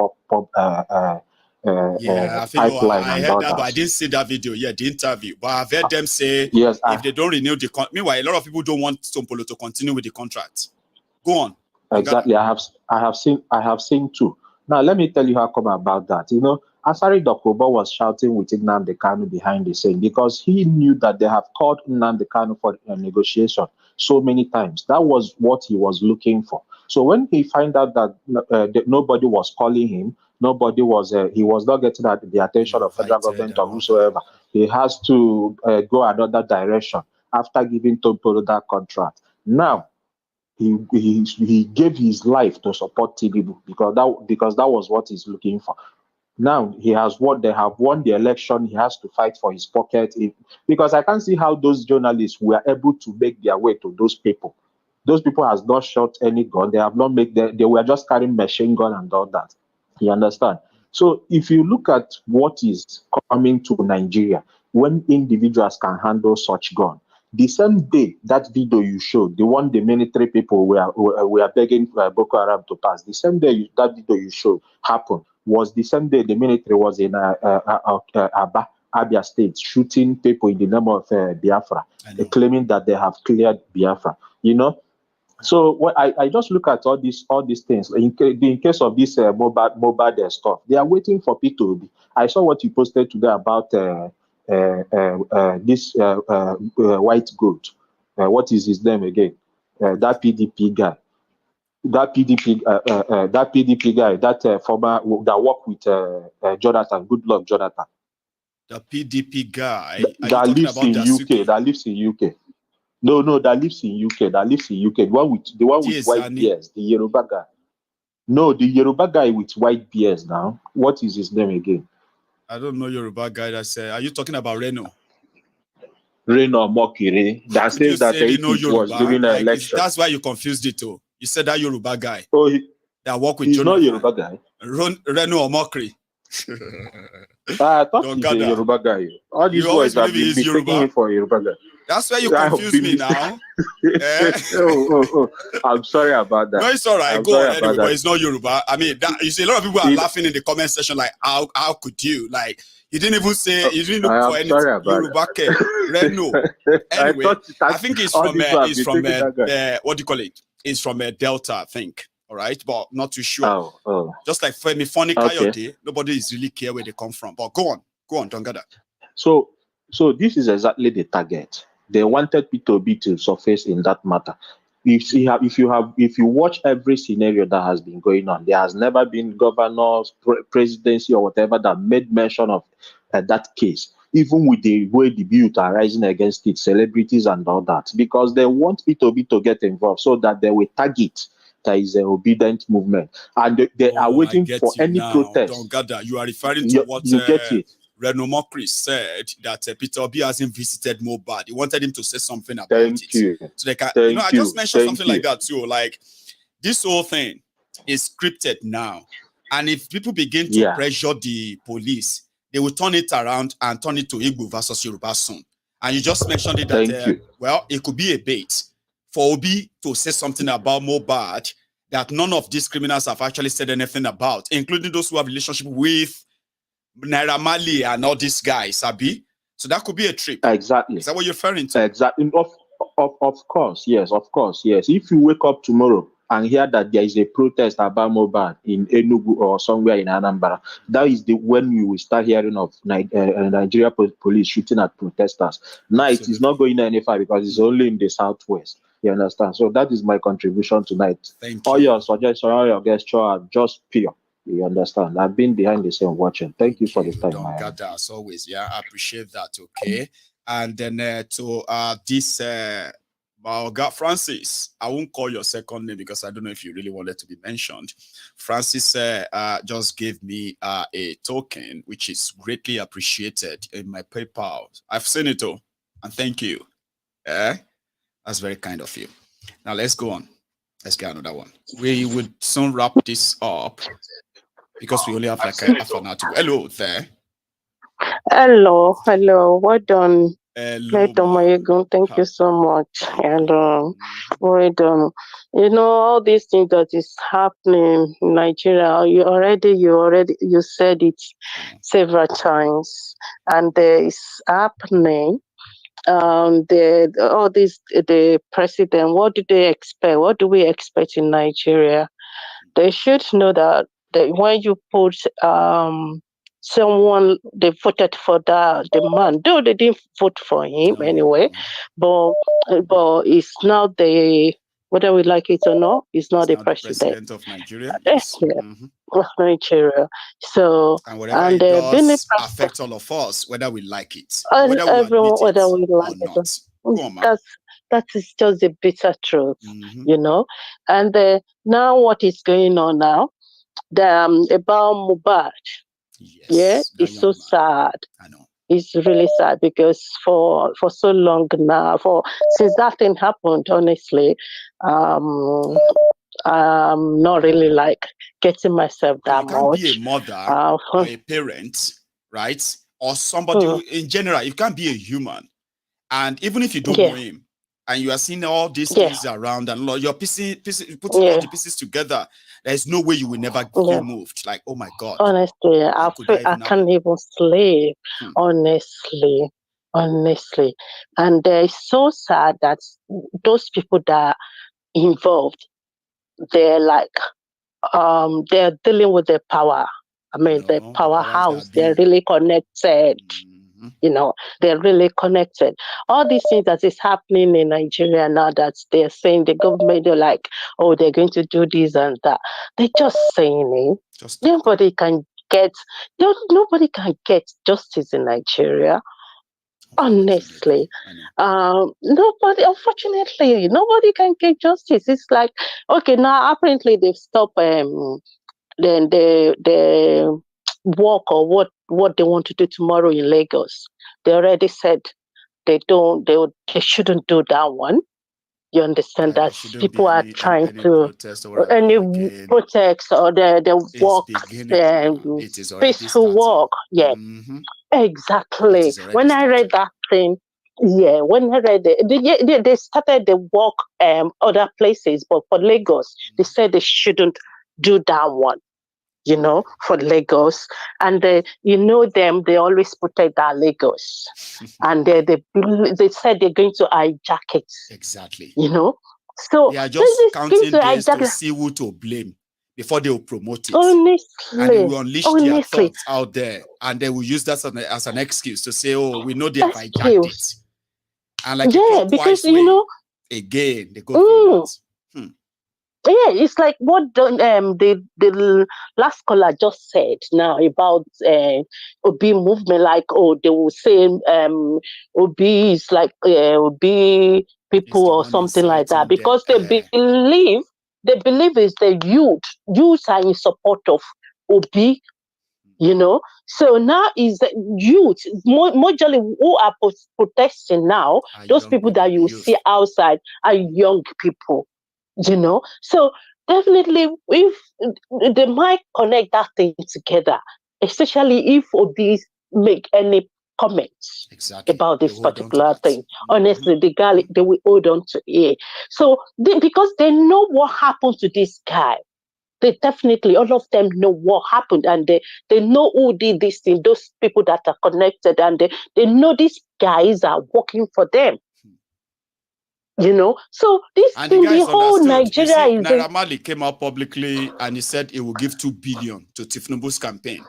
I think pipeline I and heard others. that, but I didn't see that video. Yeah, the interview. But I've heard them say yes, if they don't renew the contract. Meanwhile, a lot of people don't want Tompolo to continue with the contract. Go on. Exactly. I have seen too. Now let me tell you how come about that. Asari Dokubo was shouting with Nnamdi Kanu behind the scene because he knew that they have called Nnamdi Kanu for a negotiation so many times. That was what he was looking for. So when he found out that nobody was calling him, he was not getting the attention of federal government or whosoever, he has to go another direction after giving Tompolo that contract. Now, he gave his life to support Tinubu because that was what he's looking for. Now they have won the election. He has to fight for his pocket because I can't see how those journalists were able to make their way to those people. Those people has not shot any gun. They have not they were just carrying machine gun and all that. You understand? So if you look at what is coming to Nigeria, when individuals can handle such gun, the same day that video you showed, the one the military people were begging Boko Haram to pass, the same day that video you showed happened was the same day the military was in Abia State shooting people in the name of Biafra, claiming that they have cleared Biafra. So what I just look at all these things. In case of this mobile stuff, they are waiting for P2B. I saw what you posted today about this white goat. What is his name again? That PDP guy. That PDP guy. That former that worked with Jonathan. Good luck, Jonathan. The PDP guy That lives in UK. That lives in UK. No, that lives in UK. The one with white beards, the Yoruba guy. No, the Yoruba guy with white beards now. What is his name again? I don't know Yoruba guy that said. Are you talking about Reno? rain or mockery that says that say if no it was Yoruba? during an Like election. that's why you confused it too. You said that Yoruba guy Oh, that work with he's not Jonathan. Yoruba guy. Reno or mockery. I thought Don't he's a gather. Yoruba guy. All these You always boys have believe been he's mistaking Yoruba? him for a Yoruba guy. That's why you I have confuse been me now. oh, I'm sorry about that. No, it's all right. I'm Go sorry on about anyway, that. but it's not Yoruba. I mean, that, you see, a lot of people are laughing in the comment section like, how could you? Like, you didn't even say, you didn't look for anything. Yoruba care. Reno. Anyway, I think it's from, what do you call it? It's from Delta, I think. All right, but not too sure. Just like Femi Funny Coyote, nobody is really care where they come from. But go on, don't get that. So this is exactly the target. They wanted P2B to surface in that matter. If you watch every scenario that has been going on, there has never been governors, presidency, or whatever that made mention of that case. Even with the way the youth are rising against it, celebrities and all that, because they want P2B to get involved so that they will target. There is an obedient movement, and they are waiting for any protest. Don't gather. You are referring to what you get it. Reno Mokri said that Peter Obi hasn't visited Mohbad. He wanted him to say something about Thank it. you. So they can, Thank I you. just mentioned Thank something you. like that too. Like this whole thing is scripted now, and if people begin to pressure the police, they will turn it around and turn it to Igbo versus Yoruba soon. And you just mentioned it that well, it could be a bait for Obi to say something about Mohbad that none of these criminals have actually said anything about, including those who have relationship with Naira Marley and all these guys, Abi. So that could be a trip. Exactly. Is that what you're referring to? Exactly. Of course, yes. If you wake up tomorrow and hear that there is a protest about Mohbad in Enugu or somewhere in Anambra, that is when you will start hearing of Nigeria police shooting at protesters. Now it is not going any far because it's only in the southwest. You understand? So that is my contribution tonight. Thank you. All your suggestions, all your gesture are just pure. You understand? I've been behind the scene watching. Thank you for the time. Don't got that as always. Yeah, I appreciate that. Okay. And then to this God Francis, I won't call your second name because I don't know if you really wanted to be mentioned. Francis just gave me a token, which is greatly appreciated in my PayPal. I've seen it all, and thank you. That's very kind of you. Now let's go on. Let's get another one. We would soon wrap this up because we only have like half an hour to go. Hello there. Hello. Well done. Thank you so much. And well done. You know, all these things that is happening in Nigeria, you said it several times, and it's happening. The president, what do they expect? What do we expect in Nigeria? They should know that when you put someone, they voted for the man, though they didn't vote for him anyway, but it's not whether we like it or not, it's not the president of Nigeria. Yes. Of Nigeria. So and whatever it does affect all of us, whether we like it, whether we like it or not. That is just the bitter truth, you know. And now what is going on now? About Mohbad. It's so sad. I know. It's really sad because for so long now, since that thing happened, honestly, I'm not really like getting myself that much. You can't be a mother or a parent, right? Or somebody in general. You can't be a human. And even if you don't know him, and you are seeing all these things around, and you're putting all the pieces together, there's no way you will never feel moved. Like, oh my God. Honestly, I can't even sleep. Honestly. And it's so sad that those people that are involved, they're like, they're dealing with their power. I mean, the powerhouse, they're really connected. You know, they're really connected. All these things that is happening in Nigeria now that they're saying the government, they're like, oh, they're going to do this and that. They're just saying it. Nobody can get justice in Nigeria. Honestly, unfortunately, nobody can get justice. It's like, okay, now apparently they've stopped then the walk or what they want to do tomorrow in Lagos. They already said they shouldn't do that one. You understand that people are trying to any protest or the walk, peaceful walk. Yeah, exactly. When I read that thing, when I read it, they started the walk other places, but for Lagos, they said they shouldn't do that one. You know, for Lagos, and you know them, they always protect that Lagos, and they said they're going to hijack it. Exactly. You know, so they are just counting days to see who to blame before they will promote it. Honestly, and they will unleash their thoughts out there, and they will use that as an excuse to say, "Oh, we know they have hijacked it." And like because you know, again they go through that. Yeah, it's like what the last caller just said now about Obi movement. Like, oh, they will say Obi is like Obi people or something like that, because they believe is the youth are in support of Obi. You know, so now is the youth majorly who are protesting now. Those people that you see outside are young people. You know, so definitely if they might connect that thing together, especially if Obi make any comments about this particular thing. Honestly, they will hold on to it. So because they know what happened to this guy. They definitely, all of them know what happened, and they know who did this thing, those people that are connected, and they know these guys are working for them. You know, so this and thing, the whole Nigeria is. Naira Marley came out publicly and he said he will give 2 billion to Tinubu's campaign.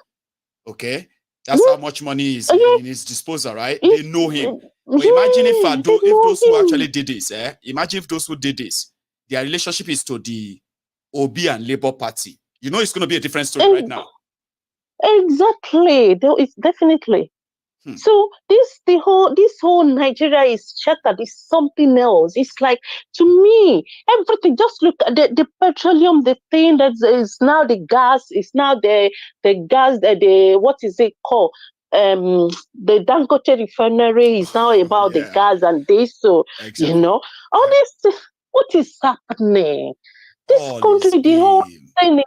Okay, that's how much money is in his disposal, right? They know him. But imagine if those who actually did this, imagine if those who did this, their relationship is to the Obi and Labour Party. You know, it's going to be a different story right now. Exactly, it's definitely. So this whole Nigeria is shattered. It's something else. It's like, to me, everything. Just look at the petroleum, the thing that is now the gas. It's now the gas. The what is it called? The Dangote Refinery is now about the gas and this. So you know, all this. What is happening? This country, the whole thing.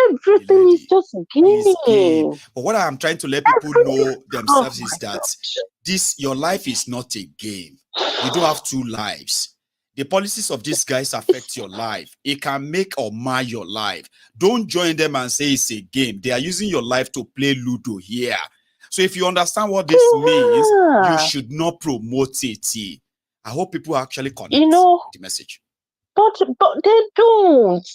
Everything is just game. But what I'm trying to let people know themselves is that your life is not a game. You don't have 2 lives. The policies of these guys affect your life. It can make or mar your life. Don't join them and say it's a game. They are using your life to play Ludo here. So if you understand what this means, you should not promote it. I hope people actually connect with the message. But they don't.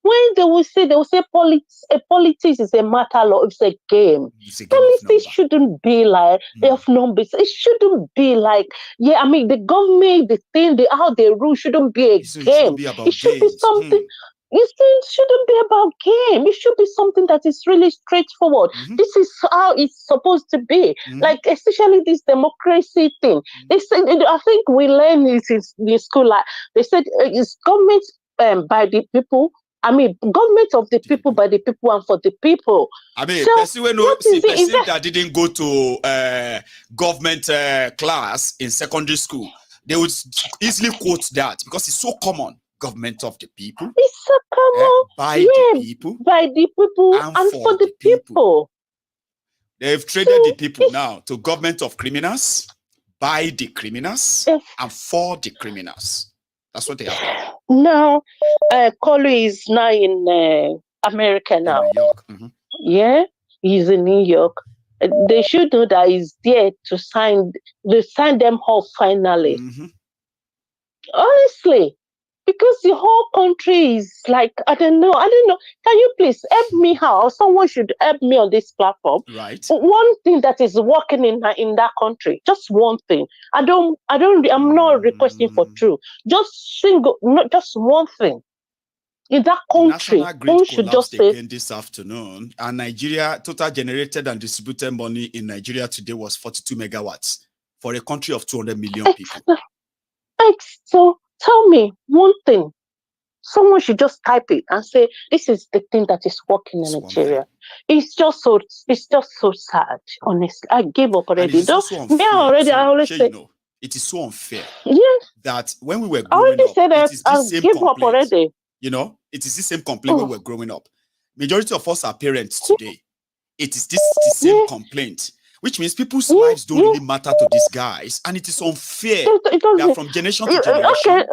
When they will say politics is a matter of, it's a game. Politics shouldn't be like of numbers. It shouldn't be like, I mean, the government, the thing, how they rule shouldn't be a game. It should be something. It shouldn't be about game. It should be something that is really straightforward. This is how it's supposed to be. Like, especially this democracy thing. They said, I think we learned it in school. Like they said, it's government by the people. I mean, government of the people, by the people, and for the people. I mean, so, person that didn't go to government class in secondary school, they would easily quote that because it's so common. Government of the people. It's so common. By the people. By the people and for the people. They've traded the people now to government of criminals, by the criminals, and for the criminals. That's what they have. Now, Kolu is now in America now. In New York. Yeah, he's in New York. They should know that he's there to sign them off finally. Honestly, because the whole country is like, I don't know. Can you please help me out? Or someone should help me on this platform. Right. One thing that is working in that country, just one thing. I'm not requesting for two. Just one thing. In that country, national grid should just say again this afternoon, and Nigeria total generated and distributed money in Nigeria today was 42 megawatts for a country of 200 million people. So tell me one thing. Someone should just type it and say, this is the thing that is working in Nigeria. It's just so sad, honestly. I gave up already. So I always say, it is so unfair. Yeah. That when we were growing up, it is the same give up already. You know, it is the same complaint when we were growing up. Majority of us are parents today. It is the same complaint. Which means people's lives don't really matter to these guys, and it is unfair. They are from generation to generation.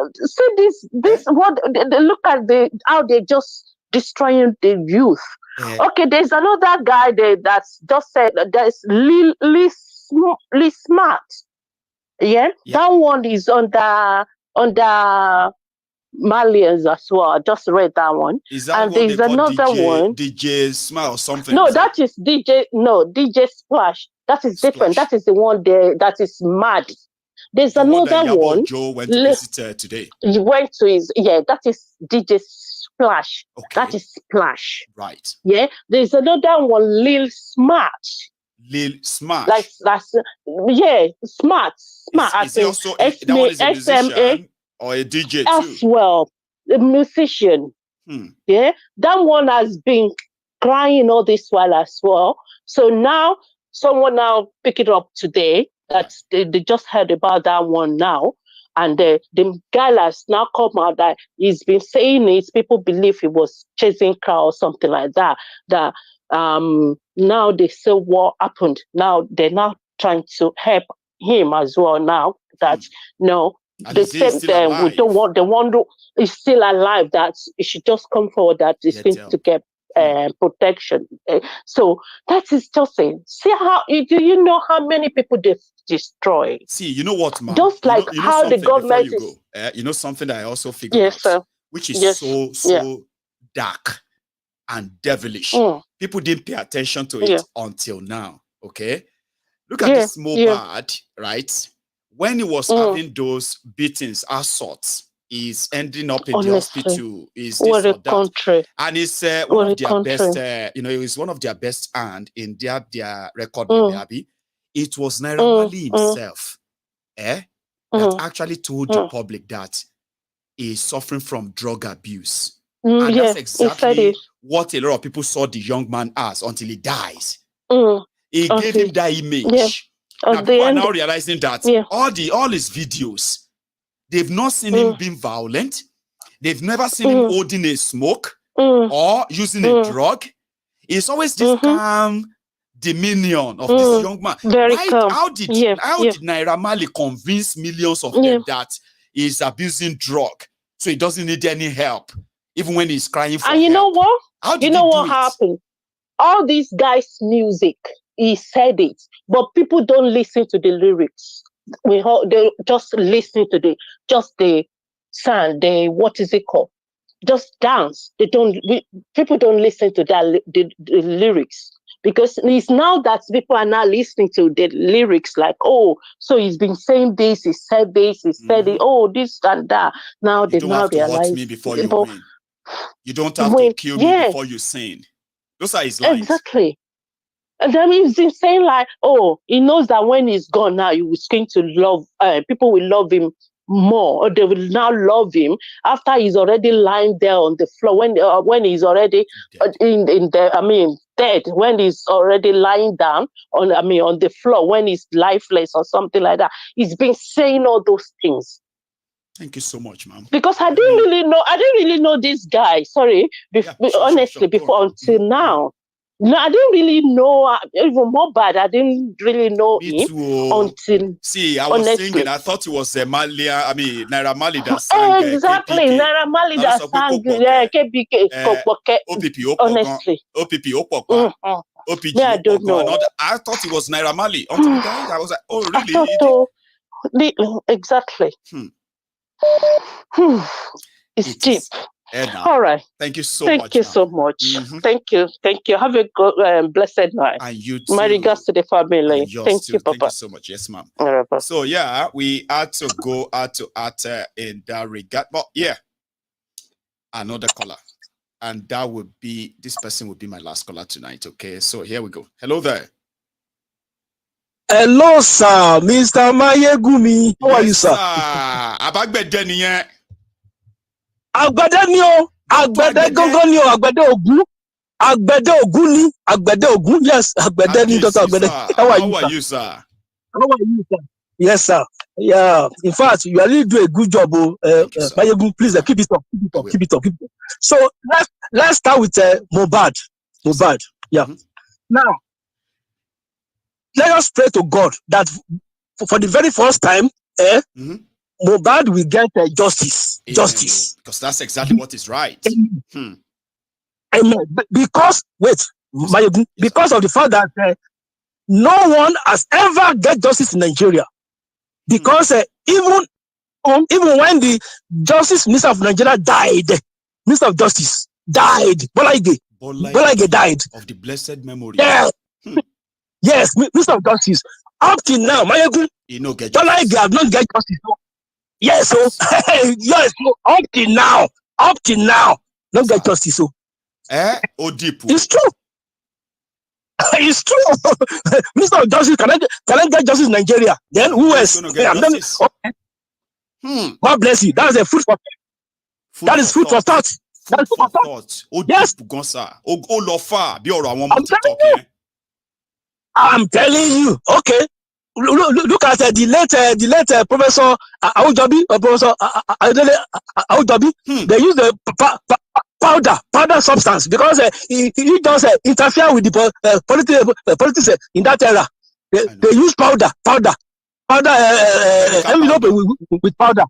Okay, so what look at how they just destroying the youth. Okay, there's another guy there that's just said there's Lee Smart. Yeah, that one is under Malians as well. I just read that one. Is that and there's another one. DJ Smile or something? No, that is DJ. No, DJ Splash. That is different. That is the one there that is mad. There's another one. Joe went to visit today. He went to his that is DJ Splash. Okay. That is Splash. Right. Yeah. There's another one, Lil Smart. Lil Smart. Like that's Smart. Is he also that one is a musician or a DJ too? As well, a musician. Yeah. That one has been crying all this while as well. So now someone now pick it up today. That they just heard about that one now, and the guy has now come out that he's been saying it. People believe he was chasing car or something like that. That now they say what happened. Now they're now trying to help him as well. Now that no, they said we don't want. They want is still alive. That it should just come forward. That is going to get protection. So that is just saying. See how do you know how many people they've destroyed? See, you know what, man? Just like you know how the government is. You know something that I also figured out, sir. Which is so dark and devilish. People didn't pay attention to it until now. Okay, look at this Mohbad, right? When he was having those beatings, assaults. Is ending up in the hospital. Is this what or a that? Country. And it's one of their best. It was one of their best and in their record. It was Naira Marley himself, that actually told the public that he's suffering from drug abuse, and that's exactly what a lot of people saw the young man as until he dies. He gave him that image. Now people are now realizing that all his videos. They've not seen him being violent. They've never seen him holding a smoke or using a drug. It's always this calm dominion of this young man. How did Naira Marley convince millions of them that he's abusing drug so he doesn't need any help, even when he's crying for help? You know what? How did you know what happened? All these guys' music, he said it, but people don't listen to the lyrics. They just listen to the sound, what is it called? Just dance. People don't listen to that the lyrics, because it's now that people are now listening to the lyrics like, oh, so he's been saying this, he said this, he said it, oh, this and that. Now they now realize me before you win. You don't have to kill me before you sing. Those are his lines. Exactly. And then he's been saying like, oh, he knows that when he's gone now, he's going to love, people will love him more, or they will now love him after he's already lying there on the floor, when he's already dead, when he's already lying down on the floor, when he's lifeless or something like that. He's been saying all those things. Thank you so much, ma'am. Because I didn't really know this guy. Sorry, honestly, before until now. No, I didn't really know, even more bad. I didn't really know him until. See, I was singing. I thought it was Naira Marley that sang. Exactly, Naira Marley that sang. OPP, honestly. OPG, I don't know. I thought it was Naira Marley until he died. I was like, oh, really? Exactly. It's deep. All right. Thank you so much. Thank you so much. Thank you. Have a good, blessed night. And you too. My regards to the family. Thank you, Papa. Thank you so much. Yes, ma'am. So we had to go out in that regard. But another caller, and this person would be my last caller tonight. Okay, so here we go. Hello there. Hello, sir, Mr. Mayegumi. How are you, sir? Agbede ni o, agbede gongo ni o, agbede ogun. Agbede ogun ni, agbede ogun. Yes, agbede ni Dr. Agbede. How are you, sir? How are you, sir? Yes, sir. Yeah. In fact, you really do a good job. Mayegun, please keep it up. Keep it up. So let's start with Mohbad. Mohbad. Yeah. Now, let us pray to God that for the very first time, Mohbad will get justice. Amen. Justice. Because that's exactly what is right. Amen. Because Mayegun, because of the fact that no one has ever get justice in Nigeria. Because even when the Justice Minister of Nigeria died, Minister of Justice died, Bolaige died. Of the blessed memory. Yeah. Yes, Minister of Justice. Up till now, Mayegun, Bolaige have not get justice. Yes, so yes, so up till now, not get justice. So Odipu. It's true. It's true. Minister of Justice can I get justice in Nigeria? Then who else? God bless you. That's a food for thought. That is food for thought. That's food for thought. Yes. I'm telling you. Okay. Look at the late Professor Awujobi, Professor Awujobi. They use the powder substance because he does interfere with the politics in that era. They use powder envelope with powder.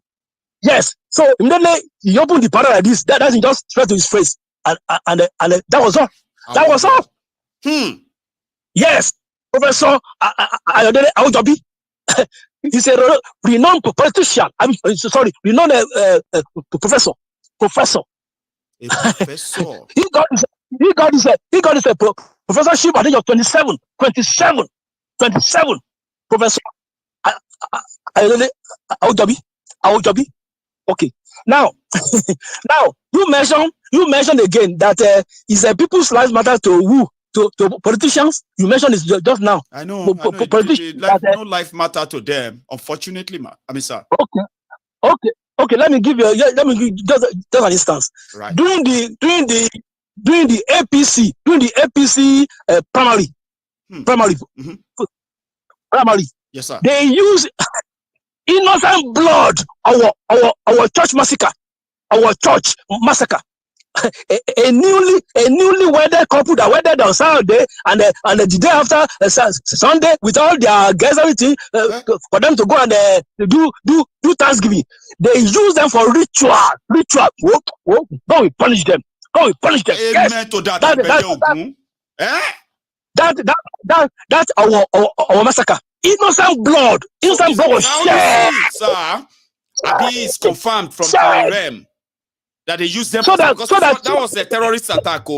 Yes. So immediately he opened the powder like this. That doesn't just straight to his face, and that was all. That was all. Yes. Professor Awujobi is a renowned politician. Renowned professor. A professor. He got his professorship at the age of 27. Professor Awujobi. Okay. Now you mentioned again that is a people's lives matter to who? To politicians. You mentioned it just now. I know. No life matter to them, unfortunately, sir. Okay. Let me give just an instance. Right. During the APC primary. Yes, sir. They use innocent blood. Our church massacre. A newly wedded couple that wedded on Saturday and the day after Sunday with all their guests, everything for them to go and do Thanksgiving. They use them for ritual. God will punish them. Amen to that. That's our massacre. Innocent blood was shed. Sir, is confirmed from the realm. That they use them that was a terrorist attack.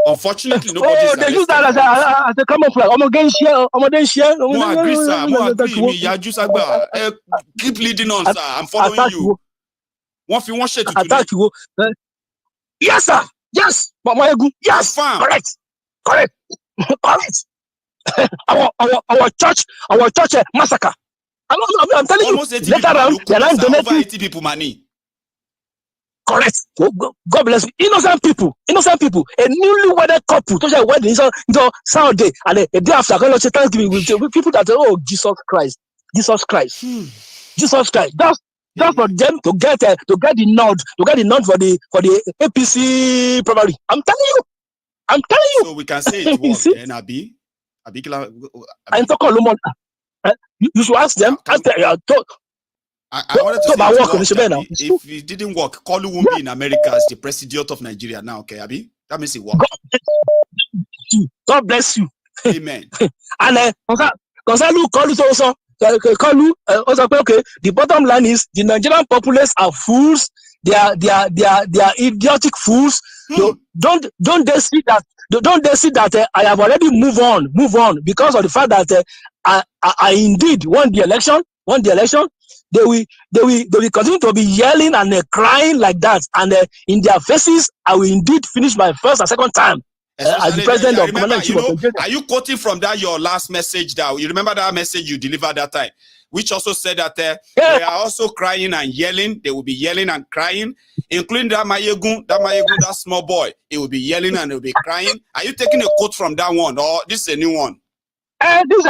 Unfortunately, nobody. They use that as a camouflage. More agree. Keep leading on, sir. I'm following you. One share to attack you. Yes, sir. Yes, yes. Correct. Our church massacre. I'm telling almost you. Later on, over 80 people money. Correct. God bless you. Innocent people. A newly wedded couple. To wedding Saturday and a day after going to Thanksgiving with people that Jesus Christ. Just for them to get the nod for the APC primary. I'm telling you. So we can say it was then Abi. You should ask them. I wanted to say if it didn't work, Kolu won't be in America as the president of Nigeria now, okay, Abi? That means it worked. God bless you. Amen. And Kolu also, okay, the bottom line is the Nigerian populace are fools. They are idiotic fools. Don't they see that? Don't they see that I have already move on because of the fact that I indeed won the election. They will continue to be yelling and crying like that, and in their faces, I will indeed finish my first and second time as the president of Nigeria. Are you quoting from that your last message? That you remember that message you delivered that time which also said that they are also crying and yelling. They will be yelling and crying, including that Mayegun, that small boy. He will be yelling and he will be crying. Are you taking a quote from that one, or this is a new one? This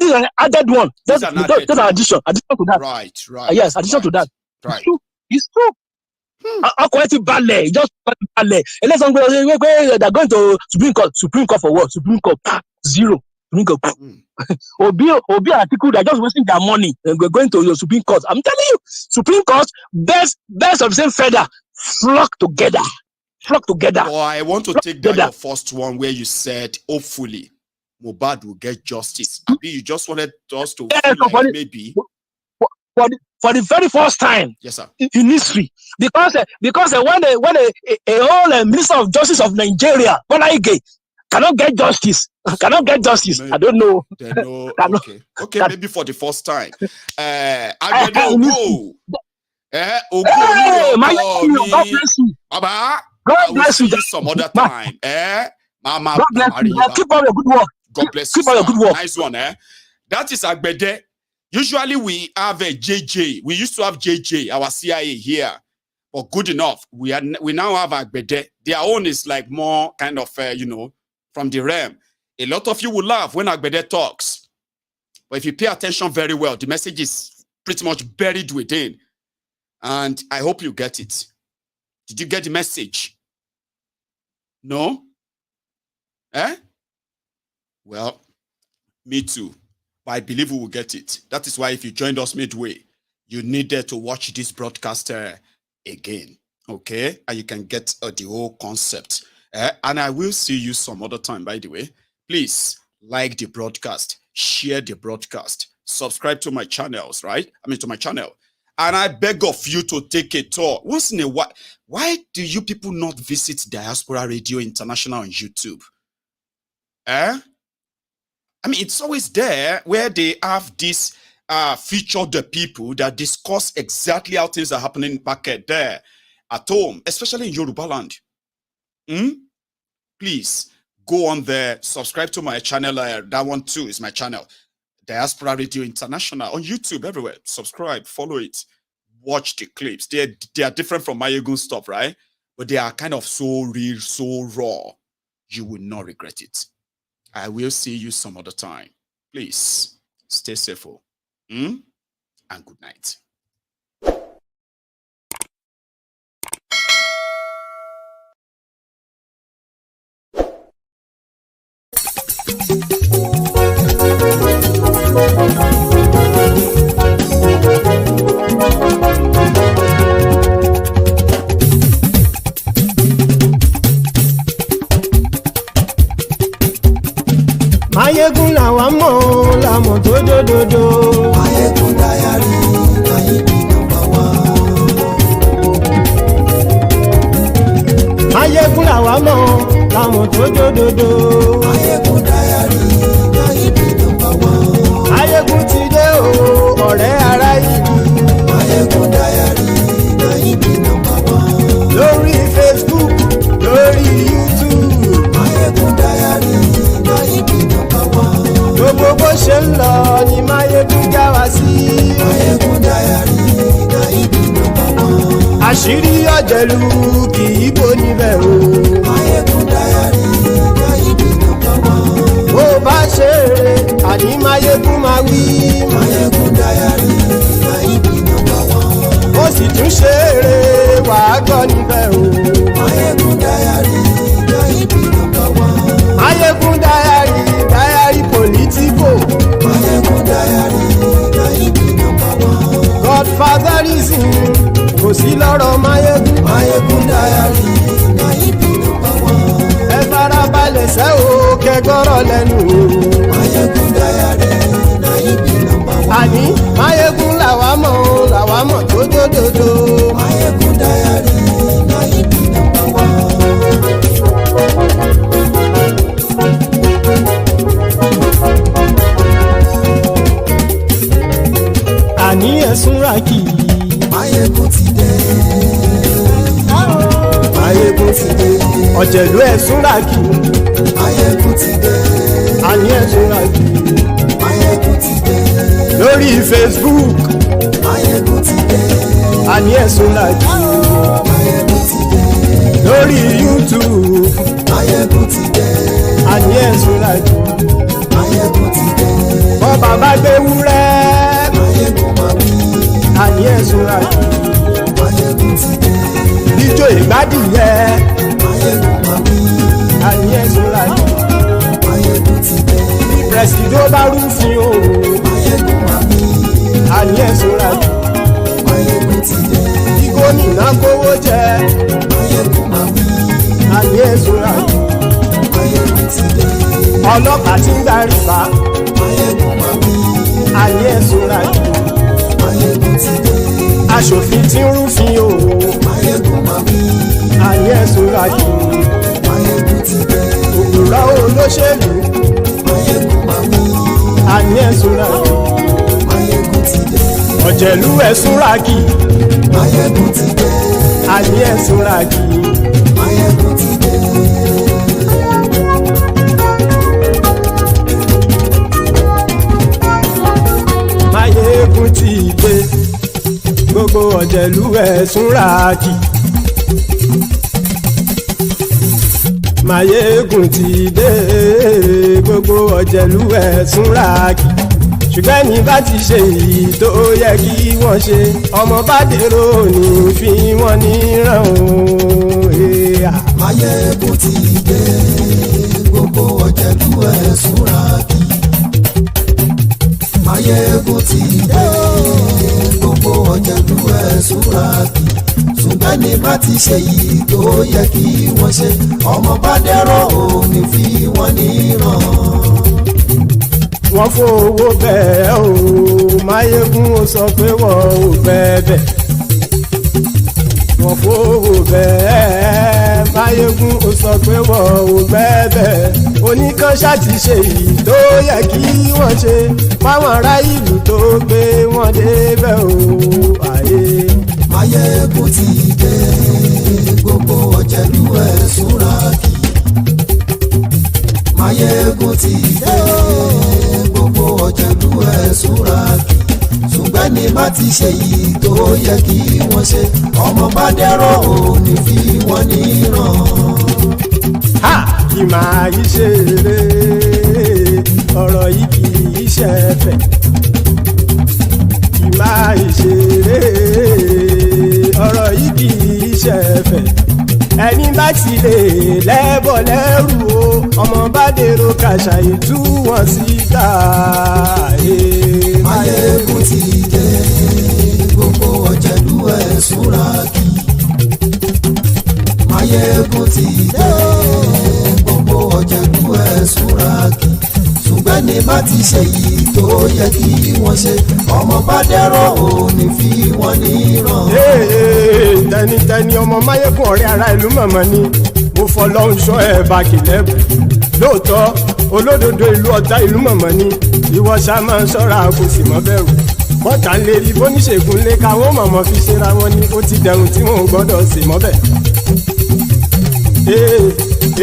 is an added one. That's an addition. Addition to that. Right. Yes, addition to that. Right. It's true. Ballet, just ballet. And let's go. They're going to Supreme Court for what? Supreme Court 0. Supreme Court. Obi article. They're just wasting their money. And we're going to your Supreme Court. I'm telling you, Supreme Court, best of the same feather, flock together. Oh, I want to take that your first one where you said, hopefully, Mohbad will get justice. Maybe you just wanted us to feel like maybe. For the very first time, yes, sir, in history, because when a whole Minister of Justice of Nigeria, Bola Ige, cannot get justice, I don't know. Okay, maybe for the first time. God bless you. God bless you some other time. Mama, God bless you. Keep on your good work. God bless you. Keep on your good work. Nice one, That is Agbede. Usually we have a JJ. We used to have JJ, our CIA here. But good enough. We now have Agbede. Their own is like more kind of, from the realm. A lot of you will laugh when Agbede talks. But if you pay attention very well, the message is pretty much buried within. And I hope you get it. Did you get the message? No? Well, me too. But I believe we will get it. That is why if you joined us midway, you needed to watch this broadcast again. Okay? And you can get the whole concept. And I will see you some other time, by the way. Please like the broadcast, share the broadcast, subscribe to my channels, right? To my channel. And I beg of you to take a tour. Once in a while, why do you people not visit Diaspora Radio International on YouTube? It's always there where they have this feature the people that discuss exactly how things are happening back there at home, especially in Yoruba land. Please go on there, subscribe to my channel. That one too is my channel, Diaspora Radio International on YouTube, everywhere. Subscribe, follow it, watch the clips. They are different from Mayegun stuff, right? But they are kind of so real, so raw. You will not regret it. I will see you some other time. Please stay safe. And good night. Mayegun làwa mọ̀ làmọ̀ tó dòdòdò. Mayegun Diary Ngalielie #1. Mayegun làwa mọ̀ làmọ̀ tó dòdòdò. Mayegun Diary Ngalielie #1. Mayegun ti dé o ọ̀rẹ́ ara ìlú. Mayegun Diary Ngalielie #1. Lórí Facebook, lórí YouTube. Mayegun Diary Ngalielie #1. Gbogbo bó ṣe ń lọ ni Mayegun já wa sí. Mayegun Diary Ngalielie #1. Àṣírí ọ̀jẹ̀lú kì í bò níbẹ̀ o. Mayegun Diary Ngalielie #1. Bó bá ṣe eré àní Mayegun máa wí. Mayegun Diary Ngalielie #1. Ó sì tún ṣe eré wàá gbọ́ níbẹ̀ o. Mayegun Diary Ngalielie #1. Mayegun Diary politico. Mayegun Diary Ngalielie #1. Godfatherism kò sí lọ́rọ̀ Mayegun. Mayegun Diary Ngalielie #1. Ẹ farabalẹ̀ sẹ́ o kẹgọ́rọ̀ lẹ́nu o. Mayegun Diary Ngalielie #1. Àní Mayegun làwa mọ̀ tó dòdòdò. Mayegun Diary Ngalielie #1. Àní ẹ̀sùn rákì. Mayegun ti dé. Mayegun ti dé. Ọ̀jẹ̀lú ẹ̀sùn rákì. Mayegun ti dé. Àní ẹ̀sùn rákì. Mayegun ti dé. lórí Facebook Máyégún ti dé. àní ẹ̀sùn làjú Máyégún ti dé. lórí YouTube Máyégún ti dé. àní ẹ̀sùn làjú Máyégún ti dé. bọ́ bàbá gbé wúrẹ́ Máyégún máa wí. àní ẹ̀sùn làjú Máyégún ti dé. ijó ìgbádìyẹ Máyégún máa wí. àní ẹ̀sùn làjú Máyégún ti dé. pẹ̀sìdó bá rúfin o Máyégún máa wí. àní ẹ̀sùn làjú Máyégún ti dé. kí gómìnà kówó jẹ Máyégún máa wí. àní ẹ̀sùn làjú Máyégún ti dé. ọlọ́pàá tí ń darí bá Máyégún máa wí. àní ẹ̀sùn làjú Máyégún ti dé. aṣòfin tí ń rúfin o Máyégún máa wí. àní ẹ̀sùn làjú Máyégún ti dé. òwúrọ̀ olóṣèlú Máyégún máa wí. àní ẹ̀sùn làjú Máyégún ti dé. ọ̀jẹ̀lú ẹ̀sùn ràgì Máyégún ti dé. àní ẹ̀sùn ràgì Máyégún ti dé. Máyégún ti dé gbogbo ọ̀jẹ̀lú ẹ̀sùn ràgì Máyégún ti dé gbogbo ọ̀jẹ̀lú ẹ̀sùn ràgì ṣùgbọ́n ní bá ti ṣe èyí tó yẹ kí wọ́n ṣe ọmọ bá dèrò ní fi wọ́n níran o. Máyégún ti dé gbogbo ọ̀jẹ̀lú ẹ̀sùn ràgì. Máyégún ti dé gbogbo ọ̀jẹ̀lú ẹ̀sùn ràgì. ṣùgbọ́n ní bá ti ṣe yìí tó yẹ kí wọ́n ṣe ọmọ bá dẹ́rọ̀ ò ní fi wọ́n níran. wọ́n fowó bẹ́ẹ̀ o Máyégún ó sọ pé wọ́n ò bẹ́ẹ̀ wọ́n fowó bẹ́ẹ̀ Máyégún ó sọ pé wọ́n ò bẹ́ẹ̀ oníkanṣá ti ṣe yìí tó yẹ kí wọ́n ṣe fáwọn ará ìlú tó gbé wọn débẹ̀ o àyè. Máyégún ti dé gbogbo ọ̀jẹ̀lú ẹ̀sùn ràkì. Máyégún ti dé gbogbo ọ̀jẹ̀lú ẹ̀sùn ràkì. ṣùgbọ́n ní bá ti ṣe yìí tó yẹ kí wọ́n ṣe ọmọ bá dẹ́rọ̀ ò ní fi wọ́n níran. ha kì máa yí ṣe eré ọ̀rọ̀ yìí kì í ṣe ẹ̀fẹ̀ kì máa yí ṣe eré ọ̀rọ̀ yìí kì í ṣe ẹ̀fẹ̀ ẹni bá ti lè lẹ́bọ̀ lẹ́rù o ọmọ bá dèrò kàṣàyè tú wọn síta. Máyégún ti dé gbogbo ọ̀jẹ̀lú ẹ̀sùn ràkì. Máyégún ti dé gbogbo ọ̀jẹ̀lú ẹ̀sùn ràkì. ṣùgbọ́n ní bá ti ṣe yìí tó yẹ kí wọ́n ṣe ọmọ bá dẹ́rọ̀ ò ní fi wọ́n níran. tẹnitẹni ọmọ Máyégún ọ̀rẹ́ ara ìlú mọ̀mọ́ ni mo fọlọ́hún ṣọ́ ẹ̀ bá kìlẹ́bù lóòótọ́ olódodo ìlú ọ̀tá ìlú mọ̀mọ́ ni ìwọ ṣá máa ń ṣọ́ra kò sì mọ́ bẹ̀rù bọ́tà ń lè rí bóníṣègùn lé káwọn mọ̀mọ́ fi ṣera wọn ni ó ti dẹrùn tí wọn ò gbọ́dọ̀ sè mọ́bẹ̀.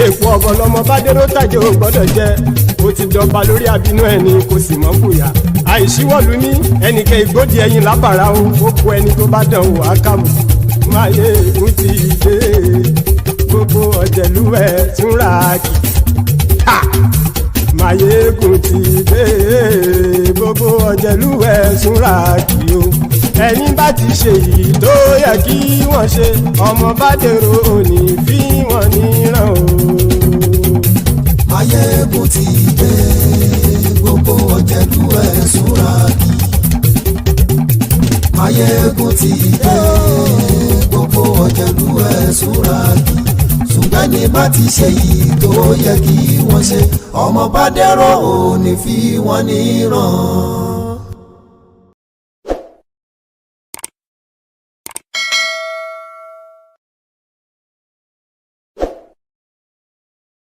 èèpo ọ̀bọ̀ lọmọ bá dérò tàjẹ́ ò gbọ́dọ̀ jẹ́ ó ti dọba lórí abínú ẹni kò sì mọ́ bóyá àìsíwọ́lu ní ẹnìkẹ́ ìgbódì ẹyin lábàrá o ó kó ẹni tó bá dán o àkàmù. Máyégún ti dé gbogbo ọ̀jẹ̀lú ẹ̀sùn ràkì. Máyégún ti dé gbogbo ọ̀jẹ̀lú ẹ̀sùn ràkì o ẹni bá ti ṣe yìí tó yẹ kí wọ́n ṣe ọmọ bá dèrò òní fi wọ́n níran o. Máyégún ti dé gbogbo ọ̀jẹ̀lú ẹ̀sùn ràkì. Máyégún ti dé gbogbo ọ̀jẹ̀lú ẹ̀sùn ràkì. ṣùgbọ́n ní bá ti ṣe yìí tó yẹ kí wọ́n ṣe ọmọ bá dẹ́rọ̀ ò ní fi wọ́n níran.